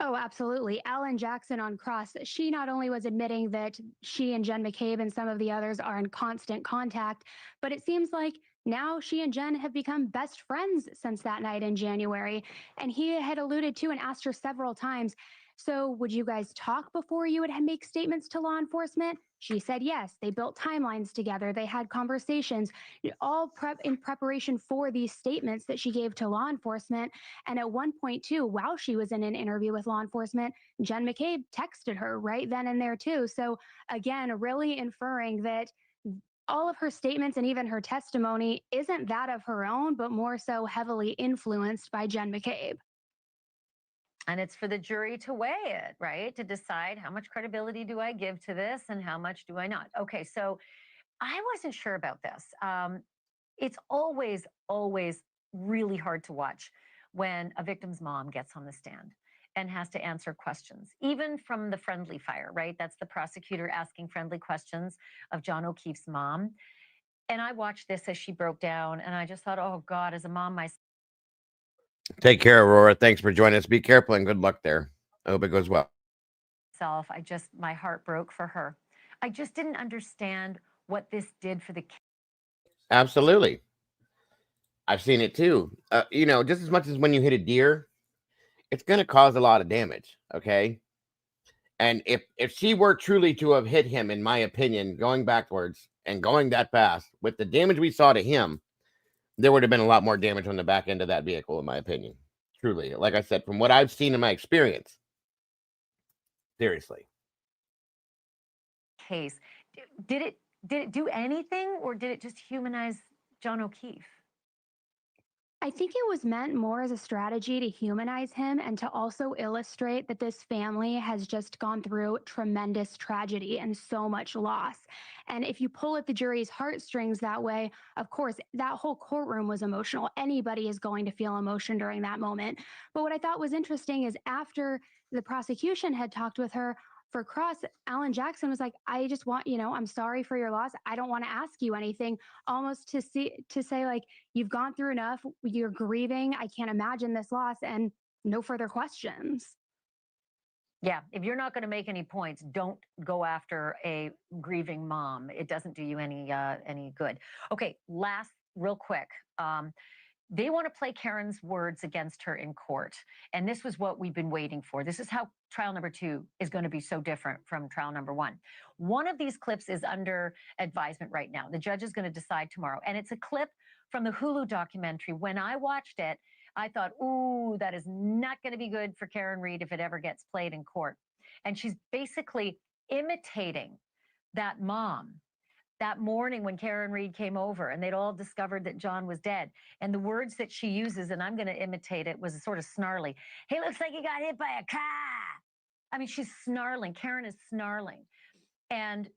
Oh, absolutely. Alan Jackson on cross, she not only was admitting that she and Jen McCabe and some of the others are in constant contact, but it seems like now she and Jen have become best friends since that night in January. And he had alluded to and asked her several times, so would you guys talk before you would make statements to law enforcement? She said yes. They built timelines together. They had conversations, all in preparation for these statements that she gave to law enforcement. And at one point, too, while she was in an interview with law enforcement, Jen McCabe texted her right then and there, too. So again, really inferring that all of her statements and even her testimony isn't that of her own, but more so heavily influenced by Jen McCabe. And it's for the jury to weigh it, right? To decide how much credibility do I give to this and how much do I not? Okay, so I wasn't sure about this. It's always really hard to watch when a victim's mom gets on the stand and has to answer questions, even from the friendly fire, right? That's the prosecutor asking friendly questions of John O'Keefe's mom. And I watched this as she broke down, and I just thought, oh God, as a mom myself. Take care, Aurora. Thanks for joining us. Be careful and good luck there. I hope it goes well. My heart broke for her. I just didn't understand what this did for the kids. Absolutely. I've seen it too. You know, just as much as when you hit a deer, it's going to cause a lot of damage. Okay. And if she were truly to have hit him, in my opinion, going backwards and going that fast with the damage we saw to him, there would have been a lot more damage on the back end of that vehicle, in my opinion. Truly. Like I said, from what I've seen in my experience. Seriously. Case. Did it do anything, or did it just humanize John O'Keefe? I think it was meant more as a strategy to humanize him and to also illustrate that this family has just gone through tremendous tragedy and so much loss. And if you pull at the jury's heartstrings that way, of course, that whole courtroom was emotional. Anybody is going to feel emotion during that moment. But what I thought was interesting is after the prosecution had talked with her, for cross, Alan Jackson was like, I just want, I'm sorry for your loss. I don't want to ask you anything, almost to say like, you've gone through enough, you're grieving. I can't imagine this loss, and no further questions. Yeah, if you're not going to make any points, don't go after a grieving mom. It doesn't do you any good. Okay, last real quick. They want to play Karen's words against her in court. And this was what we've been waiting for. This is how trial number 2 is going to be so different from trial number 1. One of these clips is under advisement right now. The judge is going to decide tomorrow. And it's a clip from the Hulu documentary. When I watched it, I thought, ooh, that is not going to be good for Karen Read if it ever gets played in court. And she's basically imitating that mom that morning when Karen Read came over and they'd all discovered that John was dead. And the words that she uses, and I'm going to imitate it, was sort of snarly. He looks like he got hit by a car. I mean, she's snarling. Karen is snarling. And,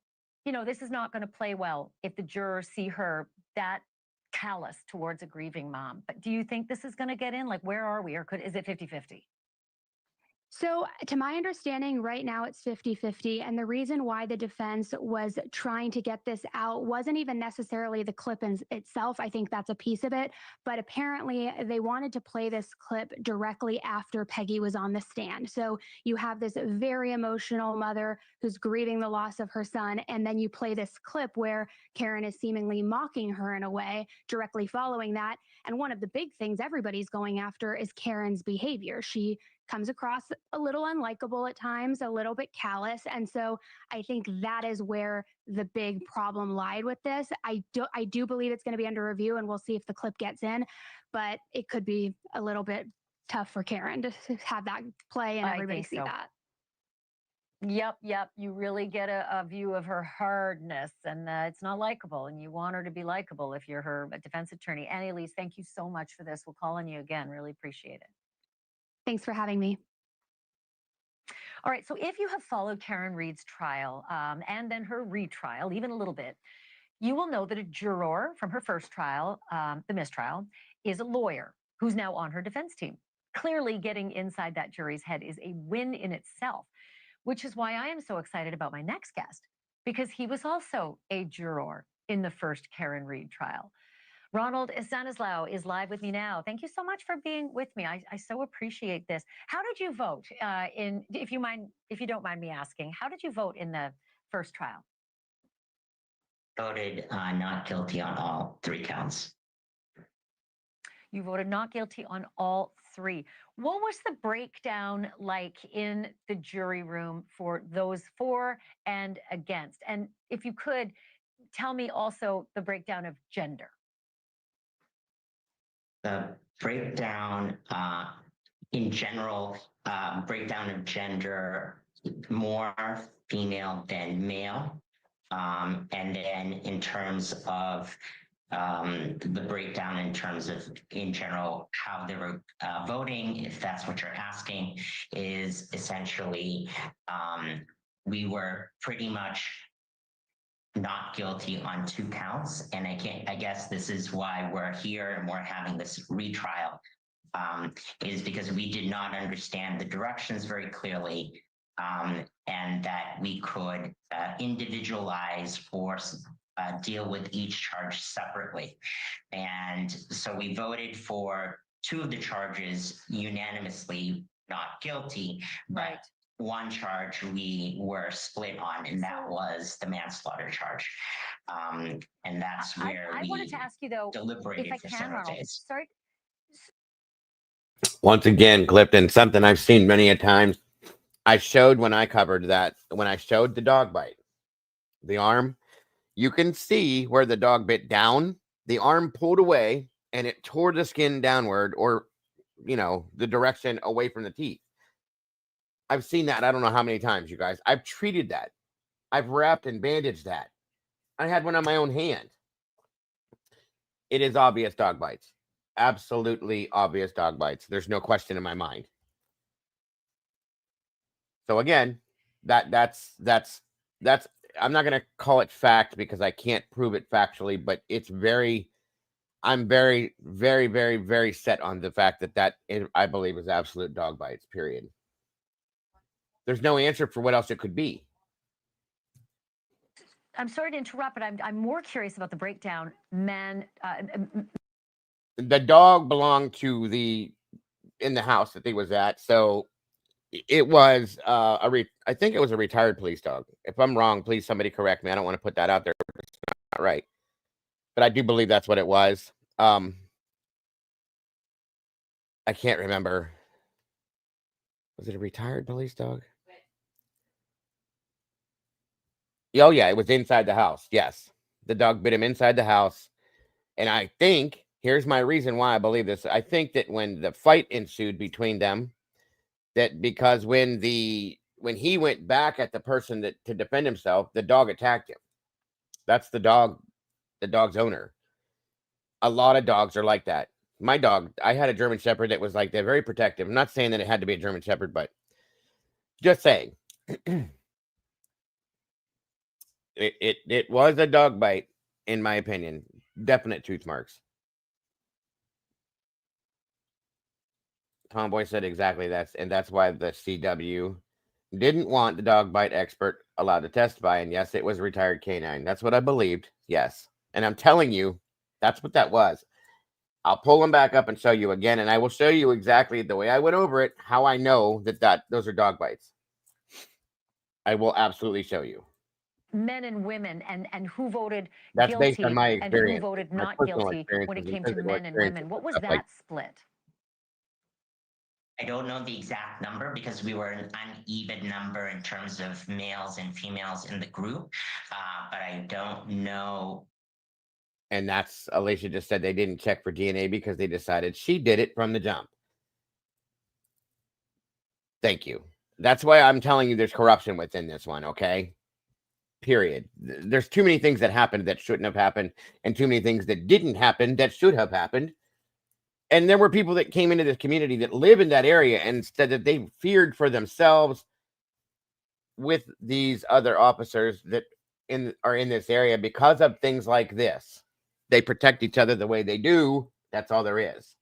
you know, this is not going to play well if the jurors see her that callous towards a grieving mom. But do you think this is going to get in? Like, where are we? Or is it 50-50? So, to my understanding, right now it's 50-50. And the reason why the defense was trying to get this out wasn't even necessarily the clip itself. I think that's a piece of it. But apparently, they wanted to play this clip directly after Peggy was on the stand. So, you have this very emotional mother who's grieving the loss of her son. And then you play this clip where Karen is seemingly mocking her in a way directly following that. And one of the big things everybody's going after is Karen's behavior. She comes across a little unlikable at times, a little bit callous. And so I think that is where the big problem lied with this. I do believe it's going to be under review, and we'll see if the clip gets in, but it could be a little bit tough for Karen to have that play and everybody see that. Yep. You really get a view of her hardness, and it's not likable, and you want her to be likable if you're her defense attorney. Annalise, thank you so much for this. We'll call on you again. Really appreciate it. Thanks for having me. All right, so if you have followed Karen Read's trial and then her retrial, even a little bit, you will know that a juror from her first trial, the mistrial, is a lawyer who's now on her defense team. Clearly, getting inside that jury's head is a win in itself, which is why I am so excited about my next guest, because he was also a juror in the first Karen Read trial. Ronald Stanislaw is live with me now. Thank you so much for being with me. I so appreciate this. How did you vote if you don't mind me asking, how did you vote in the first trial? Voted not guilty on all 3 counts. You voted not guilty on all 3. What was the breakdown like in the jury room for those for and against? And if you could, tell me also the breakdown of gender. The breakdown, in general, breakdown of gender, more female than male. And then in terms of the breakdown in terms of, in general, how they were voting, if that's what you're asking, is essentially we were pretty much not guilty on 2 counts. And I guess this is why we're here and we're having this retrial, is because we did not understand the directions very clearly, and that we could individualize or deal with each charge separately. And so we voted for 2 of the charges unanimously not guilty, but one charge we were split on, and that was the manslaughter charge. And that's where I wanted to ask you, though, deliberated if I for can, several Ronald. days. Sorry. Once again, Clifton, something I've seen many a times. I showed when I covered that, when I showed the dog bite, the arm, you can see where the dog bit down, the arm pulled away, and it tore the skin downward, or, you know, the direction away from the teeth. I've seen that I don't know how many times, you guys. I've treated that. I've wrapped and bandaged that. I had one on my own hand. It is obvious dog bites. Absolutely obvious dog bites. There's no question in my mind. So again, that's I'm not going to call it fact because I can't prove it factually, but it's I'm very, very, very, very set on the fact that I believe is absolute dog bites, period. There's no answer for what else it could be. I'm sorry to interrupt, but I'm more curious about the breakdown. The dog belonged to in the house that he was at, so it was I think it was a retired police dog. If I'm wrong, please somebody correct me. I don't want to put that out there. It's not right, but I do believe that's what it was. I can't remember. Was it a retired police dog? Oh, yeah, it was inside the house. Yes. The dog bit him inside the house. And I think, here's my reason why I believe this. I think that when the fight ensued between them, that because when he went back at the person to defend himself, the dog attacked him. That's the dog's owner. A lot of dogs are like that. My dog, I had a German Shepherd that was like that, very protective. I'm not saying that it had to be a German Shepherd, but just saying. It was a dog bite, in my opinion. Definite tooth marks. Tomboy said exactly that's why the CW didn't want the dog bite expert allowed to testify. And yes, it was a retired canine. That's what I believed. Yes. And I'm telling you, that's what that was. I'll pull them back up and show you again, and I will show you exactly the way I went over it, how I know that those are dog bites. I will absolutely show you. Men and women, and who voted That's guilty based on my and who experience, voted my not personal guilty when it experiences and came to physical men and experiences women. What and was stuff that like split? I don't know the exact number because we were an uneven number in terms of males and females in the group, but I don't know. And that's Alicia just said they didn't check for DNA because they decided she did it from the jump. Thank you. That's why I'm telling you there's corruption within this one, okay? Period. There's too many things that happened that shouldn't have happened, and too many things that didn't happen that should have happened. And there were people that came into this community that live in that area and said that they feared for themselves with these other officers that are in this area because of things like this. They protect each other the way they do. That's all there is.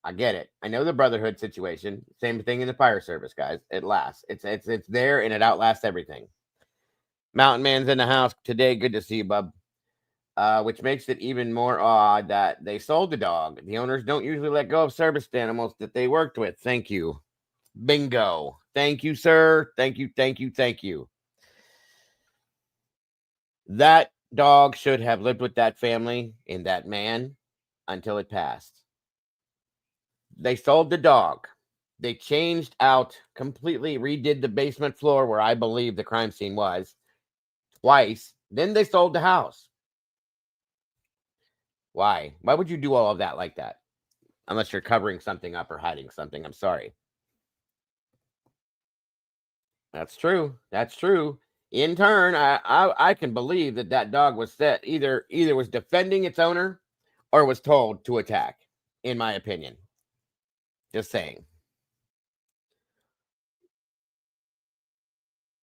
I get it. I know the brotherhood situation. Same thing in the fire service, guys. It lasts. It's there and it outlasts everything. Mountain Man's in the house today. Good to see you, bub. Which makes it even more odd that they sold the dog. The owners don't usually let go of service animals that they worked with. Thank you. Bingo. Thank you, sir. Thank you, thank you, thank you. That dog should have lived with that family and that man until it passed. They sold the dog. They changed out, completely redid the basement floor where I believe the crime scene was twice. Then they sold the house. Why? Why would you do all of that like that? Unless you're covering something up or hiding something. I'm sorry. That's true. That's true. In turn, I can believe that dog was set either was defending its owner or was told to attack, in my opinion. Just saying.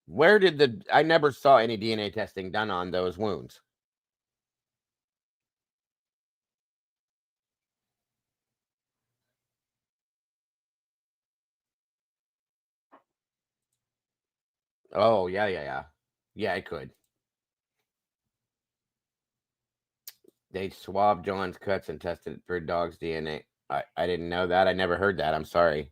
Where did I never saw any DNA testing done on those wounds. Oh, yeah. Yeah, it could. They swabbed John's cuts and tested for dog's DNA. I didn't know that. I never heard that. I'm sorry.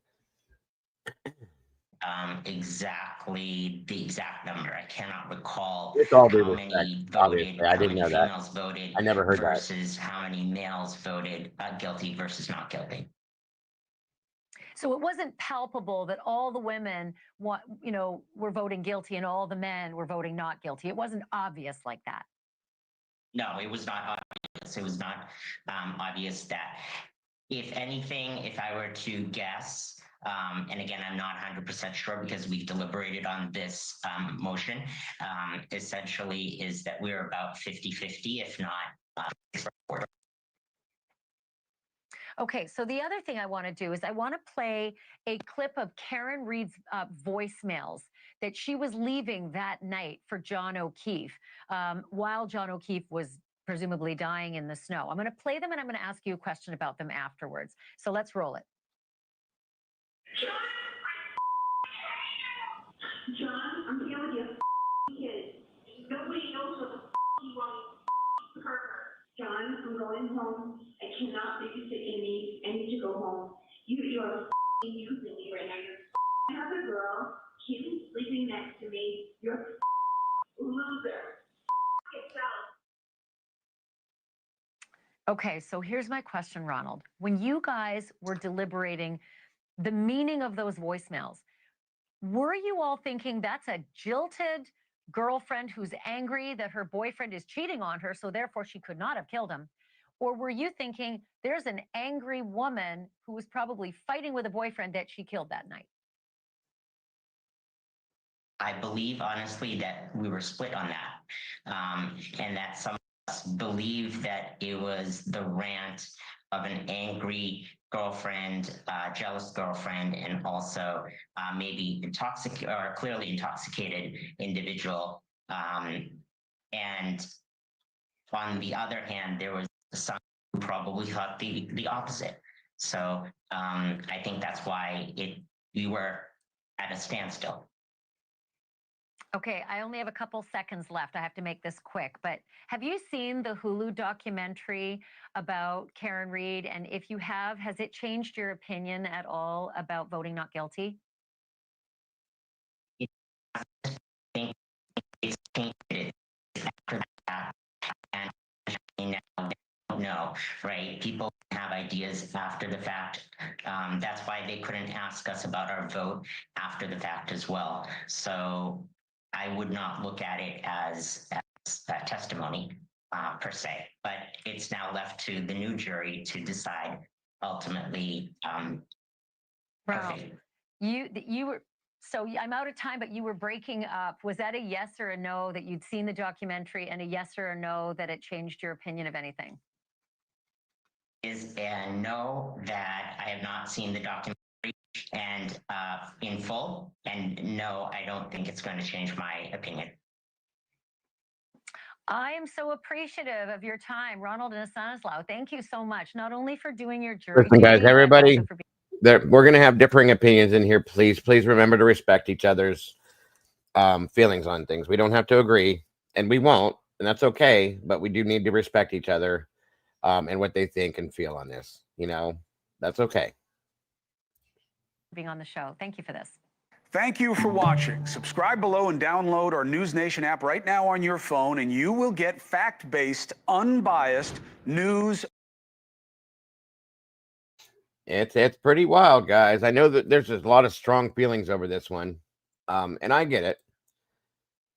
Exactly the exact number. I cannot recall It's all due how respect, many obviously. voted, I how didn't many know that. females voted I never heard that. versus how many males voted guilty versus not guilty. So it wasn't palpable that all the women were voting guilty and all the men were voting not guilty. It wasn't obvious like that. No, it was not obvious. It was not obvious that, if anything, if I were to guess, and again, I'm not 100% sure because we've deliberated on this motion, essentially is that we're about 50-50, if not. Okay, so the other thing I want to do is I want to play a clip of Karen Reed's voicemails that she was leaving that night for John O'Keefe while John O'Keefe was presumably dying in the snow. I'm going to play them and I'm going to ask you a question about them afterwards. So let's roll it. John, I'm here with your kids. Nobody knows what the you want Parker. John, I'm going home. I cannot babysit Amy. I need to go home. You are using me right now. You're another girl. Kimmy's sleeping next to me. You're a loser. Yourself. Okay, so here's my question, Ronald. When you guys were deliberating the meaning of those voicemails, were you all thinking that's a jilted girlfriend who's angry that her boyfriend is cheating on her, so therefore she could not have killed him? Or were you thinking there's an angry woman who was probably fighting with a boyfriend that she killed that night? I believe, honestly, that we were split on that, and that some of us believe that it was the rant of an angry girlfriend, jealous girlfriend, and also maybe intoxicated or clearly intoxicated individual. And on the other hand, there was some who probably thought the opposite. So I think that's why we were at a standstill. Okay, I only have a couple seconds left. I have to make this quick, but have you seen the Hulu documentary about Karen Reed? And if you have, has it changed your opinion at all about voting not guilty? I think it's changed after that, and now they don't know, right? People have ideas after the fact. That's why they couldn't ask us about our vote after the fact as well. So I would not look at it as a testimony per se, but it's now left to the new jury to decide ultimately. Right. You were, so I'm out of time, but you were breaking up. Was that a yes or a no that you'd seen the documentary, and a yes or a no that it changed your opinion of anything? Is a no, that I have not seen the documentary and in full, and no, I don't think it's going to change my opinion. I am so appreciative of your time, Ronald and Stanislaw. Thank you so much, not only for doing your jury Listen, guys, duty, but everybody, also for we're going to have differing opinions in here. Please remember to respect each other's feelings on things. We don't have to agree, and we won't, and that's okay, but we do need to respect each other and what they think and feel on this. You know, that's okay. being on the show. Thank you for this. Thank you for watching. Subscribe below and download our News Nation app right now on your phone, and you will get fact-based, unbiased news. It's pretty wild, guys. I know that there's a lot of strong feelings over this one, and I get it.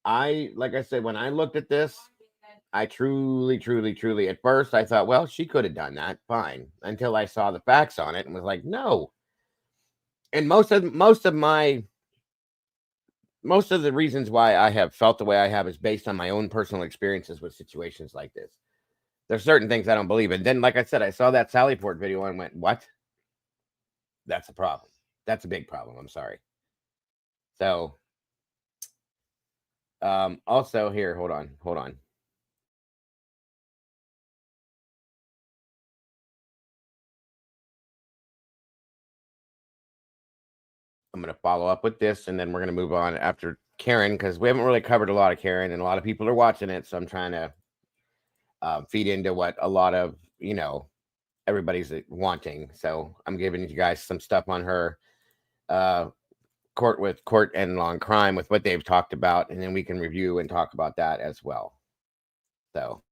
Like I said, when I looked at this, I truly, at first I thought, well, she could have done that, fine, until I saw the facts on it and was like, no. And most of the reasons why I have felt the way I have is based on my own personal experiences with situations like this. There's certain things I don't believe in. Then, like I said, I saw that Sallyport video and went, what? That's a problem. That's a big problem. I'm sorry. So, also here, hold on. I'm going to follow up with this, and then we're going to move on after Karen, because we haven't really covered a lot of Karen, and a lot of people are watching it. So I'm trying to feed into what a lot of, everybody's wanting. So I'm giving you guys some stuff on her court and law and crime with what they've talked about, and then we can review and talk about that as well. So.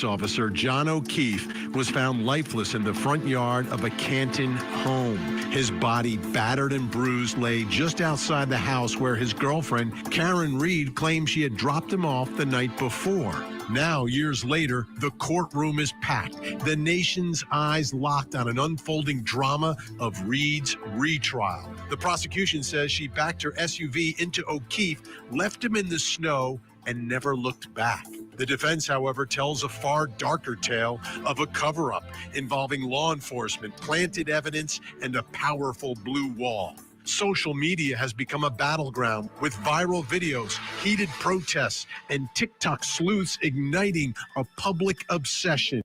Officer John O'Keefe was found lifeless in the front yard of a Canton home. His body, battered and bruised, lay just outside the house where his girlfriend, Karen Reed, claimed she had dropped him off the night before. Now, years later, the courtroom is packed, the nation's eyes locked on an unfolding drama of Reed's retrial. The prosecution says she backed her SUV into O'Keefe, left him in the snow, and never looked back. The defense, however, tells a far darker tale of a cover-up involving law enforcement, planted evidence, and a powerful blue wall. Social media has become a battleground with viral videos, heated protests, and TikTok sleuths igniting a public obsession.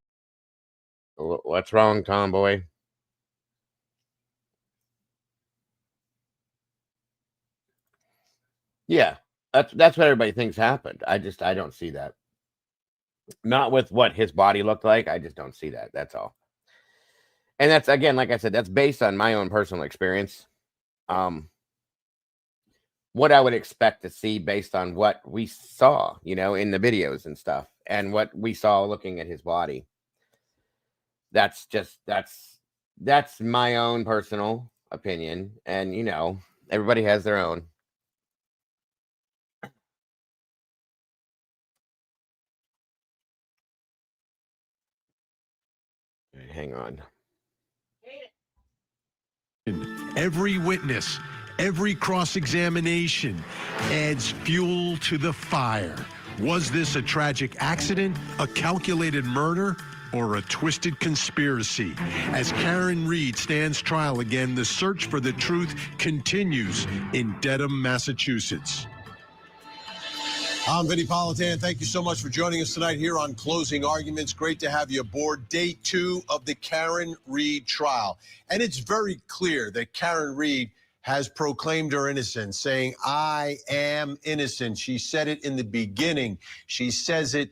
What's wrong, Tomboy? Yeah, that's what everybody thinks happened. I don't see that. Not with what his body looked like. I just don't see that. That's all. And that's, again, like I said, that's based on my own personal experience. What I would expect to see based on what we saw, in the videos and stuff, and what we saw looking at his body. that's my own personal opinion, and you know, everybody has their own. Hang on. Every witness, every cross-examination adds fuel to the fire. Was this a tragic accident, a calculated murder, or a twisted conspiracy? As Karen Reed stands trial again, the search for the truth continues in Dedham, Massachusetts. I'm Vinny Politan. Thank you so much for joining us tonight here on Closing Arguments. Great to have you aboard. Day 2 of the Karen Reed trial. And it's very clear that Karen Reed has proclaimed her innocence, saying, I am innocent. She said it in the beginning. She says it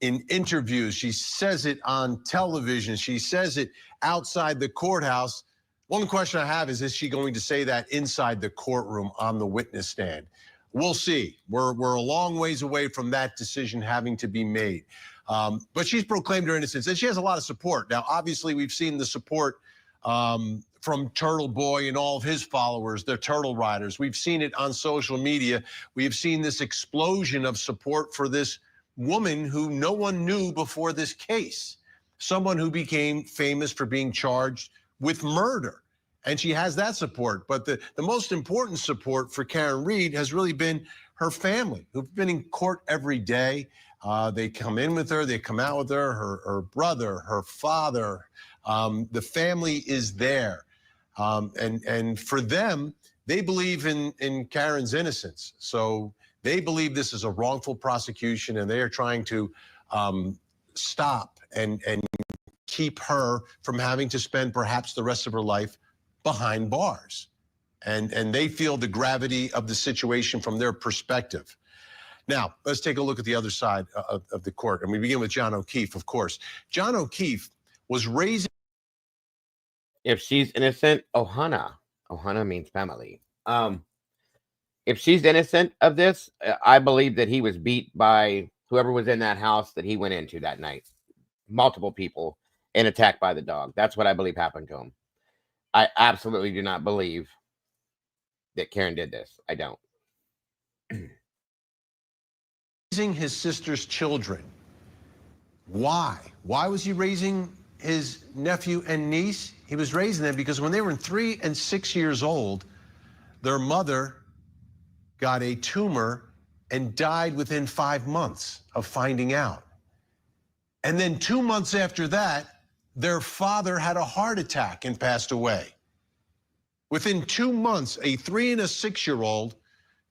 in interviews. She says it on television. She says it outside the courthouse. One question I have is she going to say that inside the courtroom on the witness stand? We'll see. We're a long ways away from that decision having to be made. But she's proclaimed her innocence, and she has a lot of support. Now, obviously, we've seen the support from Turtle Boy and all of his followers, the Turtle Riders. We've seen it on social media. We have seen this explosion of support for this woman who no one knew before this case, someone who became famous for being charged with murder. And she has that support. But the most important support for Karen Reed has really been her family, who've been in court every day. They come in with her, they come out with her, her brother, her father. The family is there. And for them, they believe in Karen's innocence. So they believe this is a wrongful prosecution, and they are trying to stop and keep her from having to spend perhaps the rest of her life behind bars. And they feel the gravity of the situation from their perspective. Now, let's take a look at the other side of the court. And we begin with John O'Keefe, of course. John O'Keefe was raising... If she's innocent, Ohana means family. If she's innocent of this, I believe that he was beat by whoever was in that house that he went into that night. Multiple people, and attacked by the dog. That's what I believe happened to him. I absolutely do not believe that Karen did this. I don't. Raising his sister's children. Why? Why was he raising his nephew and niece? He was raising them because when they were 3 and 6 years old, their mother got a tumor and died within 5 months of finding out. And then 2 months after that, their father had a heart attack and passed away. Within 2 months, a 3 and a 6-year-old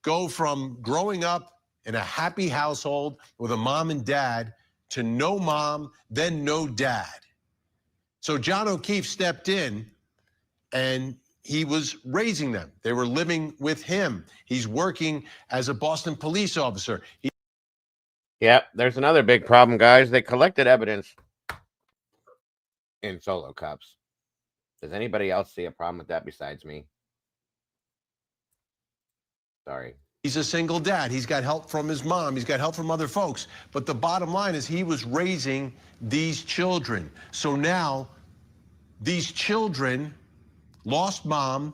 go from growing up in a happy household with a mom and dad to no mom, then no dad. So John O'Keefe stepped in and he was raising them. They were living with him. He's working as a Boston police officer. Yeah, there's another big problem, guys. They collected evidence in solo cups. Does anybody else see a problem with that besides me? Sorry. He's a single dad. He's got help from his mom. He's got help from other folks. But the bottom line is he was raising these children. So now these children lost mom,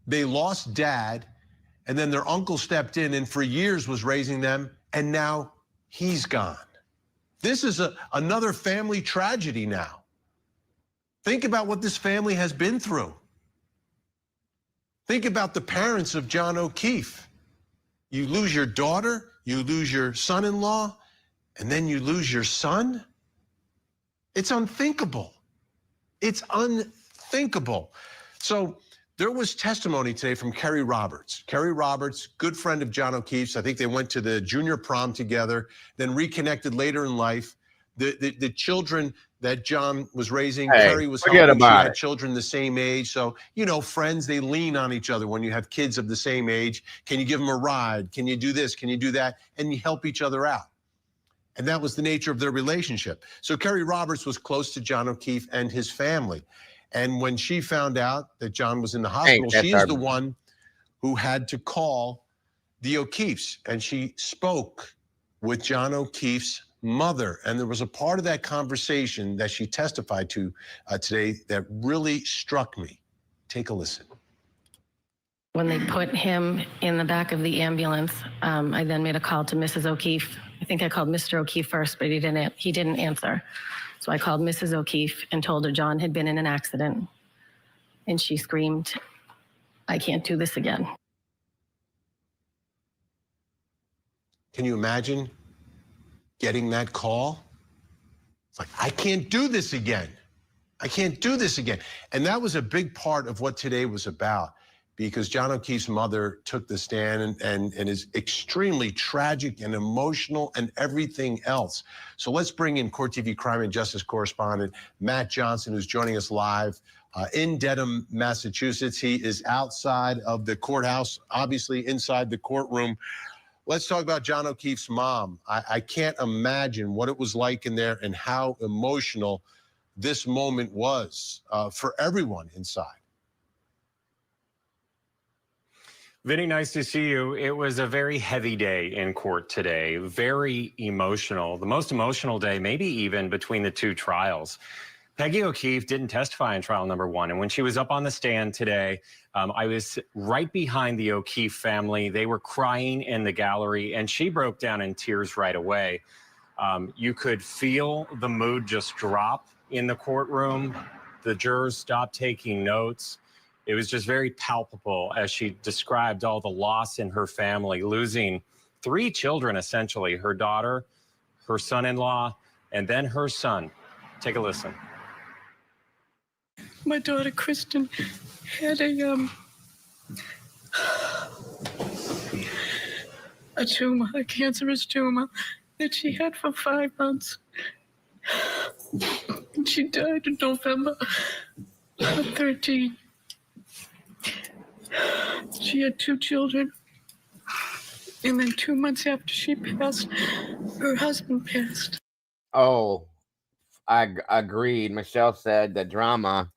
they lost dad, and then their uncle stepped in and for years was raising them, and now he's gone. This is another family tragedy now. Think about what this family has been through. Think about the parents of John O'Keefe. You lose your daughter, you lose your son-in-law, and then you lose your son. It's unthinkable. It's unthinkable. So there was testimony today from Kerry Roberts. Kerry Roberts, good friend of John O'Keefe's. I think they went to the junior prom together, then reconnected later in life. The children that John was raising, Kerry was helping. She had children the same age. So, you know, friends, they lean on each other when you have kids of the same age. Can you give them a ride? Can you do this? Can you do that? And you help each other out. And that was the nature of their relationship. So Kerry Roberts was close to John O'Keefe and his family. And when she found out that John was in the hospital, she is the one who had to call the O'Keefes. And she spoke with John O'Keefe's mother. And there was a part of that conversation that she testified to today that really struck me. Take a listen. When they put him in the back of the ambulance, I then made a call to Mrs. O'Keefe. I think I called Mr. O'Keefe first, but he didn't answer. So I called Mrs. O'Keefe and told her John had been in an accident. And she screamed, "I can't do this again." Can you imagine getting that call? It's like, I can't do this again. I can't do this again. And that was a big part of what today was about, because John O'Keefe's mother took the stand and is extremely tragic and emotional and everything else. So let's bring in Court TV crime and justice correspondent Matt Johnson, who's joining us live in Dedham, Massachusetts. He is outside of the courthouse, obviously inside the courtroom. Let's talk about John O'Keefe's mom. I can't imagine what it was like in there and how emotional this moment was for everyone inside. Vinny, nice to see you. It was a very heavy day in court today, very emotional, the most emotional day, maybe even between the two trials. Peggy O'Keefe didn't testify in trial number one, and when she was up on the stand today, I was right behind the O'Keefe family. They were crying in the gallery, and she broke down in tears right away. You could feel the mood just drop in the courtroom. The jurors stopped taking notes. It was just very palpable as she described all the loss in her family, losing 3 children, essentially, her daughter, her son-in-law, and then her son. Take a listen. My daughter, Kristen, had a tumor, a cancerous tumor that she had for 5 months. And she died in November of 13. She had 2 children. And then 2 months after she passed, her husband passed. Oh, I agreed. Michelle said the drama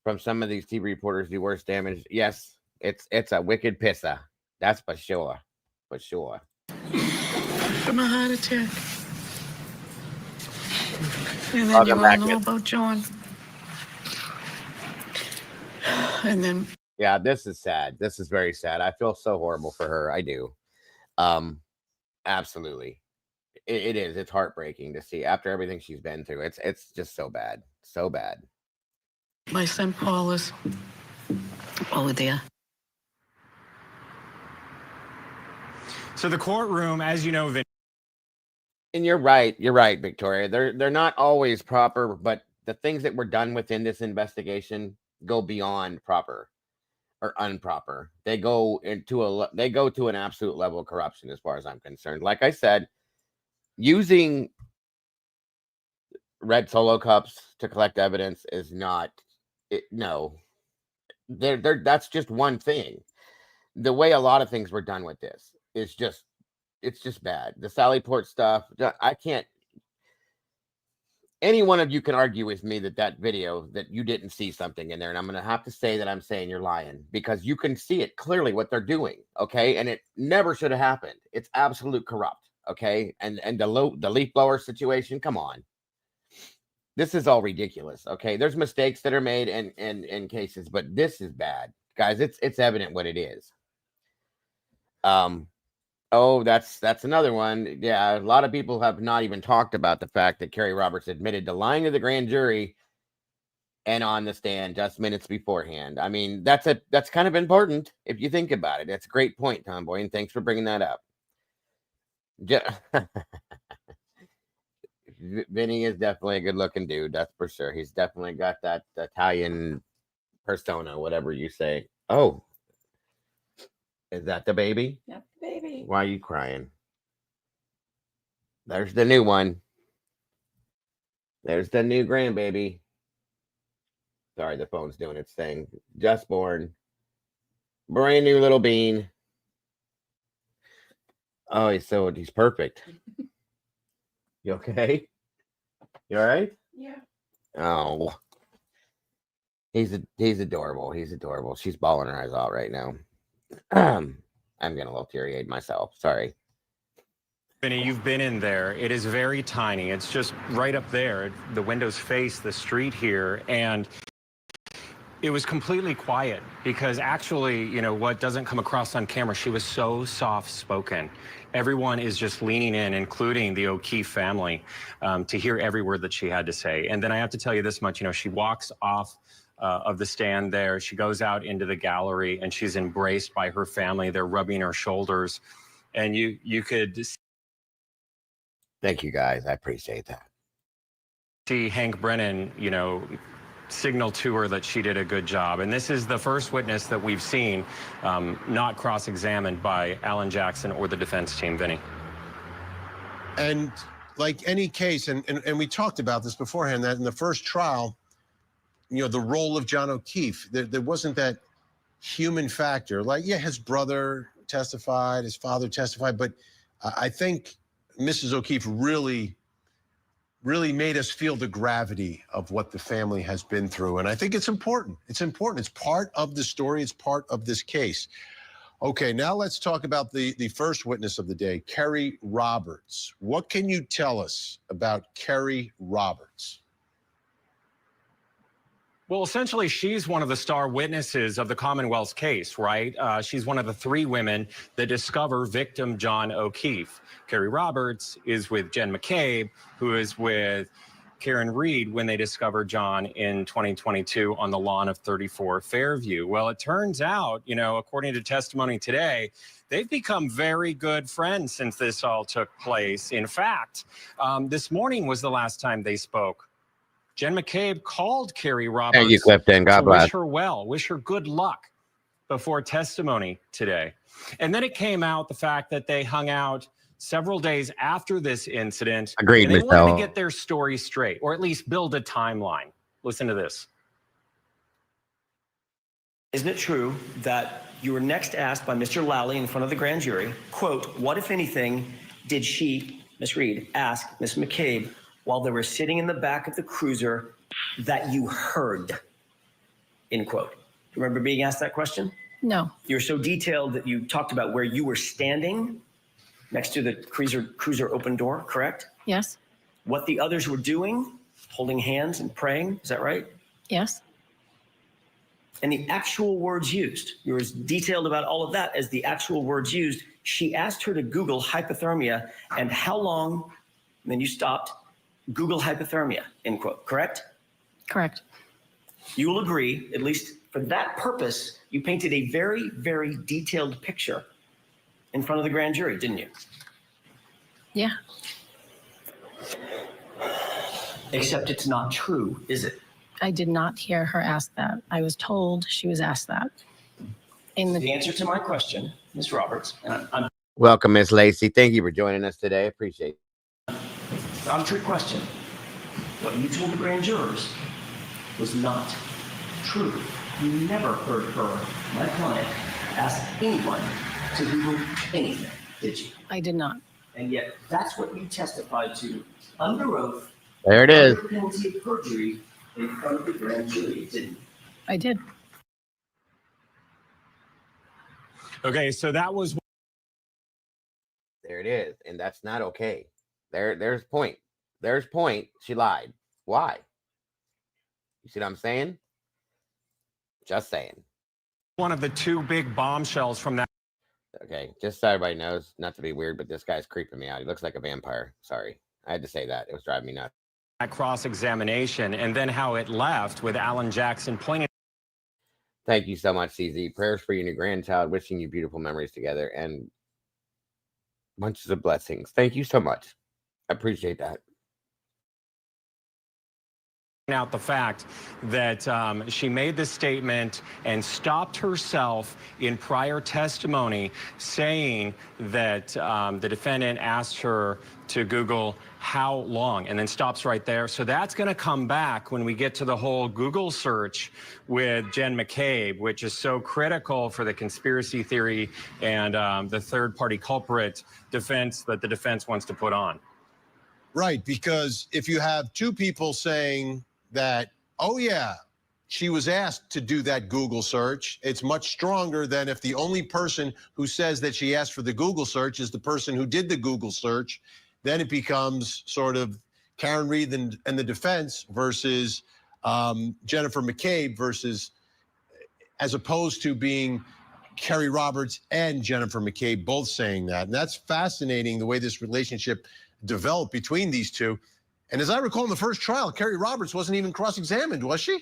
from some of these TV reporters do worse damage. Yes, it's a wicked pissa. That's for sure. For sure. From a heart attack. And then you all know about John. And then yeah, this is sad. This is very sad. I feel so horrible for her. I do. Absolutely. It is. It's heartbreaking to see after everything she's been through. It's just so bad. So bad. My son Paul is over there. So the courtroom, as you know, Vinny. And you're right, Victoria. They're not always proper, but the things that were done within this investigation go beyond proper or unproper. They go to an absolute level of corruption, as far as I'm concerned. Like I said, using red Solo cups to collect evidence is not it. No, that's just one thing. The way a lot of things were done with this is just. It's just bad. The Sally Port stuff, I can't. Any one of you can argue with me that video, that you didn't see something in there. And I'm going to have to say that I'm saying you're lying, because you can see it clearly what they're doing. Okay. And it never should have happened. It's absolute corrupt. Okay. And the leaf blower situation. Come on. This is all ridiculous. Okay. There's mistakes that are made in cases, but this is bad, guys. It's evident what it is. Oh, that's another one. Yeah, a lot of people have not even talked about the fact that Kerry Roberts admitted to lying to the grand jury and on the stand just minutes beforehand. I mean, that's kind of important if you think about it. That's a great point, Tomboy, and thanks for bringing that up. Vinny is definitely a good-looking dude, that's for sure. He's definitely got that Italian persona, whatever you say. Oh, is that the baby? Yep, baby. Why are you crying? There's the new one. There's the new grandbaby. Sorry, the phone's doing its thing. Just born. Brand new little bean. Oh, he's perfect. You okay? You all right? Yeah. Oh. He's adorable. He's adorable. She's bawling her eyes out right now. I'm getting a little teary-eyed myself. Sorry. Vinny, you've been in there. It is very tiny. It's just right up there. The windows face the street here. And it was completely quiet because actually, you know, what doesn't come across on camera, she was so soft-spoken. Everyone is just leaning in, including the O'Keefe family, to hear every word that she had to say. And then I have to tell you this much, you know, she walks off of the stand there. She goes out into the gallery and she's embraced by her family. They're rubbing her shoulders. And you could Thank you, guys. I appreciate that. see Hank Brennan, you know, signal to her that she did a good job. And this is the first witness that we've seen not cross-examined by Alan Jackson or the defense team, Vinny. And like any case, and we talked about this beforehand, that in the first trial, you know, the role of John O'Keefe, there wasn't that human factor. Like, yeah, his brother testified, his father testified, but I think Mrs. O'Keefe really made us feel the gravity of what the family has been through. And I think it's important. It's important. It's part of the story. It's part of this case. Okay, now let's talk about the first witness of the day, Kerry Roberts. What can you tell us about Kerry Roberts? Well, essentially, she's one of the star witnesses of the Commonwealth's case, right? She's one of the 3 women that discover victim John O'Keefe. Kerry Roberts is with Jen McCabe, who is with Karen Reed when they discovered John in 2022 on the lawn of 34 Fairview. Well, it turns out, you know, according to testimony today, they've become very good friends since this all took place. In fact, this morning was the last time they spoke. Jen McCabe called Kerry Roberts Thank you, Clifton. God to bless. wish her well, wish her good luck before testimony today. And then it came out the fact that they hung out several days after this incident. Agreed, and they Michelle. wanted to get their story straight, or at least build a timeline. Listen to this. Isn't it true that you were next asked by Mr. Lally in front of the grand jury, quote, what, if anything, did she, Miss Reed, ask Miss McCabe while they were sitting in the back of the cruiser that you heard, end quote? Remember being asked that question? No. You were so detailed that you talked about where you were standing next to the cruiser open door, correct? Yes. What the others were doing, holding hands and praying, is that right? Yes. And the actual words used, you were as detailed about all of that as the actual words used. She asked her to Google hypothermia and how long, and then you stopped, Google hypothermia, end quote, correct? Correct. You will agree, at least for that purpose, you painted a very, very detailed picture in front of the grand jury, didn't you? Yeah. Except it's not true, is it? I did not hear her ask that. I was told she was asked that. The answer to my question, Ms. Roberts, and I'm Welcome, Miss Lacey. Thank you for joining us today. Appreciate it. not a trick question. What you told the grand jurors was not true. You never heard her, my client, ask anyone to Google anything, did you? I did not. And yet, that's what you testified to under oath. There it is. Under penalty of perjury in front of the grand jury, didn't you? I did. Okay, so that was. There it is. And that's not okay. There's point. There's point. She lied. Why? You see what I'm saying? Just saying. One of the 2 big bombshells from that. Okay, just so everybody knows, not to be weird, but this guy's creeping me out. He looks like a vampire. Sorry. I had to say that. It was driving me nuts. That cross-examination, and then how it left with Alan Jackson pointing. Thank you so much, CZ. Prayers for your new grandchild. Wishing you beautiful memories together and bunches of blessings. Thank you so much. I appreciate that. Out the fact that she made this statement and stopped herself in prior testimony saying that the defendant asked her to Google how long and then stops right there. So that's going to come back when we get to the whole Google search with Jen McCabe, which is so critical for the conspiracy theory and the third-party culprit defense that the defense wants to put on. Right, because if you have 2 people saying that, oh yeah, she was asked to do that Google search. It's much stronger than if the only person who says that she asked for the Google search is the person who did the Google search. Then it becomes sort of Karen Reed and the defense versus Jennifer McCabe versus, as opposed to being Kerry Roberts and Jennifer McCabe both saying that. And that's fascinating, the way this relationship developed between these two. And as I recall in the first trial, Kerry Roberts wasn't even cross-examined, was she?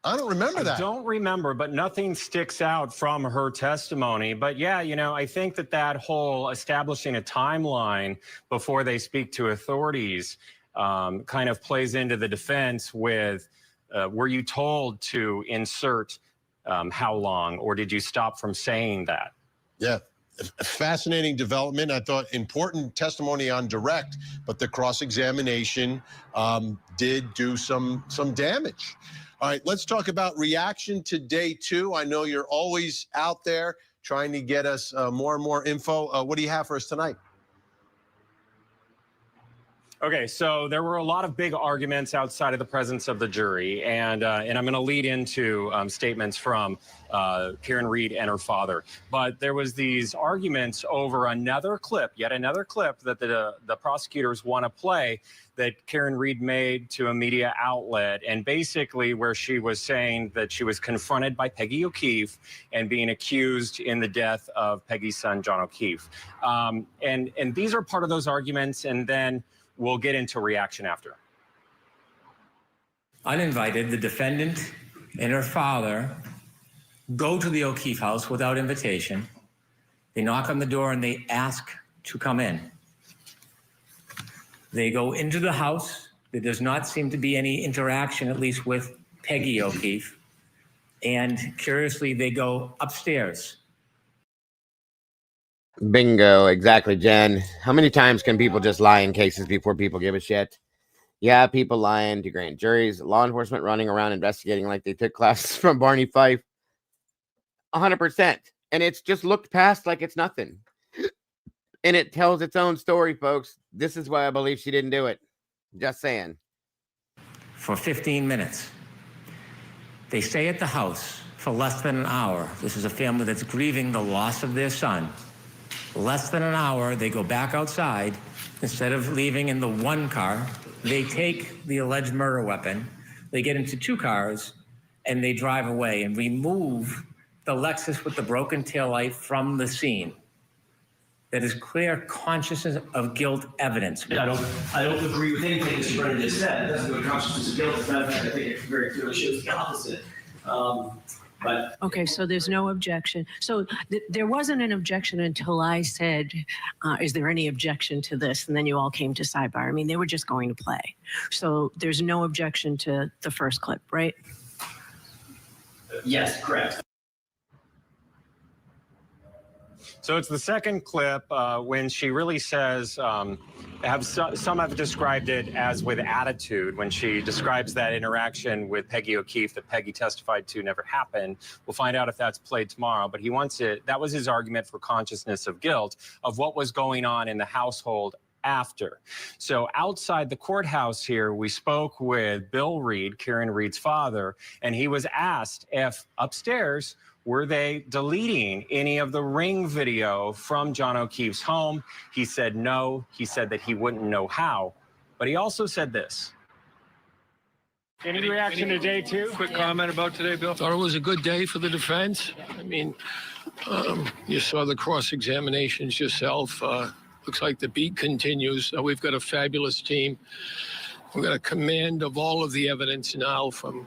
I don't remember that. I don't remember, but nothing sticks out from her testimony. But yeah, you know, I think that whole establishing a timeline before they speak to authorities kind of plays into the defense with, were you told to insert how long, or did you stop from saying that? Yeah, a fascinating development. I thought important testimony on direct, but the cross-examination did do some damage. All right, let's talk about reaction to day 2. I know you're always out there trying to get us more and more info. What do you have for us tonight? Okay, so there were a lot of big arguments outside of the presence of the jury, and I'm going to lead into statements from Karen Reed and her father. But there was these arguments over another clip, yet another clip that the prosecutors want to play that Karen Reed made to a media outlet, and basically where she was saying that she was confronted by Peggy O'Keefe and being accused in the death of Peggy's son, John O'Keefe. And these are part of those arguments, and then we'll get into reaction after. Uninvited, the defendant and her father go to the O'Keefe house without invitation. They knock on the door and they ask to come in. They go into the house. There does not seem to be any interaction, at least with Peggy O'Keefe. And curiously, they go upstairs. Bingo, exactly, Jen. How many times can people just lie in cases before people give a shit? Yeah, people lying to grand juries, law enforcement running around investigating like they took classes from Barney Fife. 100%. And it's just looked past like it's nothing. And it tells its own story, folks. This is why I believe she didn't do it. Just saying. For 15 minutes. They stay at the house for less than an hour. This is a family that's grieving the loss of their son. Less than an hour, they go back outside. Instead of leaving in the one car, they take the alleged murder weapon, they get into 2 cars, and they drive away and remove the Lexus with the broken taillight from the scene. That is clear consciousness of guilt evidence. I don't agree with anything Mr. Brennan just said. It doesn't go to consciousness of guilt. As a matter of fact, I think it very clearly shows the opposite. But okay, so there's no objection. So there wasn't an objection until I said, is there any objection to this? And then you all came to sidebar. I mean, they were just going to play. So there's no objection to the first clip, right? Yes, correct. So it's the second clip when she really says, some have described it as with attitude, when she describes that interaction with Peggy O'Keefe that Peggy testified to never happened. We'll find out if that's played tomorrow, but he wants it. That was his argument for consciousness of guilt of what was going on in the household after. So outside the courthouse here, we spoke with Bill Reed, Karen Reed's father, and he was asked if upstairs, were they deleting any of the ring video from John O'Keefe's home? He said no. He said that he wouldn't know how. But he also said this. Any reaction to day 2? Quick comment about today, Bill. Thought it was a good day for the defense. I mean, you saw the cross-examinations yourself. Looks like the beat continues. We've got a fabulous team. We've got a command of all of the evidence now from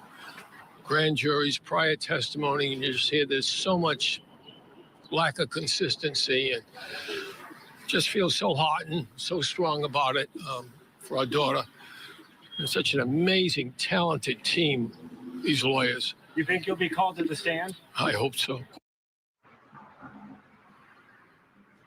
grand jury's prior testimony, and you just hear there's so much lack of consistency, and just feel so hot and so strong about it for our daughter. And such an amazing, talented team, these lawyers. You think you'll be called to the stand? I hope so.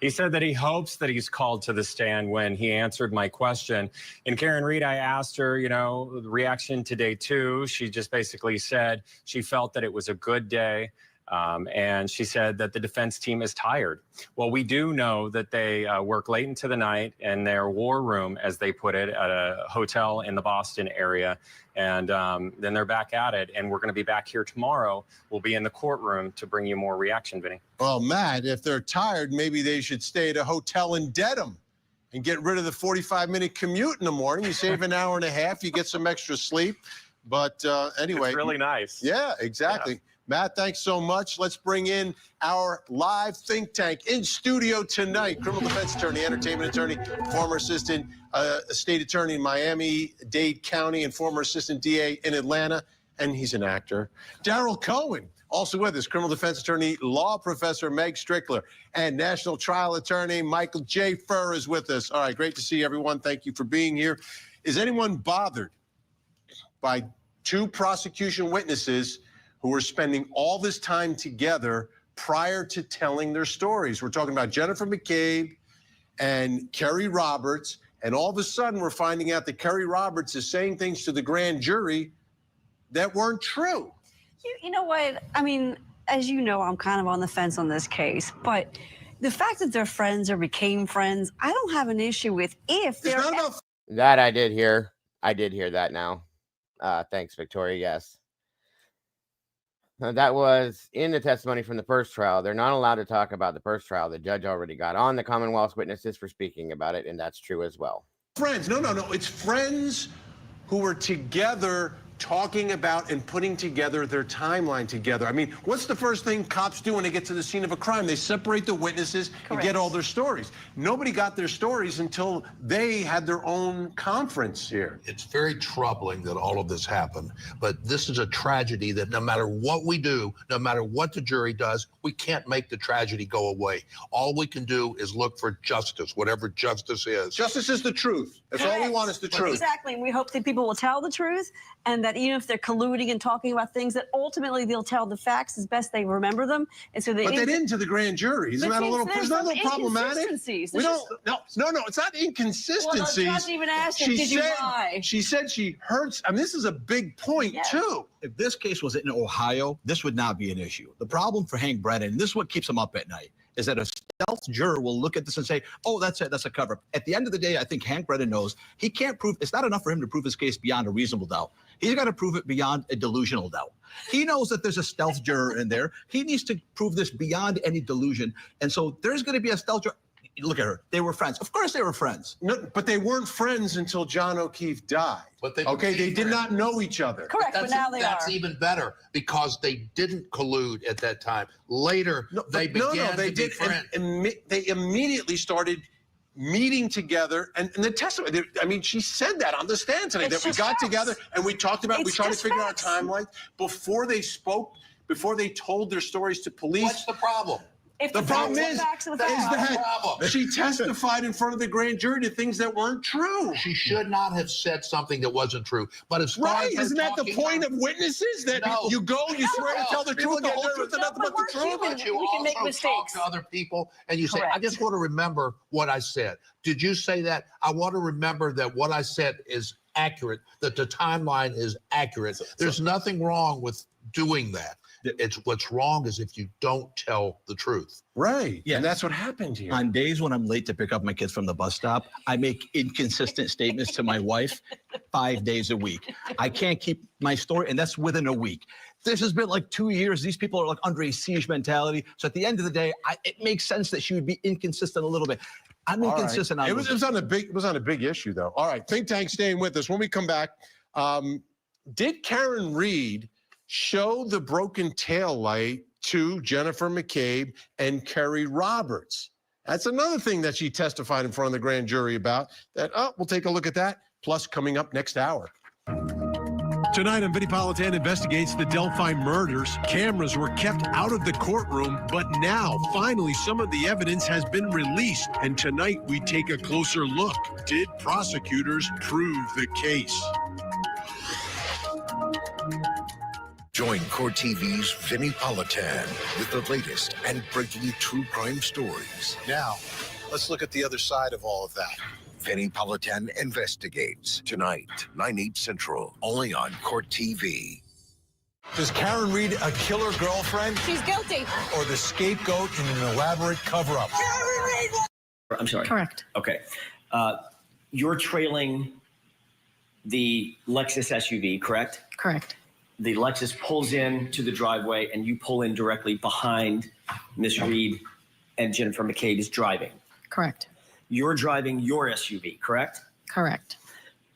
He said that he hopes that he's called to the stand when he answered my question. And Karen Reed, I asked her, you know, the reaction to day 2. She just basically said she felt that it was a good day, And she said that the defense team is tired. Well, we do know that they work late into the night in their war room, as they put it, at a hotel in the Boston area. And then they're back at it. And we're going to be back here tomorrow. We'll be in the courtroom to bring you more reaction, Vinny. Well, Matt, if they're tired, maybe they should stay at a hotel in Dedham and get rid of the 45-minute commute in the morning. You save an hour and a half. You get some extra sleep. But anyway. It's really nice. Yeah, exactly. Yeah. Matt, thanks so much. Let's bring in our live think tank in studio tonight. Criminal defense attorney, entertainment attorney, former assistant state attorney in Miami-Dade County, and former assistant DA in Atlanta. And he's an actor. Daryl Cohen, also with us, criminal defense attorney, law professor Meg Strickler, and national trial attorney Michael J. Furr is with us. All right, great to see everyone. Thank you for being here. Is anyone bothered by two prosecution witnesses who were spending all this time together prior to telling their stories? We're talking about Jennifer McCabe and Kerry Roberts, and all of a sudden we're finding out that Kerry Roberts is saying things to the grand jury that weren't true. You know what? I mean, as you know, I'm kind of on the fence on this case, but the fact that they're friends or became friends, I don't have an issue with if they're... That I did hear. I did hear that now. Thanks, Victoria. Yes. That was in the testimony from the first trial. They're not allowed to talk about the first trial. The judge already got on the Commonwealth's witnesses for speaking about it, and that's true as well. Friends. No. It's friends who were together talking about and putting together their timeline together. I mean, what's the first thing cops do when they get to the scene of a crime? They separate the witnesses and get all their stories. Nobody got their stories until they had their own conference here. It's very troubling that all of this happened, but this is a tragedy that no matter what we do, no matter what the jury does, we can't make the tragedy go away. All we can do is look for justice, whatever justice is. Justice is the truth. That's all we want is the truth. Exactly. We hope that people will tell the truth, and that even if they're colluding and talking about things, that ultimately they'll tell the facts as best they remember them. And so they. But they didn't to the grand jury. Isn't that a little? Isn't that a little problematic? We don't. No. It's not inconsistencies. Well, the judge even asked him, did you lie? She said she heard. I mean, this is a big point too. If this case was in Ohio, this would not be an issue. The problem for Hank Brennan, and this is what keeps him up at night, is that a stealth juror will look at this and say, oh, that's it, that's a cover. At the end of the day, I think Hank Brennan knows he can't prove, it's not enough for him to prove his case beyond a reasonable doubt. He's got to prove it beyond a delusional doubt. He knows that there's a stealth juror in there. He needs to prove this beyond any delusion. And so there's going to be a stealth juror. Look at her. They were friends. Of course they were friends. No, but they weren't friends until John O'Keefe died. But they did not know each other. Correct, but now they are. That's even better because they didn't collude at that time. Later, they began to be friends. They immediately started meeting together, and the testimony, I mean, she said that on the stand today, that we got together and we talked about, we tried to figure out timelines before they spoke, before they told their stories to police. What's the problem? The problem is that she testified in front of the grand jury to things that weren't true. She should not have said something that wasn't true. But as far as isn't that the point of witnesses? That you go, you swear to tell the truth, the whole truth, and nothing but the truth. But you also talk to other people and you say, I just want to remember what I said. Did you say that? I want to remember that what I said is accurate, that the timeline is accurate. There's nothing wrong with doing that. It's what's wrong is if you don't tell the truth. Right. Yeah. And that's what happened here. On days when I'm late to pick up my kids from the bus stop, I make inconsistent statements to my wife 5 days a week. I can't keep my story, and that's within a week. This has been like 2 years. These people are like under a siege mentality. So at the end of the day, it makes sense that she would be inconsistent a little bit. I'm inconsistent. Right. It was on a big issue though. All right. Think Tank staying with us. When we come back, did Karen Reed show the broken tail light to Jennifer McCabe and Kerry Roberts? That's another thing that she testified in front of the grand jury about. We'll take a look at that. Plus, coming up next hour. Tonight on Vinnie Politan Investigates the Delphi murders. Cameras were kept out of the courtroom, but now, finally, some of the evidence has been released. And tonight, we take a closer look. Did prosecutors prove the case? Join Court TV's Vinnie Politan with the latest and breaking true crime stories. Now, let's look at the other side of all of that. Vinnie Politan Investigates tonight, 9/8 Central, only on Court TV. Is Karen Reed a killer girlfriend? She's guilty. Or the scapegoat in an elaborate cover-up? Karen Reed! I'm sorry. Correct. Okay. You're trailing the Lexus SUV, correct? Correct. The Lexus pulls in to the driveway and you pull in directly behind Miss Reed and Jennifer McCabe is driving. Correct. You're driving your SUV, correct? Correct.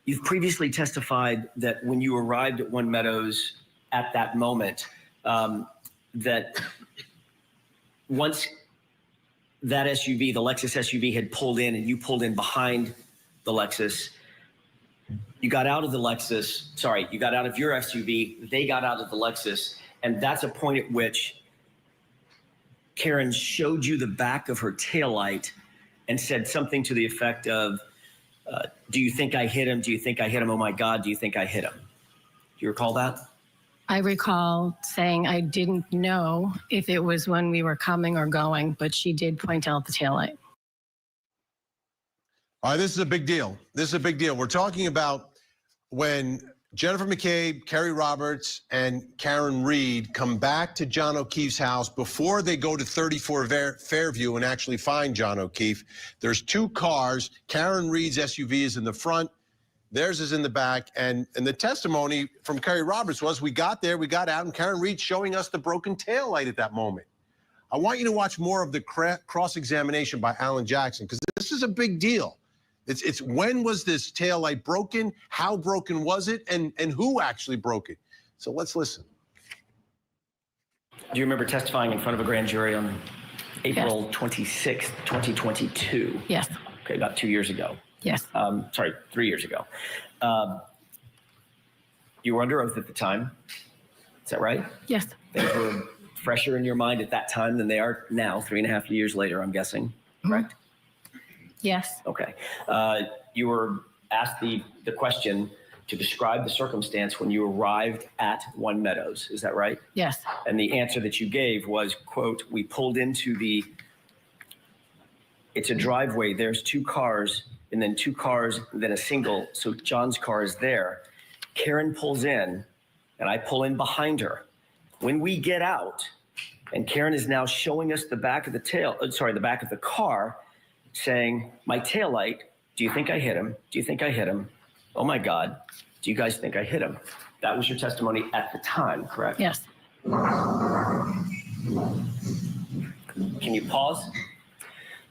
You've previously testified that when you arrived at One Meadows at that moment, that once that SUV, the Lexus SUV, had pulled in and you pulled in behind the Lexus, you got out of the Lexus, sorry, you got out of your SUV, they got out of the Lexus, and that's a point at which Karen showed you the back of her taillight and said something to the effect of, do you think I hit him? Do you think I hit him? Oh my God, do you think I hit him? Do you recall that? I recall saying I didn't know if it was when we were coming or going, but she did point out the taillight. All right, this is a big deal. This is a big deal. We're talking about when Jennifer McCabe, Kerry Roberts, and Karen Reed come back to John O'Keefe's house before they go to 34 Fairview and actually find John O'Keefe. There's two cars. Karen Reed's SUV is in the front. Theirs is in the back. And the testimony from Kerry Roberts was, we got there, we got out, and Karen Reed showing us the broken taillight at that moment. I want you to watch more of the cross-examination by Alan Jackson, because this is a big deal. It's when was this taillight broken? How broken was it? And who actually broke it? So let's listen. Do you remember testifying in front of a grand jury on April 26th, 2022? Yes. Okay, about 2 years ago. Yes. Sorry, 3 years ago. You were under oath at the time. Is that right? Yes. Things were fresher in your mind at that time than they are now, 3.5 years later, I'm guessing, correct? Yes. Okay. You were asked the question to describe the circumstance when you arrived at One Meadows. Is that right? Yes. And the answer that you gave was, quote, we pulled into it's a driveway. There's two cars and then two cars, and then a single. So John's car is there. Karen pulls in and I pull in behind her. When we get out, and Karen is now showing us the back of the back of the car, saying, my taillight, do you think I hit him? Do you think I hit him? Oh my God, do you guys think I hit him? That was your testimony at the time, correct? Yes. Can you pause?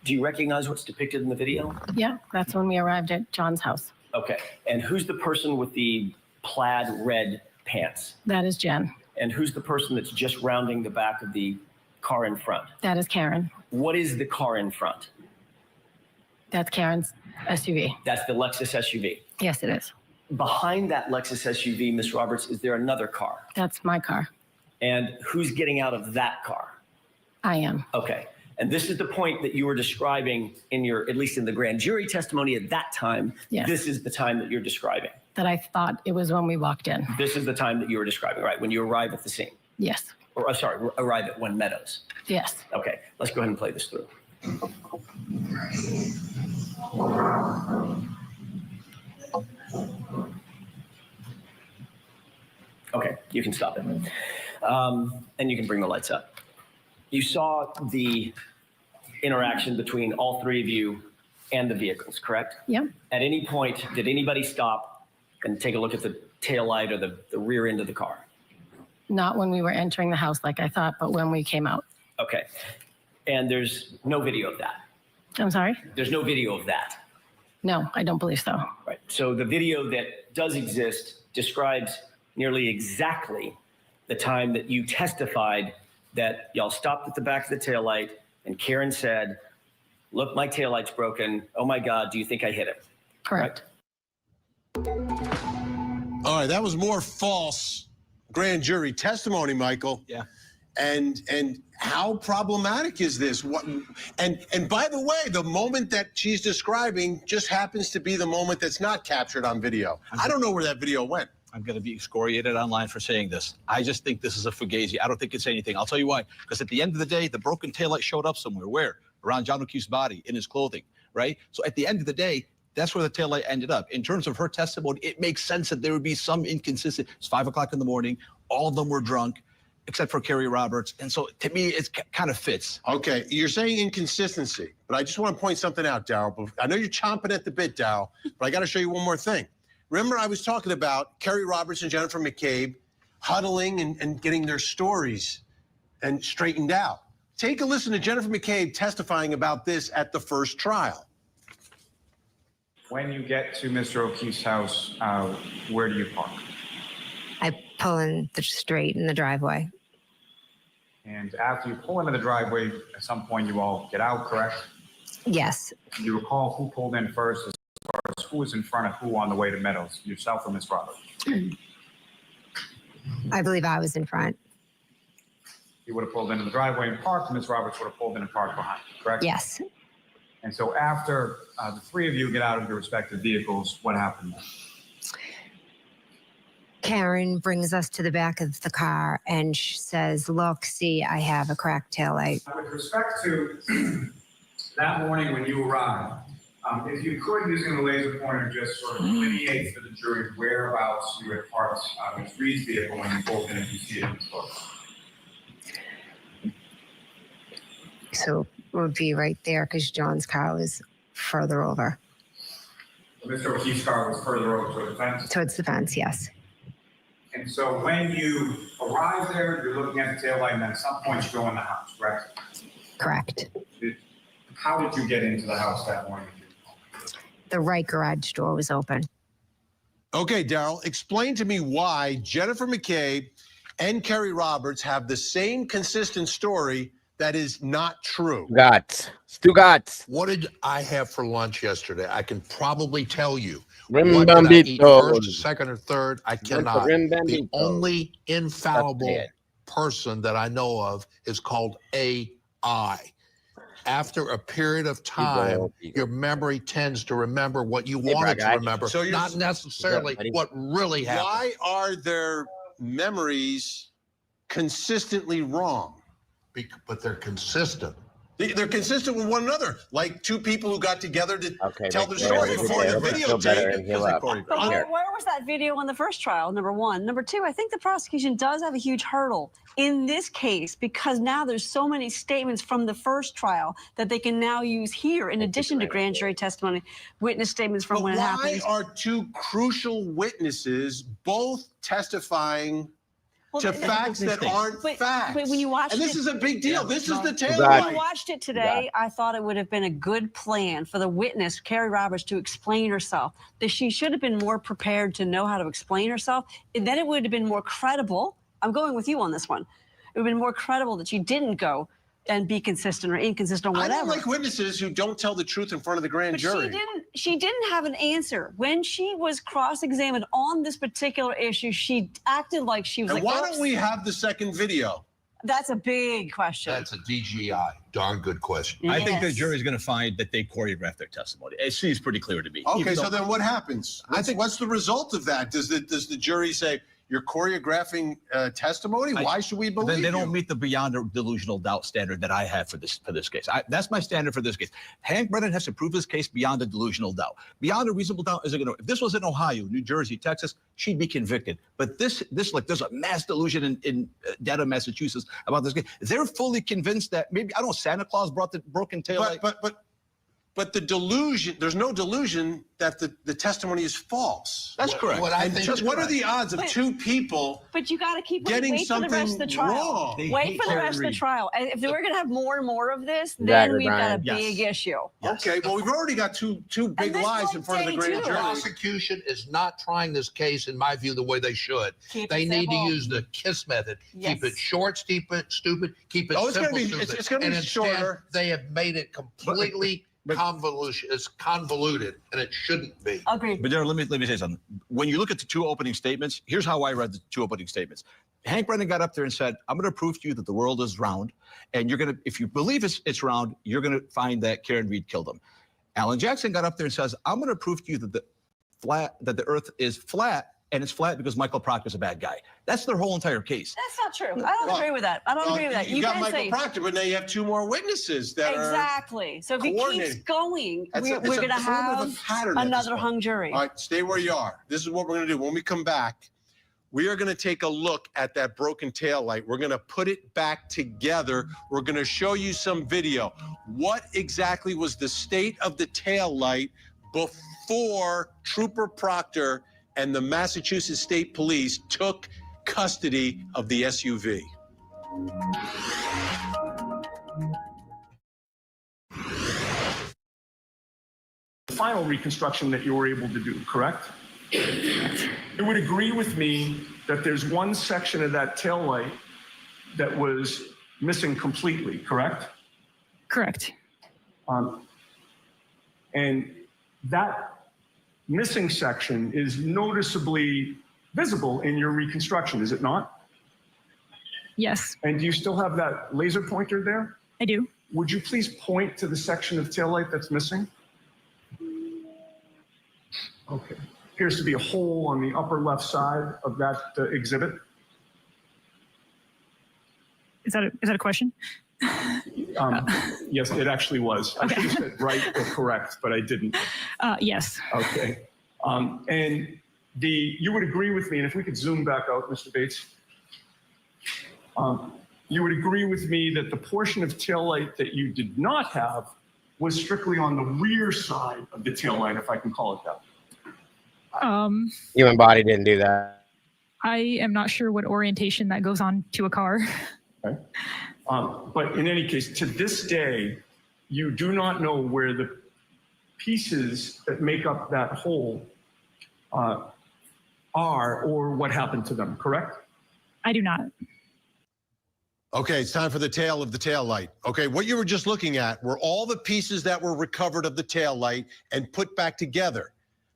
Do you recognize what's depicted in the video? Yeah, that's when we arrived at John's house. Okay, and who's the person with the plaid red pants? That is Jen. And who's the person that's just rounding the back of the car in front? That is Karen. What is the car in front? That's Karen's SUV. That's the Lexus SUV. Yes, it is. Behind that Lexus SUV, Ms. Roberts, is there another car? That's my car. And who's getting out of that car? I am. Okay. And this is the point that you were describing at least in the grand jury testimony at that time. Yes. This is the time that you're describing. That I thought it was when we walked in. This is the time that you were describing, right? When you arrive at the scene. Yes. Or sorry, arrive at One Meadows. Yes. Okay. Let's go ahead and play this through. Okay, you can stop it. And you can bring the lights up. You saw the interaction between all three of you and the vehicles, correct? Yeah. At any point, did anybody stop and take a look at the taillight or the rear end of the car? Not when we were entering the house like I thought, but when we came out. Okay. And there's no video of that? I'm sorry? There's no video of that? No, I don't believe so. Right. So the video that does exist describes nearly exactly the time that you testified that y'all stopped at the back of the taillight and Karen said, look, my taillight's broken. Oh my God, do you think I hit it? Correct. All right, that was more false grand jury testimony, Michael. Yeah. And how problematic is this? And by the way, the moment that she's describing just happens to be the moment that's not captured on video. I don't know where that video went. I'm going to be excoriated online for saying this. I just think this is a fugazi. I don't think it's anything. I'll tell you why. Because at the end of the day, the broken taillight showed up somewhere. Where? Around John O'Keefe's body, in his clothing, right? So at the end of the day, that's where the taillight ended up. In terms of her testimony, it makes sense that there would be some inconsistency. It's 5 o'clock in the morning. All of them were drunk, except for Kerry Roberts. And so to me, it kind of fits. Okay, you're saying inconsistency, but I just want to point something out, Daryl. I know you're chomping at the bit, Daryl, but I got to show you one more thing. Remember, I was talking about Kerry Roberts and Jennifer McCabe huddling and getting their stories and straightened out. Take a listen to Jennifer McCabe testifying about this at the first trial. When you get to Mr. O'Keefe's house, where do you park? I pull in the straight in the driveway. And after you pull into the driveway, at some point you all get out, correct? Yes. Do you recall who pulled in first as far as who was in front of who on the way to Meadows, yourself or Miss Roberts? I believe I was in front. You would have pulled into the driveway and parked, and Miss Roberts would have pulled in and parked behind, correct? Yes. And so after the three of you get out of your respective vehicles, what happened? Karen brings us to the back of the car and she says, look, see, I have a cracked taillight. With respect to that morning when you arrived, if you could, using the laser pointer, just sort of delineate for the jury whereabouts you had parked Ms. Reed's vehicle when you pulled in, if you see it in the photo. So it would be right there because John's car was further over. Mr. O'Keefe's car was further over toward the fence? Towards the fence, yes. And so when you arrive there, you're looking at the taillight, and then at some point you go in the house, correct? Correct. How did you get into the house that morning? The right garage door was open. Okay, Daryl, explain to me why Jennifer McCabe and Kerry Roberts have the same consistent story that is not true. Stugotz. What did I have for lunch yesterday? I can probably tell you. Rim What did I eat Bambito. first, second, or third? I cannot. Rim The Bambito. only infallible That's it. person that I know of is called AI. After a period of time, your memory tends to remember what you wanted to remember, So you're- not necessarily what really happened. Why are their memories consistently wrong? But they're consistent. They're consistent with one another, like two people who got together to tell their they story did before that. the Feel better and heal up. But where was that video on the first trial, number one? Number two, I think the prosecution does have a huge hurdle in this case because now there's so many statements from the first trial that they can now use here in addition to grand jury testimony, witness statements from when it happened. Why are two crucial witnesses both testifying to facts that aren't facts? But when you watched and this it, is a big deal. This is the tail when light. you watched it today, I thought it would have been a good plan for the witness, Kerry Roberts, to explain herself. That she should have been more prepared to know how to explain herself. And then it would have been more credible. I'm going with you on this one. It would have been more credible that she didn't go and be consistent or inconsistent or whatever. I don't like witnesses who don't tell the truth in front of the grand jury. She didn't have an answer. When she was cross-examined on this particular issue, she acted like she was And like, why don't we have the second video? That's a big question. That's a DGI. Darn good question. I think the jury's going to find that they choreographed their testimony. It seems pretty clear to me. Okay, so then what happens? What's the result of that? Does the jury say you're choreographing testimony? Why should we believe Then they you? don't meet the beyond a delusional doubt standard that I have for this case. That's my standard for this case. Hank Brennan has to prove his case beyond a delusional doubt. Beyond a reasonable doubt isn't going to. If this was in Ohio, New Jersey, Texas, she'd be convicted. But this like there's a mass delusion in Dedham, Massachusetts about this case. They're fully convinced that maybe I don't know Santa Claus brought the broken taillight. But the delusion, there's no delusion that the testimony is false. That's correct. What are the odds of two people But you got to keep getting wait for the rest of the something trial. wrong? Wait for the rest of the trial. And if we're going to have more and more of this, then Exactly, we've got a Brian. big issue. Okay, well, we've already got two big this lies won't in front of the day grand two. jury. Prosecution is not trying this case, in my view, the way they should. Keep They it need to simple. use the KISS method. Yes. Keep it short, stupid, keep it Oh, it's gonna simple, be- stupid. it's gonna be And instead, shorter. They have made it completely convolution. It's convoluted, and it shouldn't be. Agreed. But Darren, let me say something. When you look at the two opening statements, here's how I read the two opening statements. Hank Brennan got up there and said, I'm going to prove to you that the world is round. And you're going to, if you believe it's round, you're going to find that Karen Reed killed him. Alan Jackson got up there and says, I'm going to prove to you that the earth is flat, and it's flat because Michael Proctor's a bad guy. That's their whole entire case. That's not true. I don't agree with that. I don't agree with that. You got can Michael say Proctor, but now you have two more witnesses that exactly. So if he keeps coordinated. going, It's we're going to have pattern at this another point. hung jury. All right, stay where you are. This is what we're going to do. When we come back, we are going to take a look at that broken tail light. We're going to put it back together. We're going to show you some video. What exactly was the state of the tail light before Trooper Proctor and the Massachusetts State Police took custody of the SUV? The final reconstruction that you were able to do, correct? You would agree with me that there's one section of that tail light that was missing completely, correct? Correct. And that missing section is noticeably visible in your reconstruction, is it not? Yes. And do you still have that laser pointer there? I do. Would you please point to the section of tail light that's missing? Okay. Appears to be a hole on the upper left side of that exhibit. Is that a question? Yes, it actually was. I should have said right or correct, but I didn't. Yes. Okay. And you would agree with me, and if we could zoom back out, Mr. Bates, you would agree with me that the portion of tail light that you did not have was strictly on the rear side of the tail light, if I can call it that. Human body didn't do that. I am not sure what orientation that goes on to a car. Okay. But in any case, to this day, you do not know where the pieces that make up that hole are or what happened to them, correct? I do not. Okay, it's time for the tail of the tail light. Okay, what you were just looking at were all the pieces that were recovered of the tail light and put back together,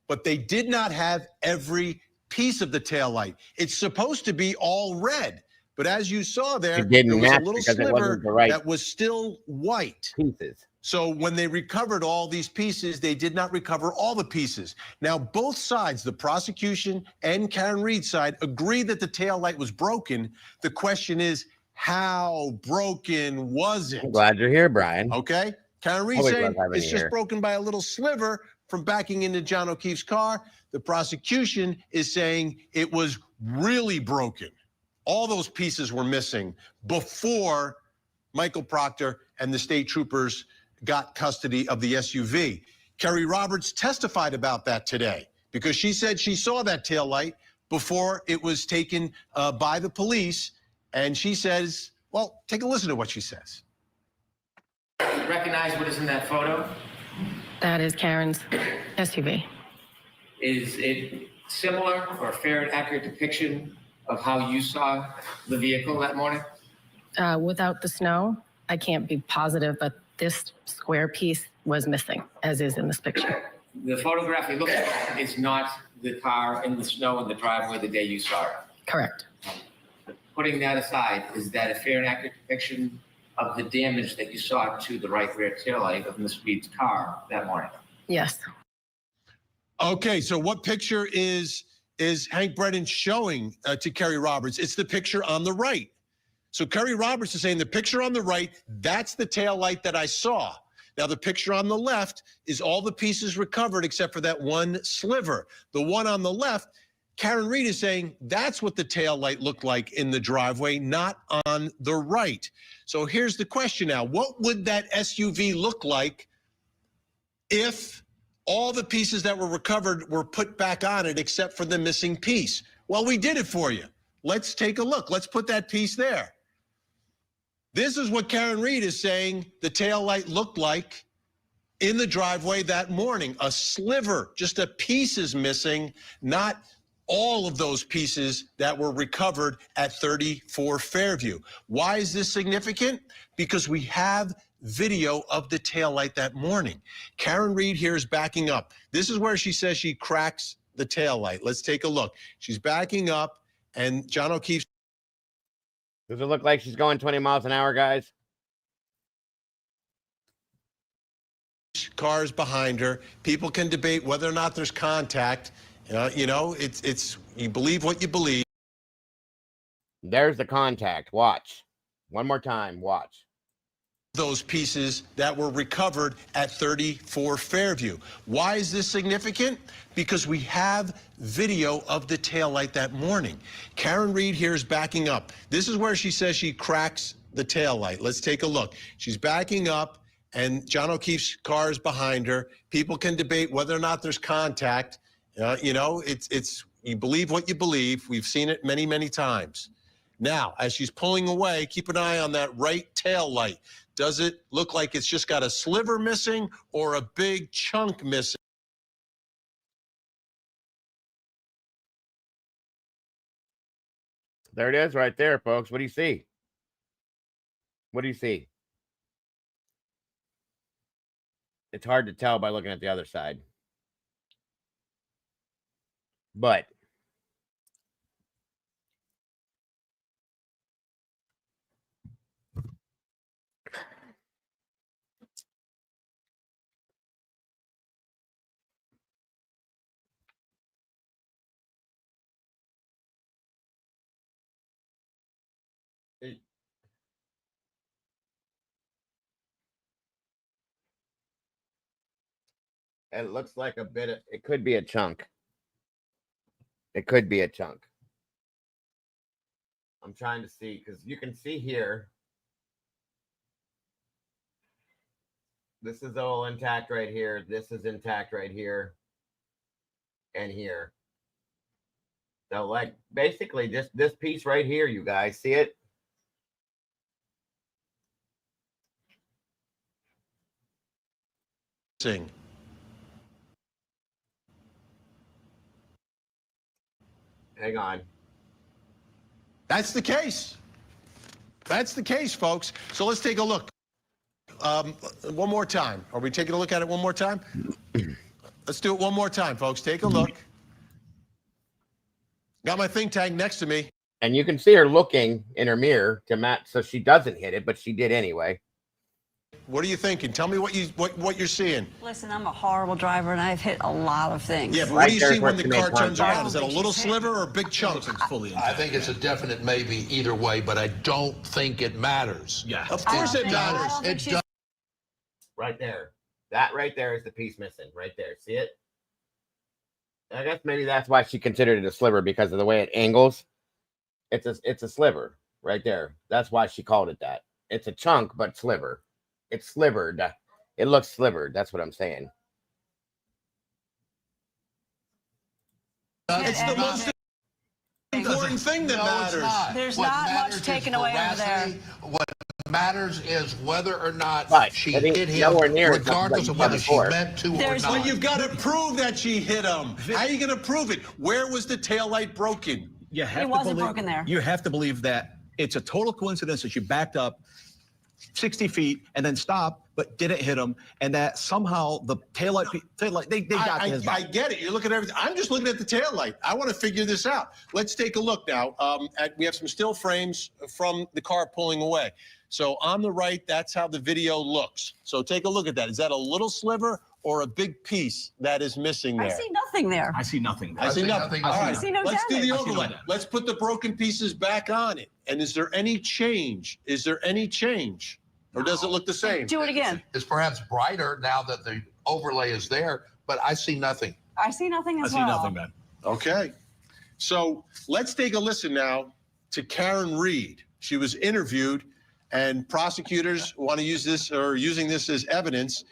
but they did not have every piece of the tail light. It's supposed to be all red, but as you saw there, there was a little sliver that was still white. Pieces. So when they recovered all these pieces, they did not recover all the pieces. Now, both sides, the prosecution and Karen Reed's side, agree that the tail light was broken. The question is, how broken was it? I'm glad you're here, Brian. Okay. Karen Reed Always saying love having it's you just here. broken by a little sliver from backing into John O'Keefe's car. The prosecution is saying it was really broken. All those pieces were missing before Michael Proctor and the state troopers got custody of the SUV. Kerry Roberts testified about that today because she said she saw that tail light before it was taken by the police. And she says, well, take a listen to what she says. Recognize what is in that photo? That is Karen's SUV. Is it similar or a fair and accurate depiction of how you saw the vehicle that morning? Without the snow, I can't be positive, but this square piece was missing, as is in this picture. The photograph you look at is not the car in the snow in the driveway the day you saw it. Correct. Putting that aside, is that a fair and accurate depiction of the damage that you saw to the right rear taillight of Ms. Reed's car that morning? Yes. Okay, so what picture is Hank Brennan showing to Kerry Roberts? It's the picture on the right. So Kerry Roberts is saying the picture on the right, that's the tail light that I saw. Now the picture on the left is all the pieces recovered except for that one sliver. The one on the left, Karen Reed is saying that's what the tail light looked like in the driveway, not on the right. So here's the question now. What would that SUV look like if all the pieces that were recovered were put back on it except for the missing piece? Well, we did it for you. Let's take a look. Let's put that piece there. This is what Karen Reed is saying the tail light looked like in the driveway that morning. A sliver, just a piece is missing, not all of those pieces that were recovered at 34 Fairview. Why is this significant? Because we have video of the taillight that morning. Karen Reed here is backing up. This is where she says she cracks the taillight. Let's take a look. She's backing up, and John O'Keefe. Does it look like she's going 20 miles an hour, guys? Cars behind her. People can debate whether or not there's contact. You know, it's you believe what you believe. There's the contact. Watch. One more time. Watch. those pieces that were recovered at 34 Fairview. Why is this significant? Because we have video of the taillight that morning. Karen Reed here is backing up. This is where she says she cracks the taillight. Let's take a look. She's backing up, and John O'Keefe's car is behind her. People can debate whether or not there's contact. You know, you believe what you believe. We've seen it many, many times. Now, as she's pulling away, keep an eye on that right tail light. Does it look like it's just got a sliver missing or a big chunk missing? There it is right there, folks. What do you see? What do you see? It's hard to tell by looking at the other side. But it looks like a bit of, it could be a chunk. It could be a chunk. I'm trying to see, because you can see here. This is all intact right here. This is intact right here. And here. So like basically just this piece right here, you guys see it? Sing. Hang on. That's the case. That's the case, folks. So let's take a look. One more time. Are we taking a look at it one more time? Let's do it one more time, folks. Take a look. Got my think tank next to me. And you can see her looking in her mirror to match, so she doesn't hit it, but she did anyway. What are you thinking? Tell me what you're seeing. Listen, I'm a horrible driver, and I've hit a lot of things. Yeah, but what do you see when the car turns around? Is it a little sliver or a big chunk? I think it's a definite maybe either way, but I don't think it matters. Yeah, of course it matters. It does. Right there. That right there is the piece missing. Right there. See it? I guess maybe that's why she considered it a sliver, because of the way it angles. It's a sliver right there. That's why she called it that. It's a chunk, but sliver. It's slivered. It looks slivered. That's what I'm saying. It's the most important thing that matters. There's not much taken away over there. What matters is whether or not she I think hit him, nowhere near regardless of whether she meant to or not. Well, you've got to prove that she hit him. How are you going to prove it? Where was the taillight broken? You have It to wasn't believe, broken there. You have to believe that it's a total coincidence that you backed up 60 feet and then stopped, but didn't hit him, and that somehow the taillight they got to his body. I get it. You're looking at everything. I'm just looking at the taillight. I want to figure this out. Let's take a look now. We have some still frames from the car pulling away. So on the right, that's how the video looks. So take a look at that. Is that a little sliver or a big piece that is missing there? I see nothing there. I see nothing. I see nothing. All right, I see no let's do the damage. overlay. Let's put the broken pieces back on it. And is there any change? Is there any change? Or does it look the same? Do it again. It's perhaps brighter now that the overlay is there, but I see nothing. I see nothing as well. I see nothing, man. Okay. So let's take a listen now to Karen Reed. She was interviewed, and prosecutors want to use this or using this as evidence,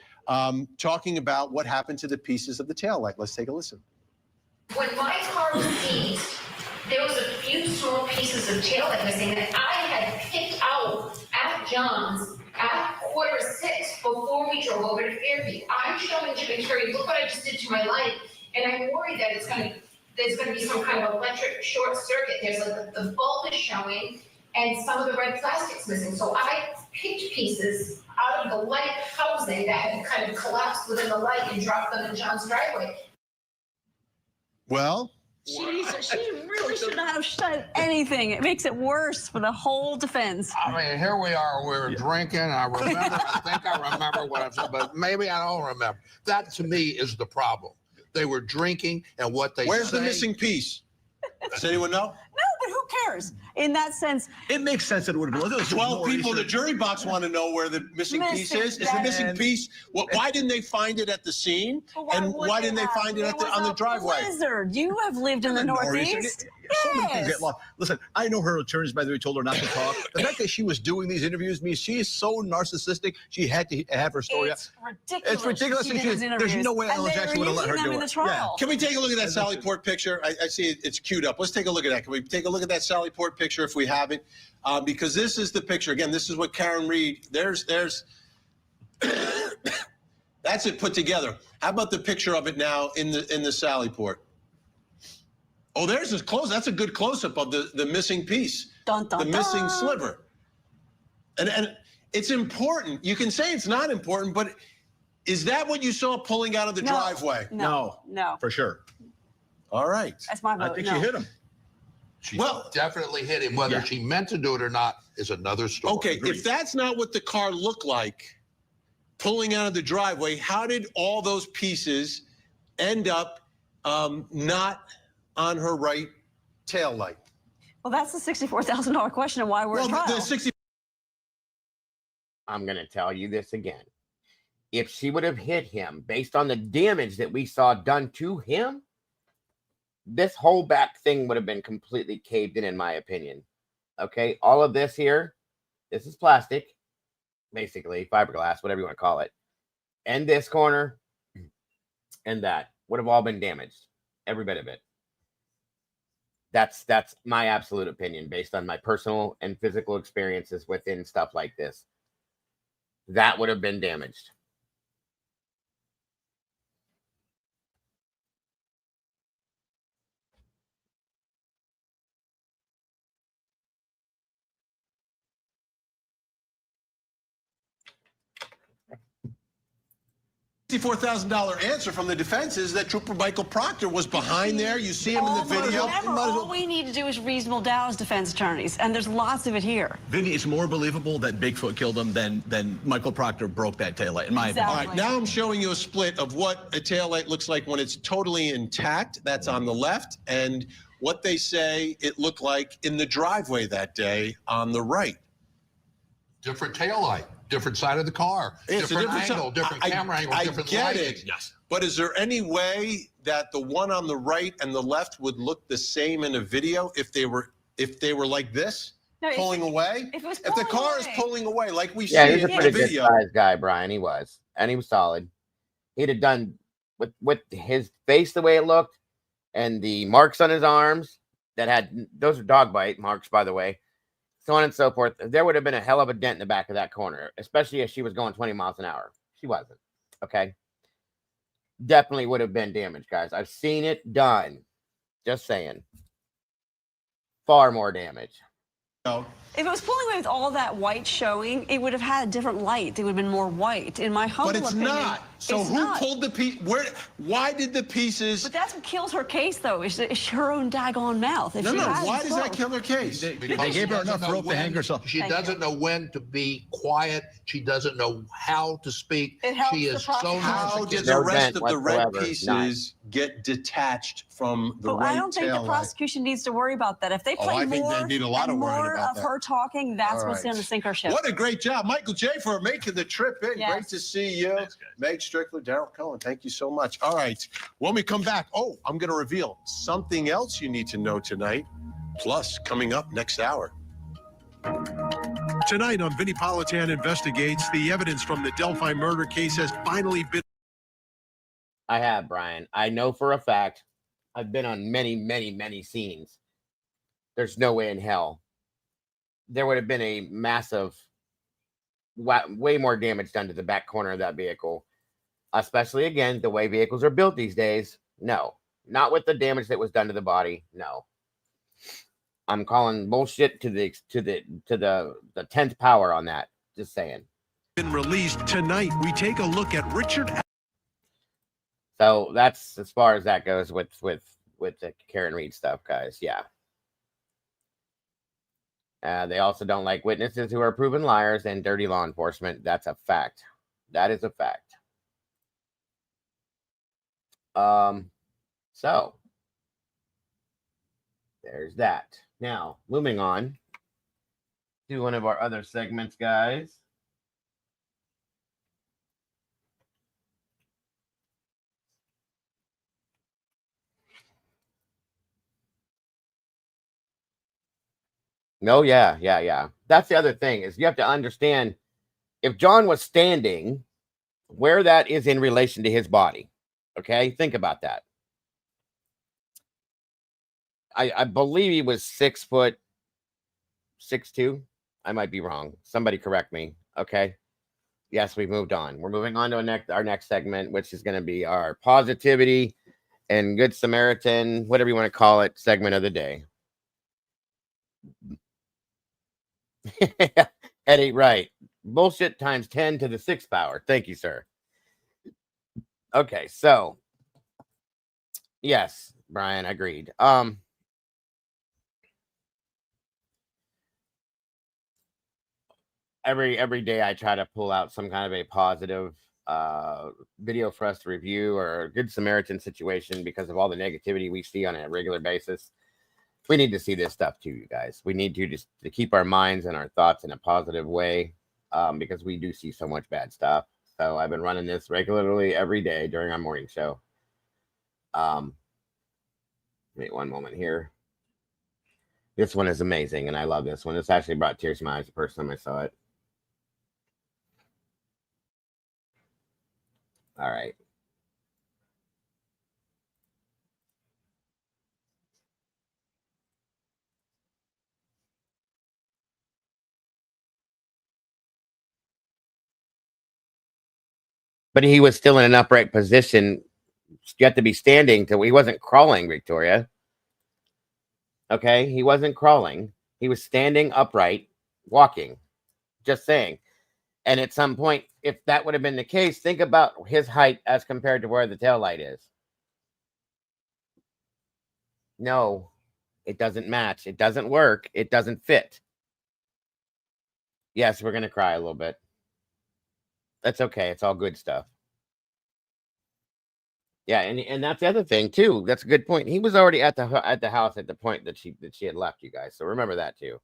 talking about what happened to the pieces of the taillight. Let's take a listen. When my car was seized, there was a few small pieces of taillight missing that I had picked out at John's at 5:45 before we drove over to Fairview. I'm showing Jim and Terry, look what I just did to my light, and I'm worried that there's going to be some kind of electric short circuit. There's like the bulb is showing, and some of the red plastic's missing. So I picked pieces out of the light housing that had kind of collapsed within the light and dropped them in John's driveway. Well, She really should not have said anything. It makes it worse for the whole defense. I mean, here we are, we're drinking. I think I remember what I've said, but maybe I don't remember. That to me is the problem. They were drinking, and what they Where's say. the missing piece? Does anyone know? No, but who cares? In that sense, it makes sense that it would have been. 12 people in the jury box want to know where the missing piece is. Is the missing piece? Why didn't they find it at the scene? And why didn't they find it on the driveway? Blizzard. You have lived in the Northeast. So many things Yes. get lost. Listen, I know her attorneys, by the way, told her not to talk. The fact that she was doing these interviews means she is so narcissistic. She had to have her story. It's ridiculous. It's ridiculous. She did those There's interviews. no way And Ellen they Jackson were would have let her using them do in it. the trial. Can we take a look at that Sally Port picture? I see it's queued up. Let's take a look at that. Can we take a look at that Sally Port picture if we have it? Because this is the picture. Again, this is what Karen Reed, there's that's it put together. How about the picture of it now in the Sally Port? Oh, there's this close. That's a good close-up of the missing piece. Dun, dun, the missing dun. sliver. And it's important. You can say it's not important, but is that what you saw pulling out of the driveway? No. For sure. All right. That's my vote. I think no. she hit him. She definitely hit him. Whether she meant to do it or not is another story. Okay, if that's not what the car looked like pulling out of the driveway, how did all those pieces end up not on her right tail light? Well, that's the $64,000 question, and why we're at trial. I'm going to tell you this again. If she would have hit him based on the damage that we saw done to him, this whole back thing would have been completely caved in my opinion. Okay, all of this here, this is plastic, basically, fiberglass, whatever you want to call it. And this corner and that would have all been damaged, every bit of it. That's my absolute opinion based on my personal and physical experiences within stuff like this. That would have been damaged. $64,000 answer from the defense is that Trooper Michael Proctor was behind there. You see him in the video. Remember, all we need to do is reasonable doubt as defense attorneys, and there's lots of it here. Vinny, it's more believable that Bigfoot killed him than Michael Proctor broke that taillight, in my opinion. All right, now I'm showing you a split of what a taillight looks like when it's totally intact. That's on the left. And what they say it looked like in the driveway that day on the right. Different taillight, different side of the car, It's a different different angle, different camera angle, different I get lighting. it. Yes. But is there any way that the one on the right and the left would look the same in a video if they were like this, pulling away? If it was If the car is pulling away, like we see Yeah, he's a in the pretty good video. sized guy, Brian. He was. And he was solid. He'd have done with his face the way it looked and the marks on his arms that had, those are dog bite marks, by the way, so on and so forth. There would have been a hell of a dent in the back of that corner, especially if she was going 20 miles an hour. She wasn't. Okay. Definitely would have been damaged, guys. I've seen it done. Just saying. Far more damage. No. If it was pulling away with all that white showing, it would have had a different light. It would have been more white, in my humble But it's opinion. not. So It's who not. pulled the piece? Why did the pieces? But that's what kills her case, though, is her own daggone mouth. If No, she no. hadn't Why does that spoke. kill her case? Because They gave her she enough doesn't know rope to hang when- herself. She doesn't know when to be quiet. She doesn't know how to speak. It helps She the is so prosecution. How did narcissistic. the No rest dent of the red whatsoever. pieces get detached from the But right I don't think the tail light? prosecution needs to worry about that. If they Oh, play I think they more need a lot and of worrying more about of that. her talking, that's All what's right. going to sink our ship. What a great job, Michael J. for making the trip in. Yes. Great to see you. Meg Strickler, Daryl Cohen, thank you so much. All right, when we come back, I'm going to reveal something else you need to know tonight. Plus, coming up next hour. Tonight on Vinnie Politan Investigates, the evidence from the Delphi murder case has finally been. I have, Brian. I know for a fact. I've been on many, many, many scenes. There's no way in hell there would have been a massive, way more damage done to the back corner of that vehicle. Especially, again, the way vehicles are built these days. No. Not with the damage that was done to the body. No. I'm calling bullshit to the 10th power on that. Just saying. Been released tonight. We take a look at Richard. So that's as far as that goes with the Karen Reed stuff, guys. Yeah. They also don't like witnesses who are proven liars and dirty law enforcement. That's a fact. That is a fact. So there's that. Now, moving on to one of our other segments, guys. No, yeah. That's the other thing is you have to understand if John was standing, where that is in relation to his body. Okay, think about that. I believe he was 6'6". I might be wrong. Somebody correct me. Okay. Yes, we've moved on. We're moving on to our next segment, which is going to be our positivity and Good Samaritan, whatever you want to call it, segment of the day. Eddie, right. Bullshit times 10 to the 6th power. Thank you, sir. Okay, so yes, Brian, agreed. Every day I try to pull out some kind of a positive video for us to review or a Good Samaritan situation because of all the negativity we see on a regular basis. We need to see this stuff too, you guys. We need to just to keep our minds and our thoughts in a positive way because we do see so much bad stuff. So I've been running this regularly every day during our morning show. Wait one moment here. This one is amazing, and I love this one. This actually brought tears to my eyes the first time I saw it. All right. But he was still in an upright position. You have to be standing till he wasn't crawling, Victoria. Okay, he wasn't crawling. He was standing upright, walking. Just saying. And at some point, if that would have been the case, think about his height as compared to where the taillight is. No, it doesn't match. It doesn't work. It doesn't fit. Yes, we're going to cry a little bit. That's okay. It's all good stuff. Yeah, and that's the other thing too. That's a good point. He was already at the house at the point that she had left, you guys. So remember that too.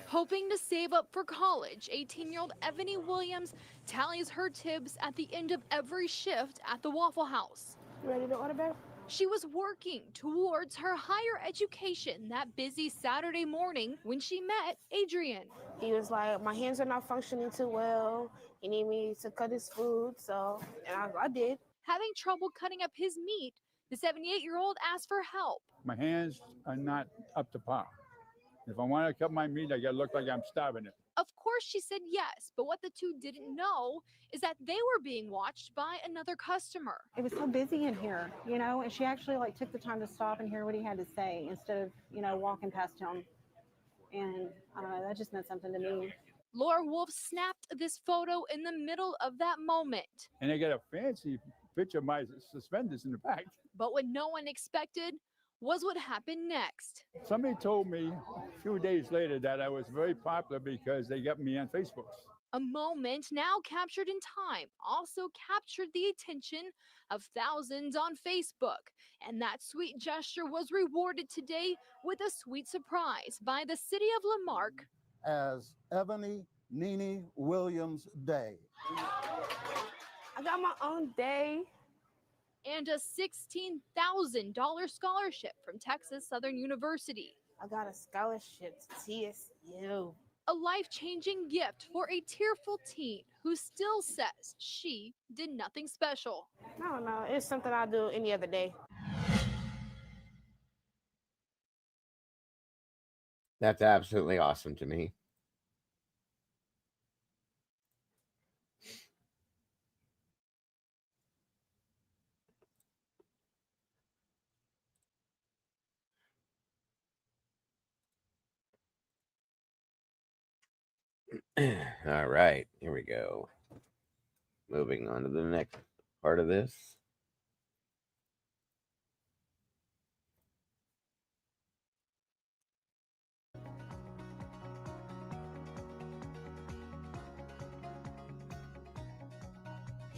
Hoping to save up for college, 18-year-old Ebony Williams tallies her tips at the end of every shift at the Waffle House. You ready to order, babe? She was working towards her higher education that busy Saturday morning when she met Adrian. He was like, my hands are not functioning too well. He need me to cut his food, so, and I did. Having trouble cutting up his meat, the 78-year-old asked for help. My hands are not up to par. If I want to cut my meat, I gotta look like I'm starving it. Of course, she said yes, but what the two didn't know is that they were being watched by another customer. It was so busy in here, you know, and she actually like took the time to stop and hear what he had to say instead of, you know, walking past him. And that just meant something to me. Laura Wolf snapped this photo in the middle of that moment. And they got a fancy picture of my suspenders in the back. But what no one expected was what happened next. Somebody told me a few days later that I was very popular because they got me on Facebook. A moment now captured in time also captured the attention of thousands on Facebook. And that sweet gesture was rewarded today with a sweet surprise by the city of Lamarck as Ebony Nene Williams Day. I got my own day. And a $16,000 scholarship from Texas Southern University. I got a scholarship to TSU. A life-changing gift for a tearful teen who still says she did nothing special. No, it's something I do any other day. That's absolutely awesome to me. All right, here we go. Moving on to the next part of this.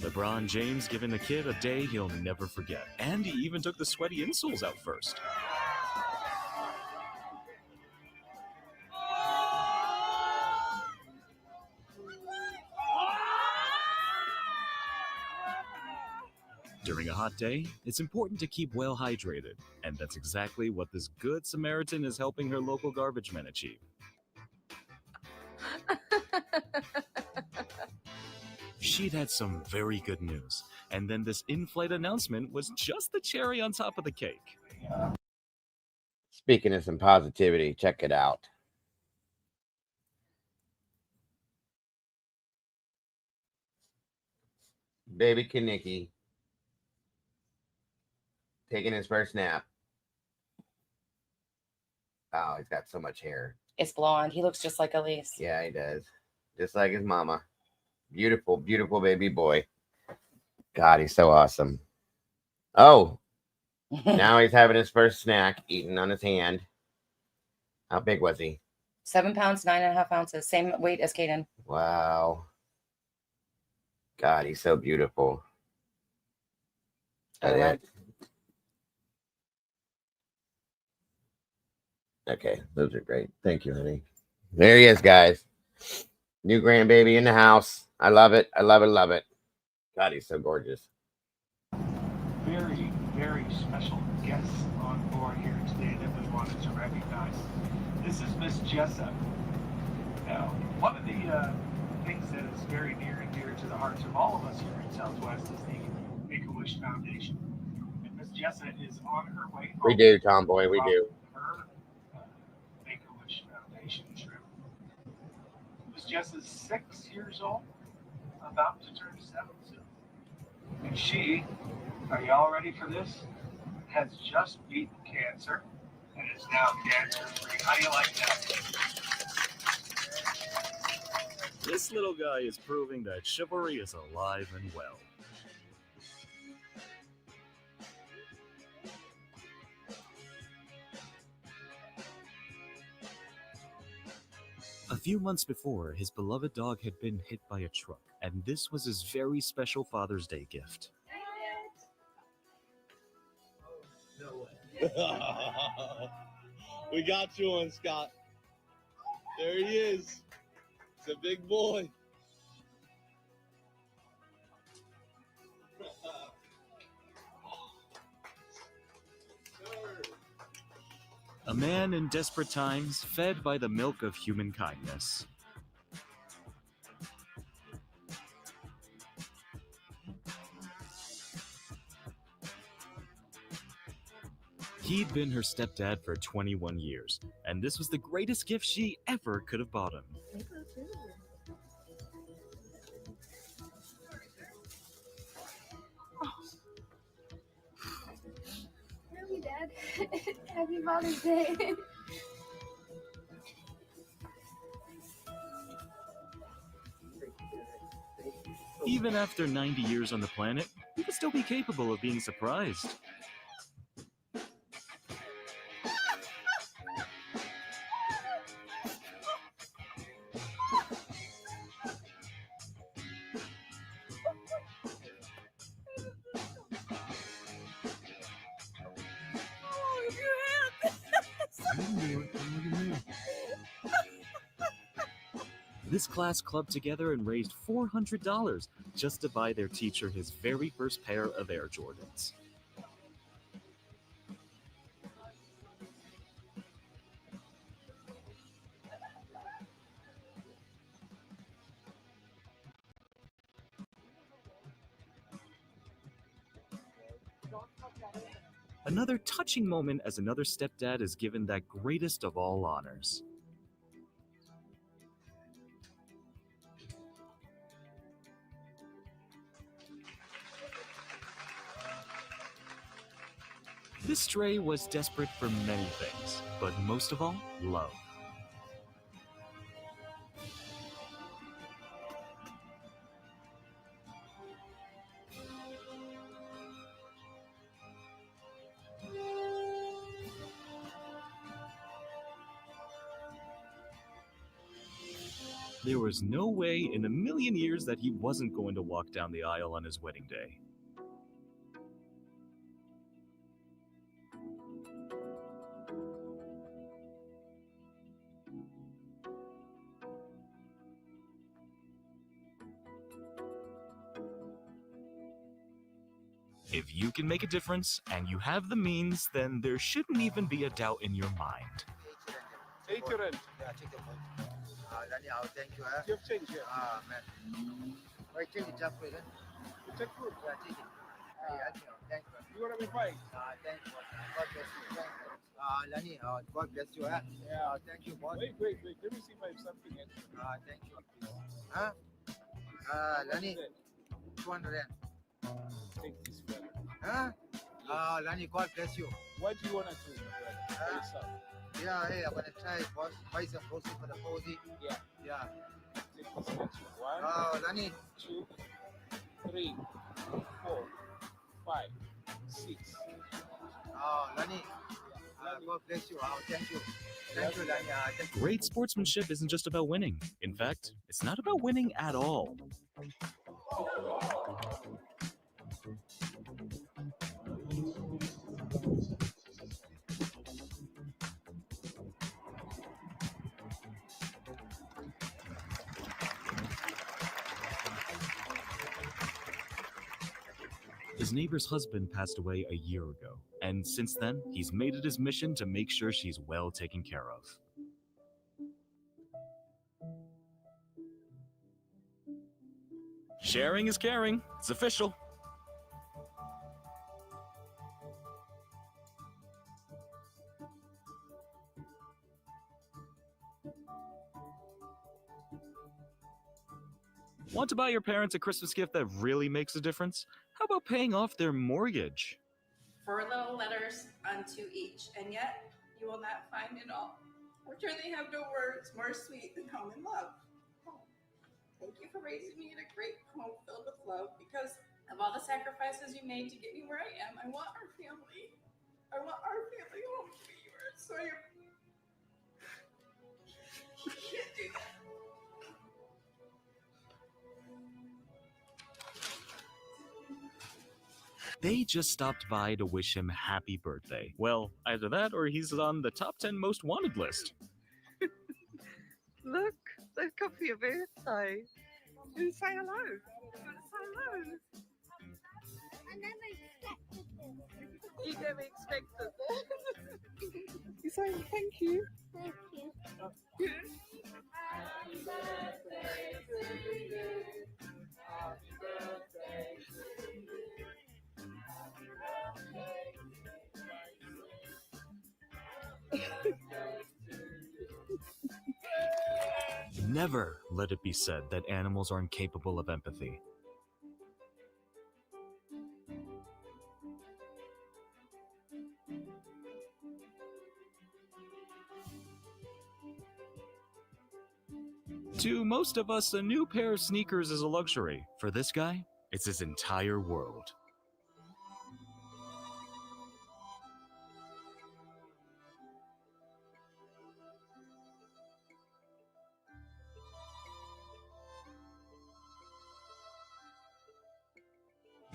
LeBron James giving the kid a day he'll never forget. And he even took the sweaty insoles out first. During a hot day, it's important to keep well hydrated, and that's exactly what this good Samaritan is helping her local garbage men achieve. She'd had some very good news, and then this in-flight announcement was just the cherry on top of the cake. Speaking of some positivity, check it out. Baby Kaniki taking his first nap. Oh, he's got so much hair. It's blonde. He looks just like Elise. Yeah, he does. Just like his mama. Beautiful, beautiful baby boy. God, he's so awesome. Oh, now he's having his first snack, eating on his hand. How big was he? 7 pounds, 9.5 ounces. Same weight as Kaden. Wow. God, he's so beautiful. That it? Okay, those are great. Thank you, honey. There he is, guys. New grandbaby in the house. I love it. I love it. Love it. God, he's so gorgeous. Very, very special guests on board here today that we wanted to recognize. This is Miss Jessup. Now, one of the things that is very near and dear to the hearts of all of us here in Southwest is the Make-A-Wish Foundation. And Miss Jessup is on her way home. We do, Tomboy. We do. Her Make-A-Wish Foundation trip. Miss Jess is 6 years old, about to turn 7 soon. And she, are y'all ready for this? Has just beaten cancer and is now cancer-free. How do you like that? This little guy is proving that chivalry is alive and well. A few months before, his beloved dog had been hit by a truck, and this was his very special Father's Day gift. We got you one, Scott. There he is. It's a big boy. A man in desperate times, fed by the milk of human kindness. He'd been her stepdad for 21 years, and this was the greatest gift she ever could have bought him. Really, Dad? Happy Father's Day. Even after 90 years on the planet, he could still be capable of being surprised. This class clubbed together and raised $400 just to buy their teacher his very first pair of Air Jordans. Another touching moment as another stepdad is given that greatest of all honors. This stray was desperate for many things, but most of all, love. There was no way in a million years that he wasn't going to walk down the aisle on his wedding day. If you can make a difference and you have the means, then there shouldn't even be a doubt in your mind. Take your rent. Thank you. You have change here. Man. Wait, take it up with it. You take food. Yeah, take it. Thank you. You want to be buying? Thank you. God bless you. Thank you. Lani, God bless you. Yeah. Thank you, boss. Wait. Let me see if I have something extra. Thank you. Huh? Lani, 200. Take this fella. Huh? Lani, God bless you. What do you want to do, my brother? For yourself? Yeah, hey, I'm gonna try, boss. Buy some groceries for the cozy. Yeah. Yeah. Take this extra. 1, Lani. 2, 3, 4, 5, 6. Lani. God bless you. Thank you. Thank you, Lani. Thank you. Great sportsmanship isn't just about winning. In fact, it's not about winning at all. His neighbor's husband passed away a year ago, and since then, he's made it his mission to make sure she's well taken care of. Sharing is caring. It's official. Want to buy your parents a Christmas gift that really makes a difference? How about paying off their mortgage? 4 little letters unto each, and yet you will not find it all. For truly have no words more sweet than home and love. Home. Thank you for raising me in a great home filled with love. Because of all the sacrifices you made to get me where I am, I want our family. I want our family home to be yours. So you can't do that. They just stopped by to wish him happy birthday. Well, either that or he's on the top 10 most wanted list. Look for your birthday. You say hello. Say hello. I never expected this. You never expected this. You say thank you. Thank you. Good. Happy birthday to you. Happy birthday to you. Never let it be said that animals are incapable of empathy. To most of us, a new pair of sneakers is a luxury. For this guy, it's his entire world.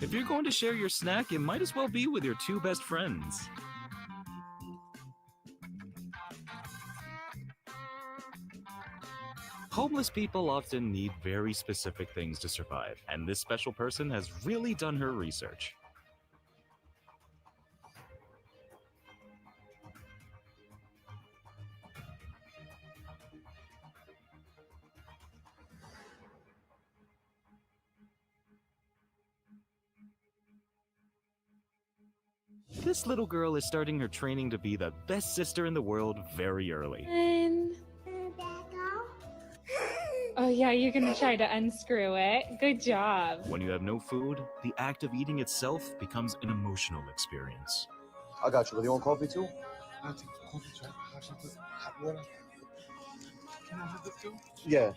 If you're going to share your snack, it might as well be with your 2 best friends. Homeless people often need very specific things to survive, and this special person has really done her research. This little girl is starting her training to be the best sister in the world very early. Oh yeah, you're gonna try to unscrew it. Good job. When you have no food, the act of eating itself becomes an emotional experience. I got you. Do you want coffee too? I'll take coffee, try hot chocolate, hot water. Can I have this too? Yeah.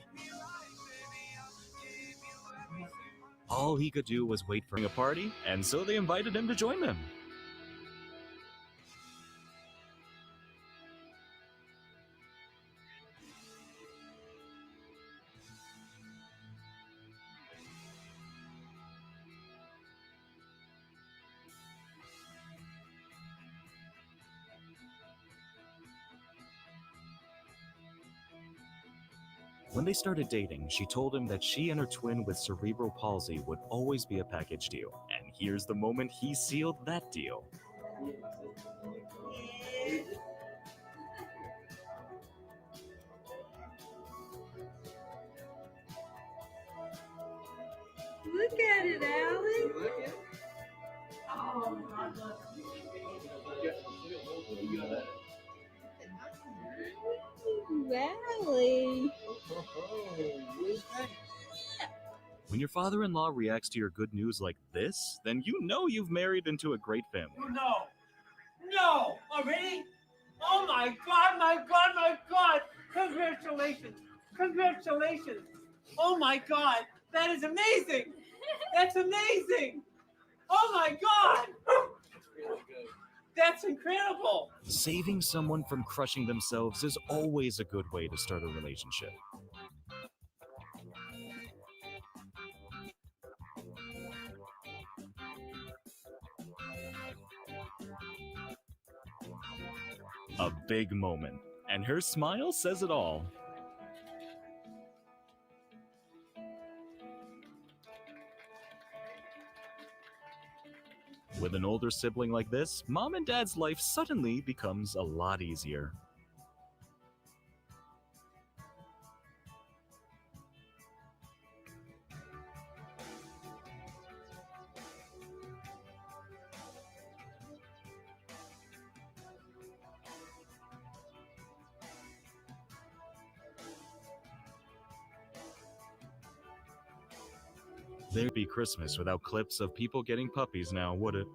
All he could do was wait for a party, and so they invited him to join them. When they started dating, she told him that she and her twin with cerebral palsy would always be a package deal. And here's the moment he sealed that deal. Look at it, Alan. Oh, my God. Valley. When your father-in-law reacts to your good news like this, then you know you've married into a great family. No, already? Oh my God, my God, my God. Congratulations. Congratulations. Oh my God. That is amazing. That's amazing. Oh my God. That's incredible. Saving someone from crushing themselves is always a good way to start a relationship. A big moment, and her smile says it all. With an older sibling like this, mom and dad's life suddenly becomes a lot easier. There'd be Christmas without clips of people getting puppies now, would it?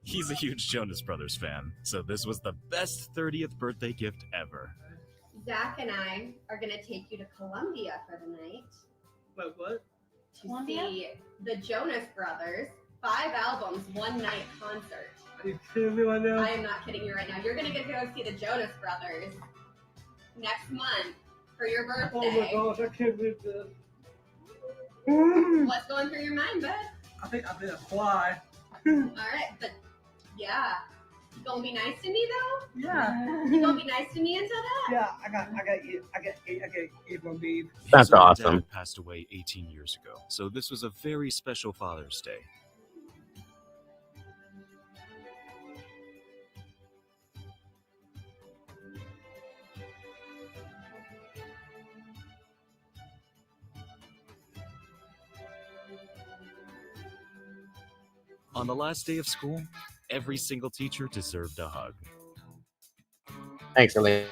He's a huge Jonas Brothers fan, so this was the best 30th birthday gift ever. Zach and I are going to take you to Colombia for the night. What? To see the Jonas Brothers 5 albums, 1 night concert. Are you kidding me right now? I am not kidding you right now. You're going to get to go see the Jonas Brothers next month for your birthday. Oh my gosh, I can't believe this. What's going through your mind, bud? I think I'm gonna fly. All right, but yeah. You gonna be nice to me though? Yeah. You gonna be nice to me until that? Yeah, I got April beef. That's His own awesome. Dad passed away 18 years ago, so this was a very special Father's Day. On the last day of school, every single teacher deserved a hug. Thanks, Elaine.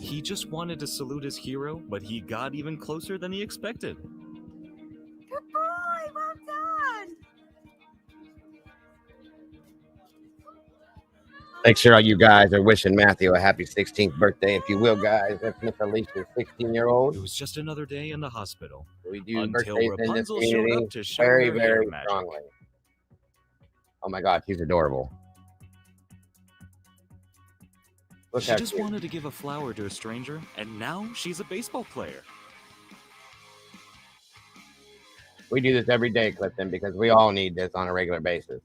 He just wanted to salute his hero, but he got even closer than he expected. Good boy, well done. Make sure all you guys are wishing Matthew a happy 16th birthday, if you will, guys. That's Miss Alicia's 16-year-old. It was just another day in the hospital. We do Until birthdays in this Rapunzel showed community up to show very, her hair very magic. strongly. Oh my God, she's adorable. Look She how just cute. wanted to give a flower to a stranger, and now she's a baseball player. We do this every day, Clifton, because we all need this on a regular basis.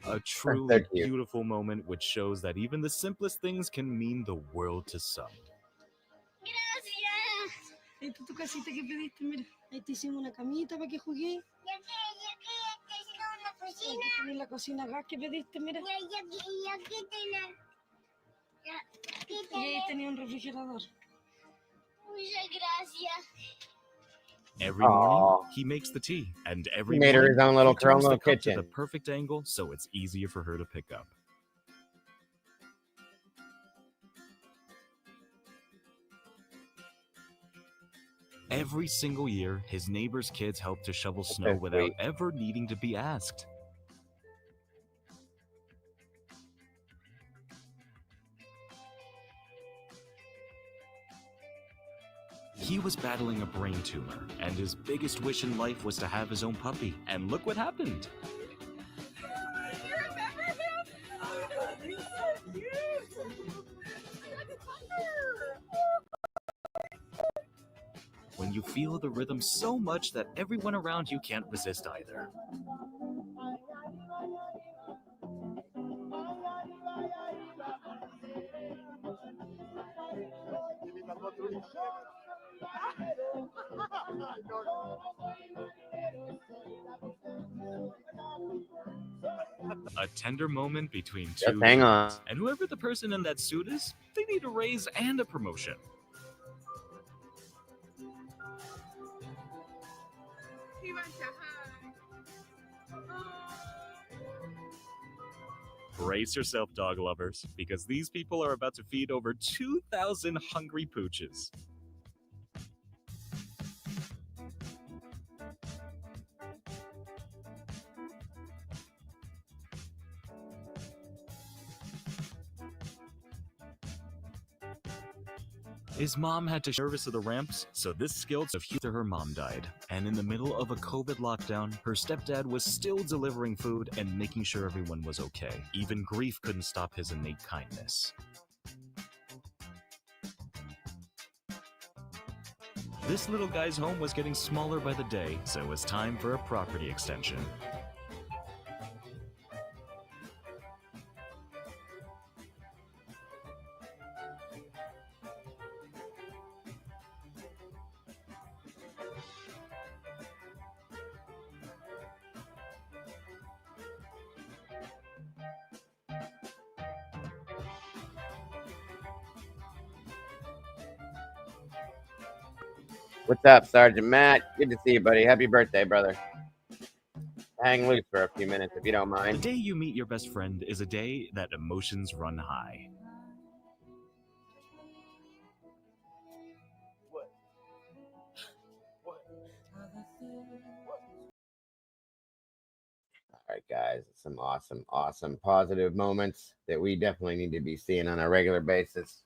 A truly beautiful moment which shows that even the simplest things can mean the world to some. Gracias. Esta es tu casita que pediste, mira. Ahí te hicimos una camita para que jugué. Tienes la cocina acá que pediste, mira. Y ahí tenía un refrigerador. Muchas gracias. Every morning, he makes the tea, and every He made her morning, his own little he turns little the cup kitchen. to the perfect angle so it's easier for her to pick up. Every single year, his neighbor's kids help to shovel snow That's without sweet. ever needing to be asked. He was battling a brain tumor, and his biggest wish in life was to have his own puppy. And look what happened. You remember him? Oh my God, he's so cute. When you feel the rhythm so much that everyone around you can't resist either. A tender moment between Just two hang on. humans. And whoever the person in that suit is, they need a raise and a promotion. He wants to hug. Brace yourself, dog lovers, because these people are about to feed over 2,000 hungry pooches. His mom had to service of the ramps, so this skilled after her mom died. And in the middle of a COVID lockdown, her stepdad was still delivering food and making sure everyone was okay. Even grief couldn't stop his innate kindness. This little guy's home was getting smaller by the day, so it was time for a property extension. What's up, Sergeant Matt? Good to see you, buddy. Happy birthday, brother. Hang loose for a few minutes if you don't The mind. day you meet your best friend is a day that emotions run high. All right, guys. Some awesome, positive moments that we definitely need to be seeing on a regular basis.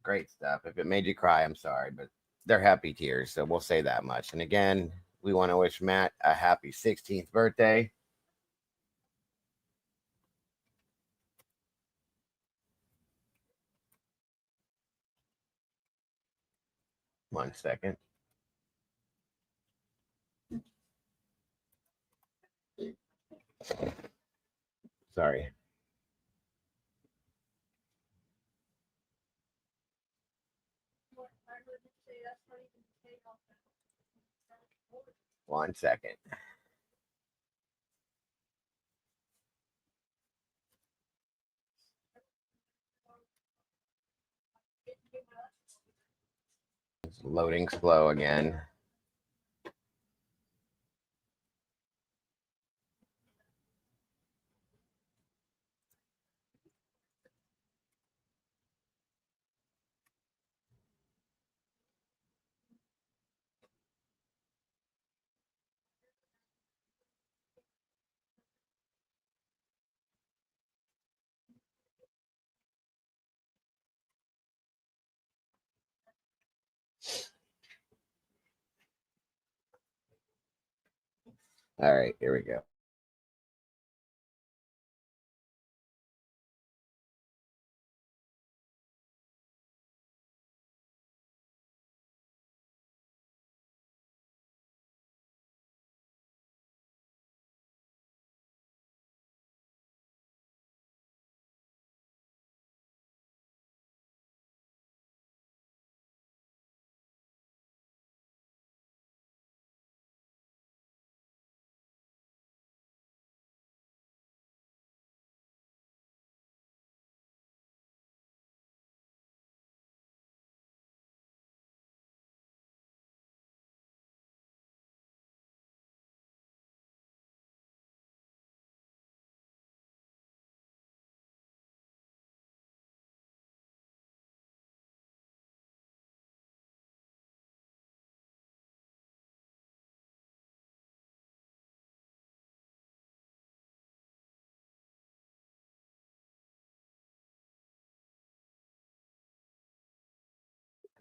Great stuff. If it made you cry, I'm sorry, but they're happy tears, so we'll say that much. And again, we want to wish Matt a happy 16th birthday. One second. Sorry. One second. It's loading slow again. All right, here we go.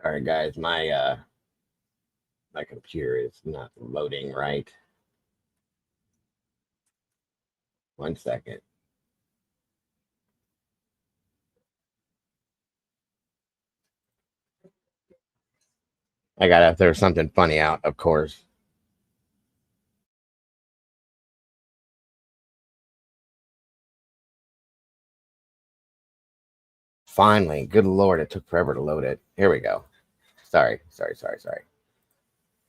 All right, guys, my computer is not loading right. 1 second. I gotta throw something funny out, of course. Finally, good lord, it took forever to load it. Here we go. Sorry.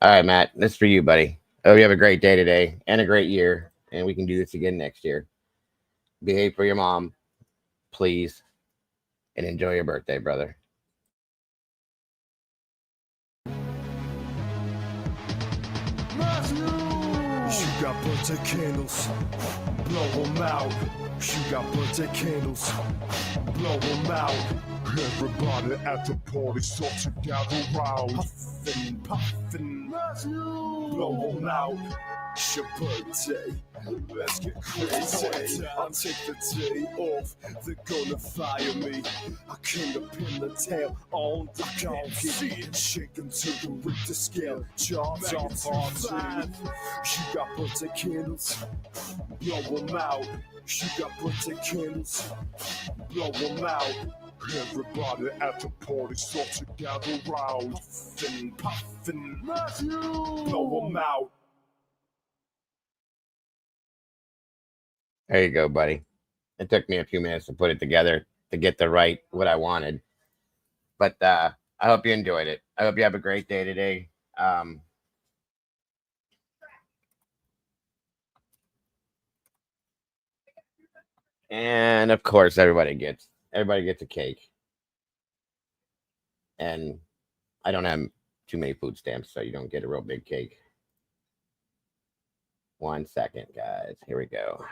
All right, Matt, this is for you, buddy. I hope you have a great day today and a great year, and we can do this again next year. Behave for your mom, please, and enjoy your birthday, brother. You got birthday candles, blow them out. You got birthday candles, blow them out. Everybody at the party start to gather round. Puffin', puffin', blow them out. It's your birthday, let's get crazy. I'll take the day off, they're gonna fire me. I came up in the tail on the donkey, shaking to the Richter scale. Jobs on party. You got birthday candles, blow them out. You got birthday candles, blow them out. Everybody at the party start to gather round. Puffin', puffin', blow them out. There you go, buddy. It took me a few minutes to put it together to get what I wanted. But I hope you enjoyed it. I hope you have a great day today. And of course, everybody gets a cake. And I don't have too many food stamps, so you don't get a real big cake. 1 second, guys. Here we go.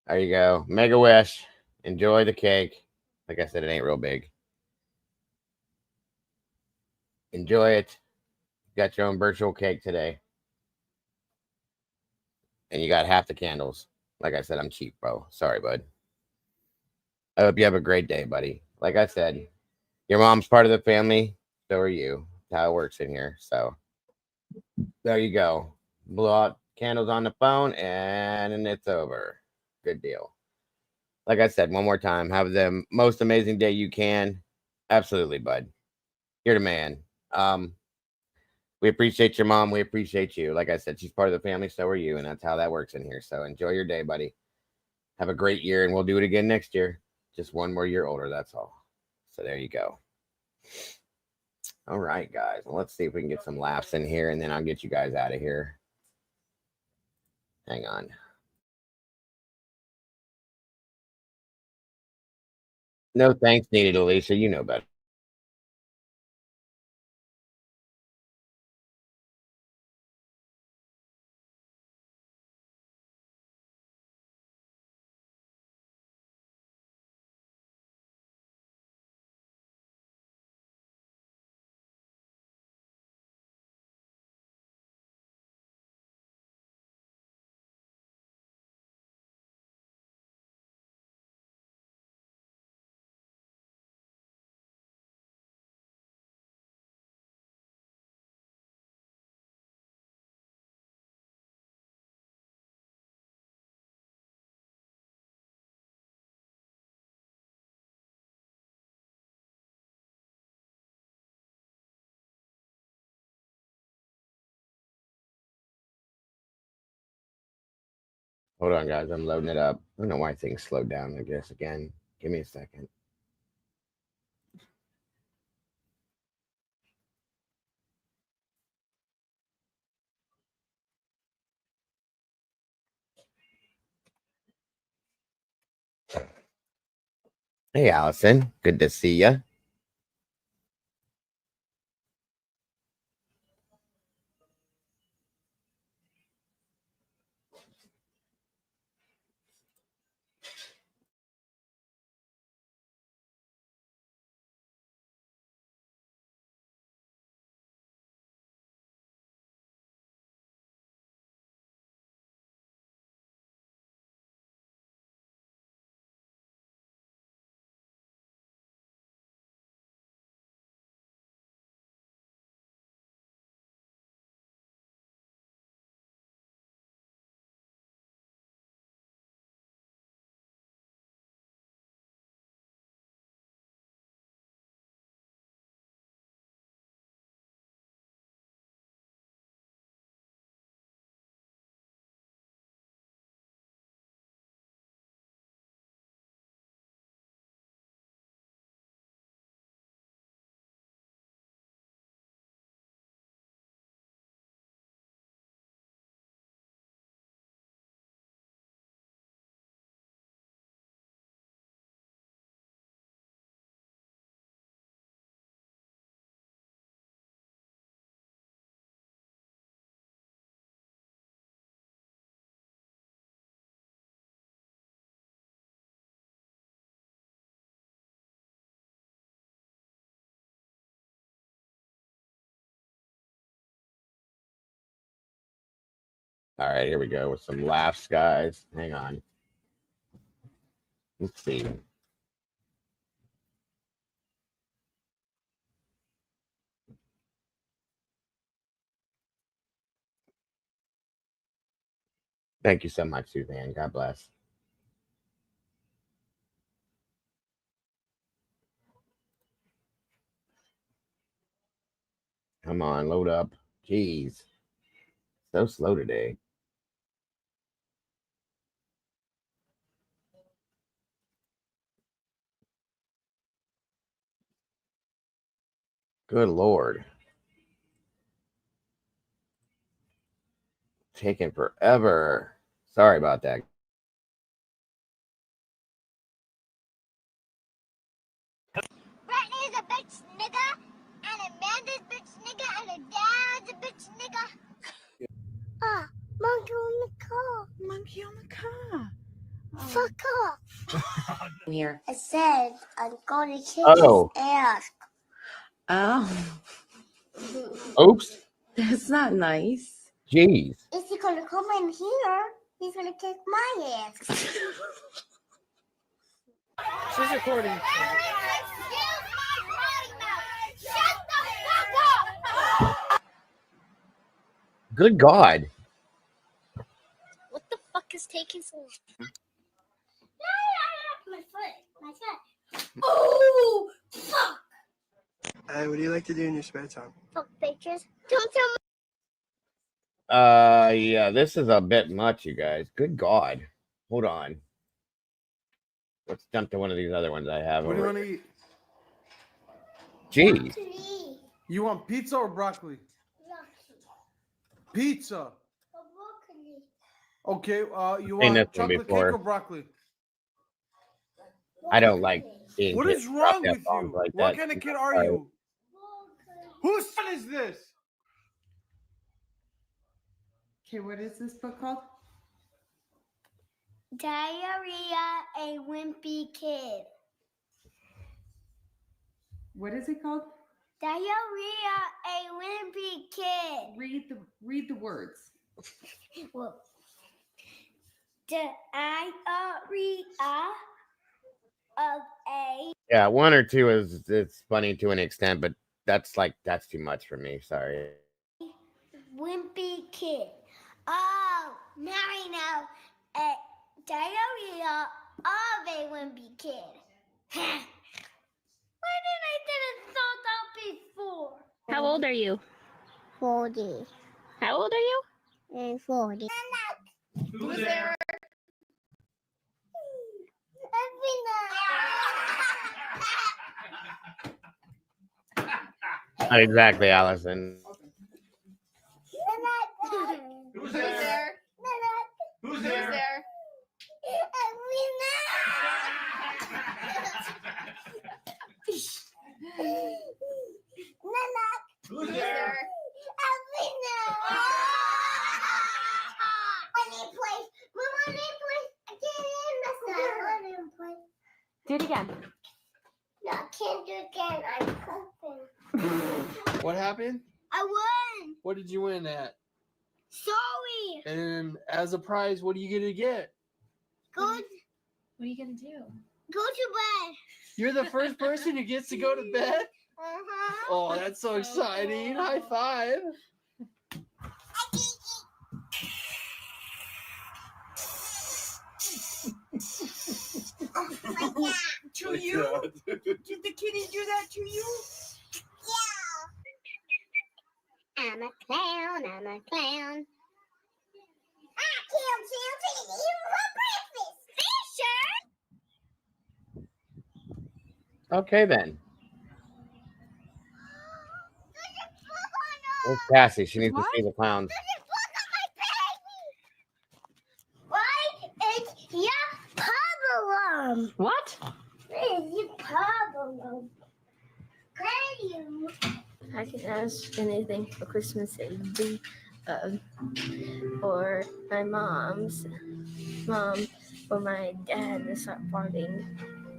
There you go. Make a wish. Enjoy the cake. Like I said, it ain't real big. Enjoy it. You got your own virtual cake today. And you got half the candles. Like I said, I'm cheap, bro. Sorry, bud. I hope you have a great day, buddy. Like I said, your mom's part of the family. So are you. That's how it works in here. So there you go. Blow out candles on the phone and it's over. Good deal. Like I said, one more time, have the most amazing day you can. Absolutely, bud. You're the man. We appreciate your mom. We appreciate you. Like I said, she's part of the family. So are you. And that's how that works in here. So enjoy your day, buddy. Have a great year. And we'll do it again next year. Just one more year older. That's all. So there you go. All right, guys. Well, let's see if we can get some laughs in here. And then I'll get you guys out of here. Hang on. No thanks needed, Alicia. You know better. Hold on, guys. I'm loading it up. I don't know why things slowed down, I guess, again. Give me a second. Hey, Allison. Good to see you. All right, here we go with some laughs, guys. Hang on. Let's see. Thank you so much, Suzanne. God bless. Come on, load up. Jeez. So slow today. Good Lord. Taking forever. Sorry about that. Brittany's a bitch nigga, and Amanda's bitch nigga, and her dad's a bitch nigga. Ah, monkey on the car. Monkey on the car. Fuck off. Here. I said I'm going to kick Oh. his ass. Oh. Oops. That's not nice. Jeez. If he's going to come in here, he's going to kick my ass. She's recording. Good God. What the fuck is taking so long? My foot. My foot. Oh, fuck. What do you like to do in your spare time? Fuck pictures. Don't tell me. Yeah, this is a bit much, you guys. Good God. Hold on. Let's jump to one of these other ones I have. What do you over want to eat? Jeez. You want pizza or broccoli? Pizza. Okay, you Seen want this one chocolate before. cake or broccoli? I don't like being What hit is with wrong drop-dead with bombs you? like What that. kind of kid are Sorry. you? Whose son is this? Okay, what is this book called? Diarrhea, a wimpy kid. What is it called? Diarrhea, a wimpy kid. Read the words. Well, diarrhea of a Yeah, one or two is it's funny to an extent, but that's too much for me. Sorry. wimpy kid. Oh, now I know. A diarrhea of a wimpy kid. Why didn't thought that before? How old are you? 40. How old are you? And 40. Who's there? Not exactly, Allison. Who's there? Who's there? Who's there? Do it again. No, I can't do it again. I'm cooking. What happened? I won. What did you win at? Sorry. And as a prize, what are you gonna get? Go. What are you gonna do? Go to bed. You're the first person who gets to go to bed? Uh-huh. Oh, that's so exciting. High five. To you? Did the kitty do that to you? Yeah. I'm a clown. I'm a clown. I killed Chelsea and eat for breakfast. Fisher. Okay then. Where's Cassie? She needs to see the clowns. Why is your problem? What? What is your problem? I can ask anything for Christmas. It would be for my mom or my dad to start farting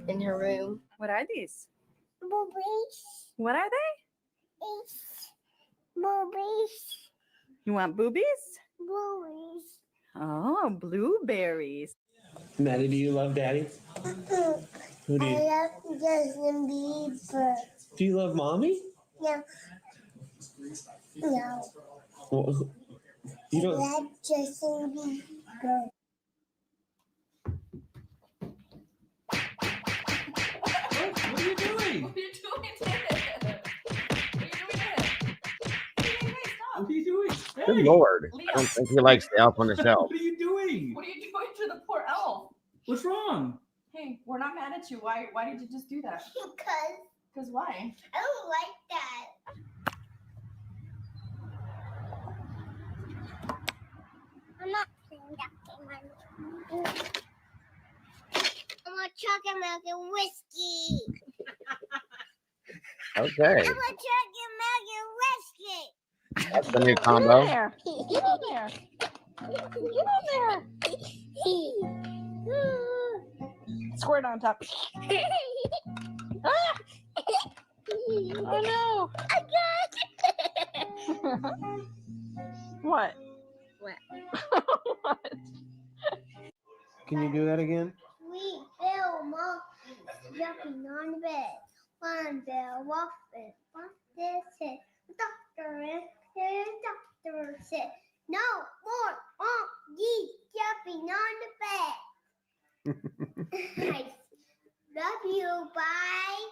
in her room. What are these? Boobies. What are they? Boobies. You want boobies? Boobies. blueberries. Oh, blueberries. Maddie, do you love Daddy? Who do you? I love Justin Bieber. Do you love Mommy? No. No. Well, you I don't. love Justin Bieber. What are you doing? What are you doing to it? What are you doing? Good Hey, Lord. Leo. I don't think he likes the elf on the shelf. what are you doing? What are you doing to the poor elf? What's wrong? Hey, we're not mad at you. Why did you just do that? Because why? I don't like that. I'm not playing that game. I want chocolate milk and whiskey. Okay. I want chocolate milk and whiskey. That's the new combo. Get on there. Get on there. Squirt on top. Ah! Oh no. I got it. What? What? What? Can you do that again? Sweet little monkey jumping on the bed. One bell waffle. What's this? It? The doctor is here. The doctor said, no more monkeys jumping on the bed. I love you. Bye.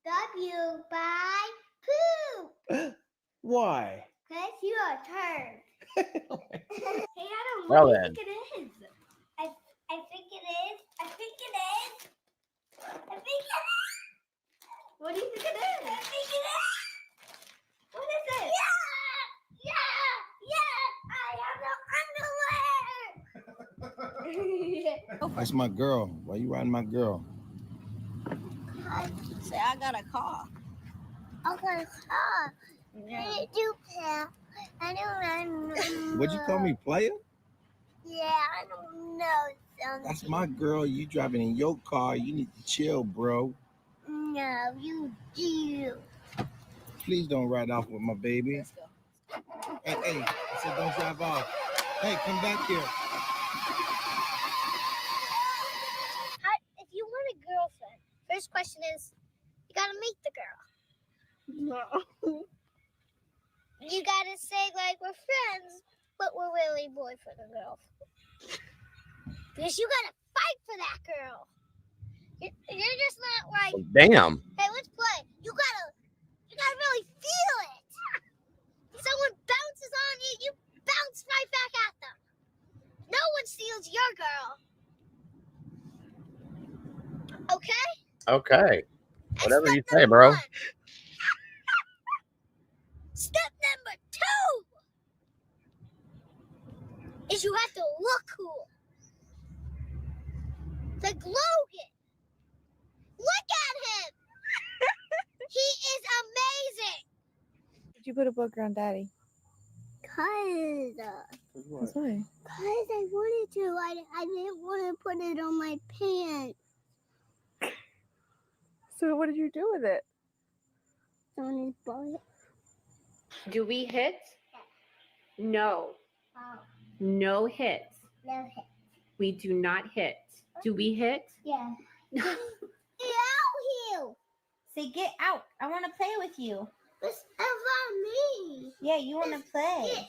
Love you. Bye. Poop. Why? Because you're a turd. Hey, Adam, Well what do you then. think it is? I think it is. I think it is. I think it is. What do you think it is? I think it is. What is it? Yeah. I have no underwear. That's my girl. Why you riding my girl? Say I got a call. I got a car. I didn't do that. I don't know. What'd you call me, player? Yeah, I don't know something. That's my girl. You driving in your car. You need to chill, bro. No, you do. Please don't ride off with my baby. Hey, I said don't drive off. Hey, come back here. If you want a girlfriend, first question is, you gotta meet the girl. No. You gotta say like we're friends, but we're really boyfriend and girlfriend. Because you gotta fight for that girl. You're just not like, Damn. hey, let's play. You gotta really feel it. Someone bounces on you, you bounce right back at them. No one steals your girl. Okay? Okay. Whatever Step you say, number bro. one. Step number 2 is you have to look cool. Like Logan. Look at him. He is amazing. Did you put a booger on Daddy? Cause That's why. I wanted to. I didn't want to put it on my pants. So what did you do with it? On his butt. Do we hit? No. Oh, No hits. no hit. We do not hit. Do we hit? Yeah. Get out here. Say, get out. I want to play with you. It's about me. Yeah, you want to play. Get out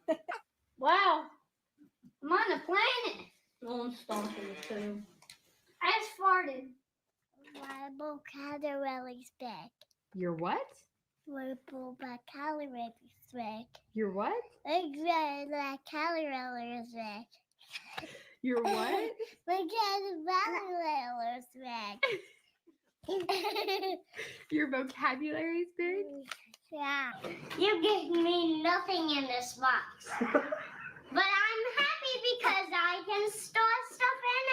here. Wow. I'm on the planet. No one's stomping the too. I just farted. My vocabulary's back. Your what? My vocabulary's back. Your what? Exactly. My vocabulary's back. Your what? My vocabulary's back. Your vocabulary is big? Yeah. You gave me nothing in this box. But I'm happy because I can store stuff in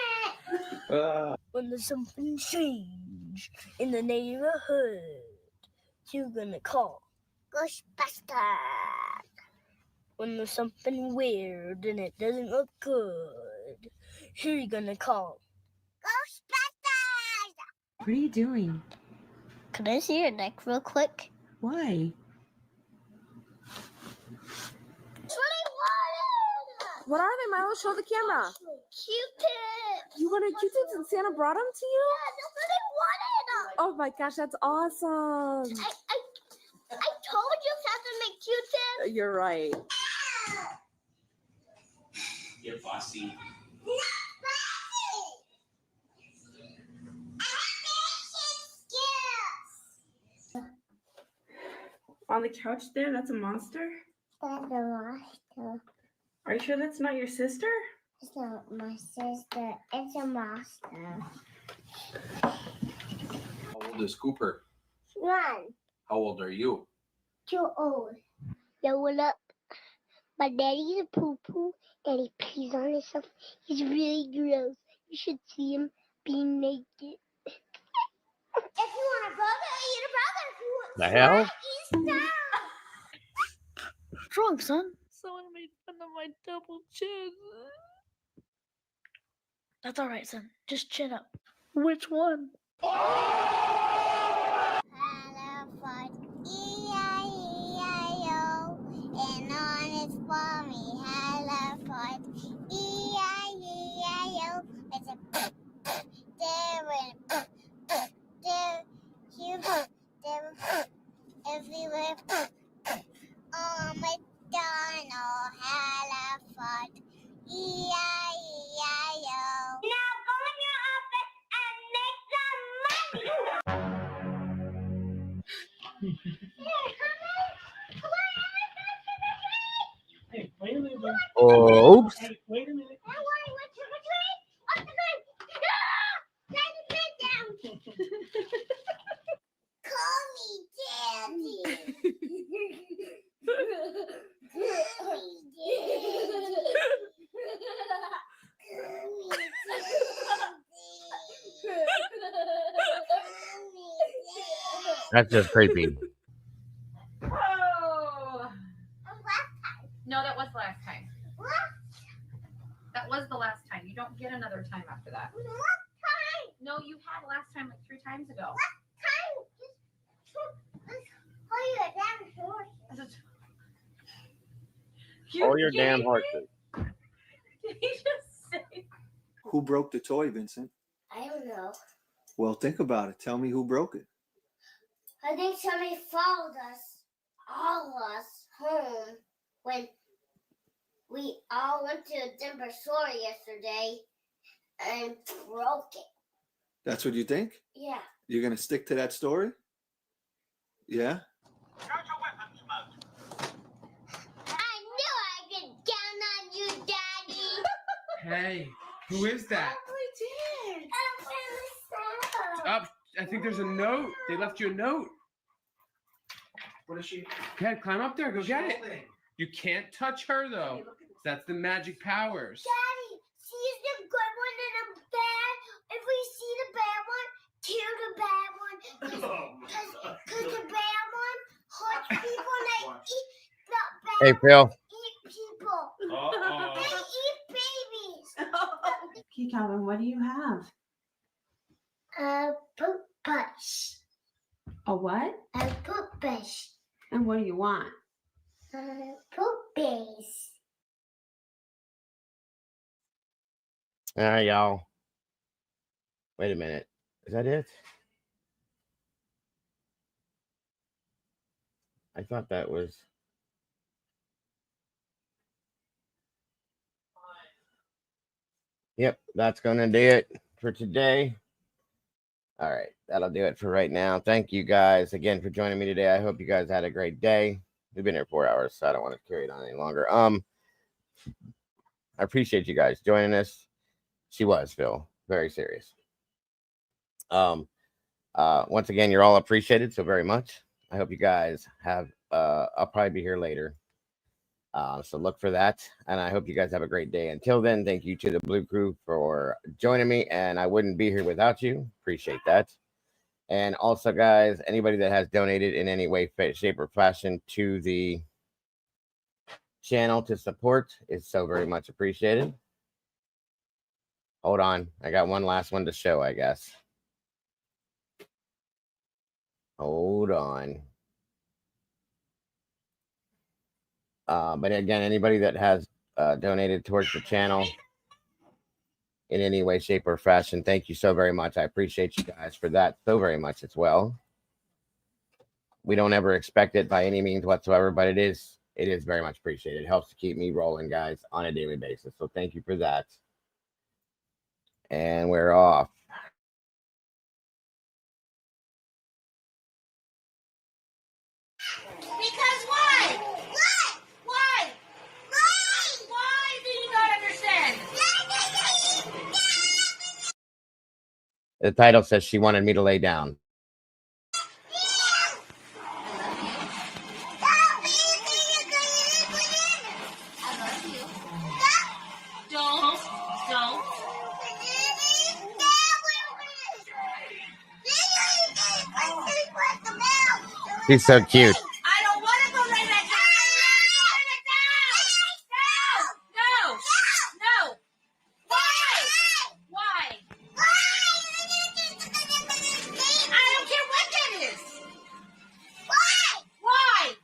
it. When there's something strange in the neighborhood, you're gonna call Ghostbusters. When there's something weird and it doesn't look good, who are you gonna call? Ghostbusters! What are you doing? Can I see your neck real quick? Why? What's What are they, Milo? Show the camera. Q-tips. You wanted Q-tips and Santa brought them to you? Yeah, nobody wanted them. Oh my gosh, that's awesome. I told you to have to make Q-tips. You're right. You're bossy. On the couch there, that's a monster? That's a monster. Are you sure that's not your sister? It's not my sister. It's a monster. How old is Cooper? 1. How old are you? Too old. Yo, what up? My daddy's a poo-poo and he pees on himself. He's really gross. You should see him being naked. If you want a brother, eat a brother. If you want The hell? eat stuff. What's wrong, son? Someone made fun of my double chin. That's all right, son. Just chin up. Which one? E-I-E-I-O, and on its mommy, hello, fart. E-I-E-I-O, it's a there and there, everywhere. Oh, McDonald, hello, fart. E-I-E-I-O. Now go in your office and make some Hey, wait a minute. Bud. Oh, oops. Hey, wait a minute. Call me Daddy. That's just creepy. Oh. No, that was the last time. That was the last time. You don't get another time after that. What time? No, you had last time like 3 times ago. What time? Oh, you're a damn horse. All your damn horses. Did he just say? Who broke the toy, Vincent? I don't know. Well, think about it. Tell me who broke it. I think somebody followed us, all of us, home when we all went to a Denver store yesterday and broke it. That's what you think? Yeah. You're going to stick to that story? Yeah? I knew I'd get down on you, Daddy. Hey, who is that? We did. I'm really sad. Up. I think there's a note. They left you a note. What is she? Okay, climb up there. Go get it. You can't touch her, though. That's the magic powers. Daddy, see the good one and a bad. If we see the bad one, kill the bad one. Because the bad one hurts people and they eat the bad Hey, Phil. eat people. Uh-oh. They eat babies. Okay, Calvin, what do you have? A poop brush. A what? A poop brush. And what do you want? Poop base. All right, y'all. Wait a minute. Is that it? I thought that was. Yep, that's going to do it for today. All right, that'll do it for right now. Thank you guys again for joining me today. I hope you guys had a great day. We've been here 4 hours, so I don't want to carry it on any longer. I appreciate you guys joining us. She was, Phil, very serious. Once again, you're all appreciated so very much. I hope you guys have. I'll probably be here later. So look for that. And I hope you guys have a great day. Until then, thank you to the Blue Crew for joining me. And I wouldn't be here without you. Appreciate that. And also, guys, anybody that has donated in any way, shape, or fashion to the channel to support is so very much appreciated. Hold on. I got one last one to show, I guess. Hold on. But again, anybody that has donated towards the channel in any way, shape, or fashion. Thank you so very much. I appreciate you guys for that so very much as well. We don't ever expect it by any means whatsoever, but it is very much appreciated. It helps to keep me rolling, guys, on a daily basis. So thank you for that. And we're off. Because why? What? Why? Why do you not understand? The title says she wanted me to lay down. Don't. She's so cute. I don't want to go lay that down. No. Why? I don't care what that is. Why?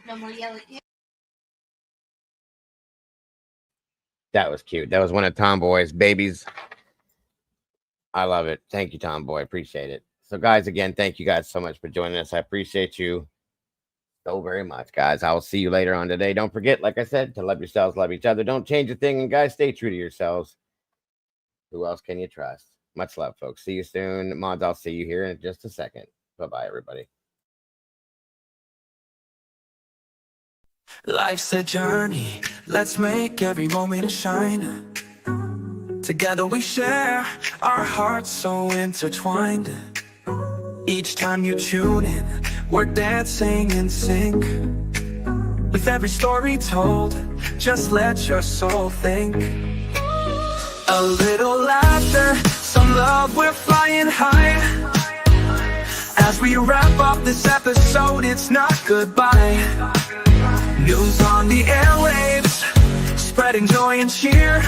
No more yelling. That was cute. That was one of Tomboy's babies. I love it. Thank you, Tomboy. Appreciate it. So, guys, again, thank you guys so much for joining us. I appreciate you so very much, guys. I will see you later on today. Don't forget, like I said, to love yourselves, love each other. Don't change a thing. And, guys, stay true to yourselves. Who else can you trust? Much love, folks. See you soon. Mods, I'll see you here in just a second. Bye-bye, everybody. Life's a journey, let's make every moment shine. Together we share, our hearts so intertwined. Each time you tune in, we're dancing in sync. With every story told, just let your soul think. A little laughter, some love, we're flying high. As we wrap up this episode, it's not goodbye. News on the airwaves, spreading joy and cheer.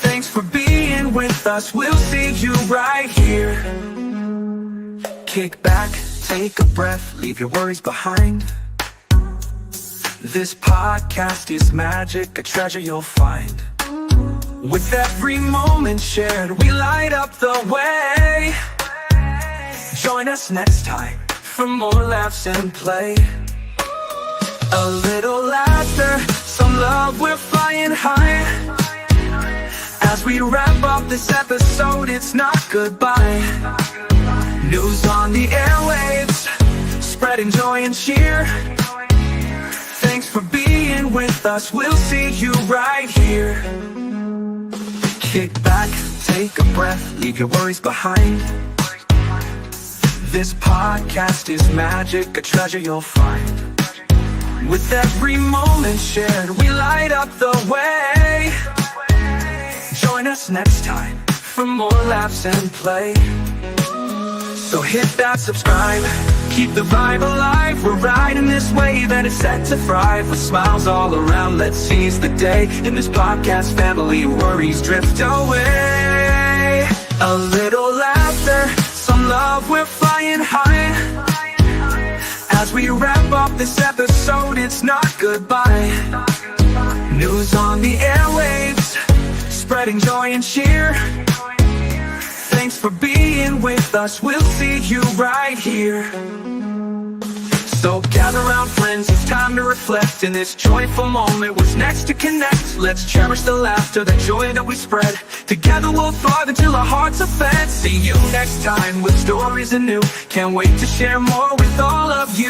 Thanks for being with us, we'll see you right here. Kick back, take a breath, leave your worries behind. This podcast is magic, a treasure you'll find. With every moment shared, we light up the way. Join us next time for more laughs and play. A little laughter, some love, we're flying high. As we wrap up this episode, it's not goodbye. News on the airwaves, spreading joy and cheer. Thanks for being with us, we'll see you right here. Kick back, take a breath, leave your worries behind. This podcast is magic, a treasure you'll find. With every moment shared, we light up the way. Join us next time for more laughs and play. So hit that subscribe, keep the vibe alive. We're riding this wave and it's set to thrive. With smiles all around, let's seize the day. In this podcast family, worries drift away. A little laughter, some love, we're flying high. As we wrap up this episode, it's not goodbye. News on the airwaves, spreading joy and cheer. Thanks for being with us, we'll see you right here. So gather round friends, it's time to reflect. In this joyful moment, what's next to connect? Let's cherish the laughter, the joy that we spread. Together we'll thrive until our hearts are fed. See you next time with stories anew. Can't wait to share more with all of you.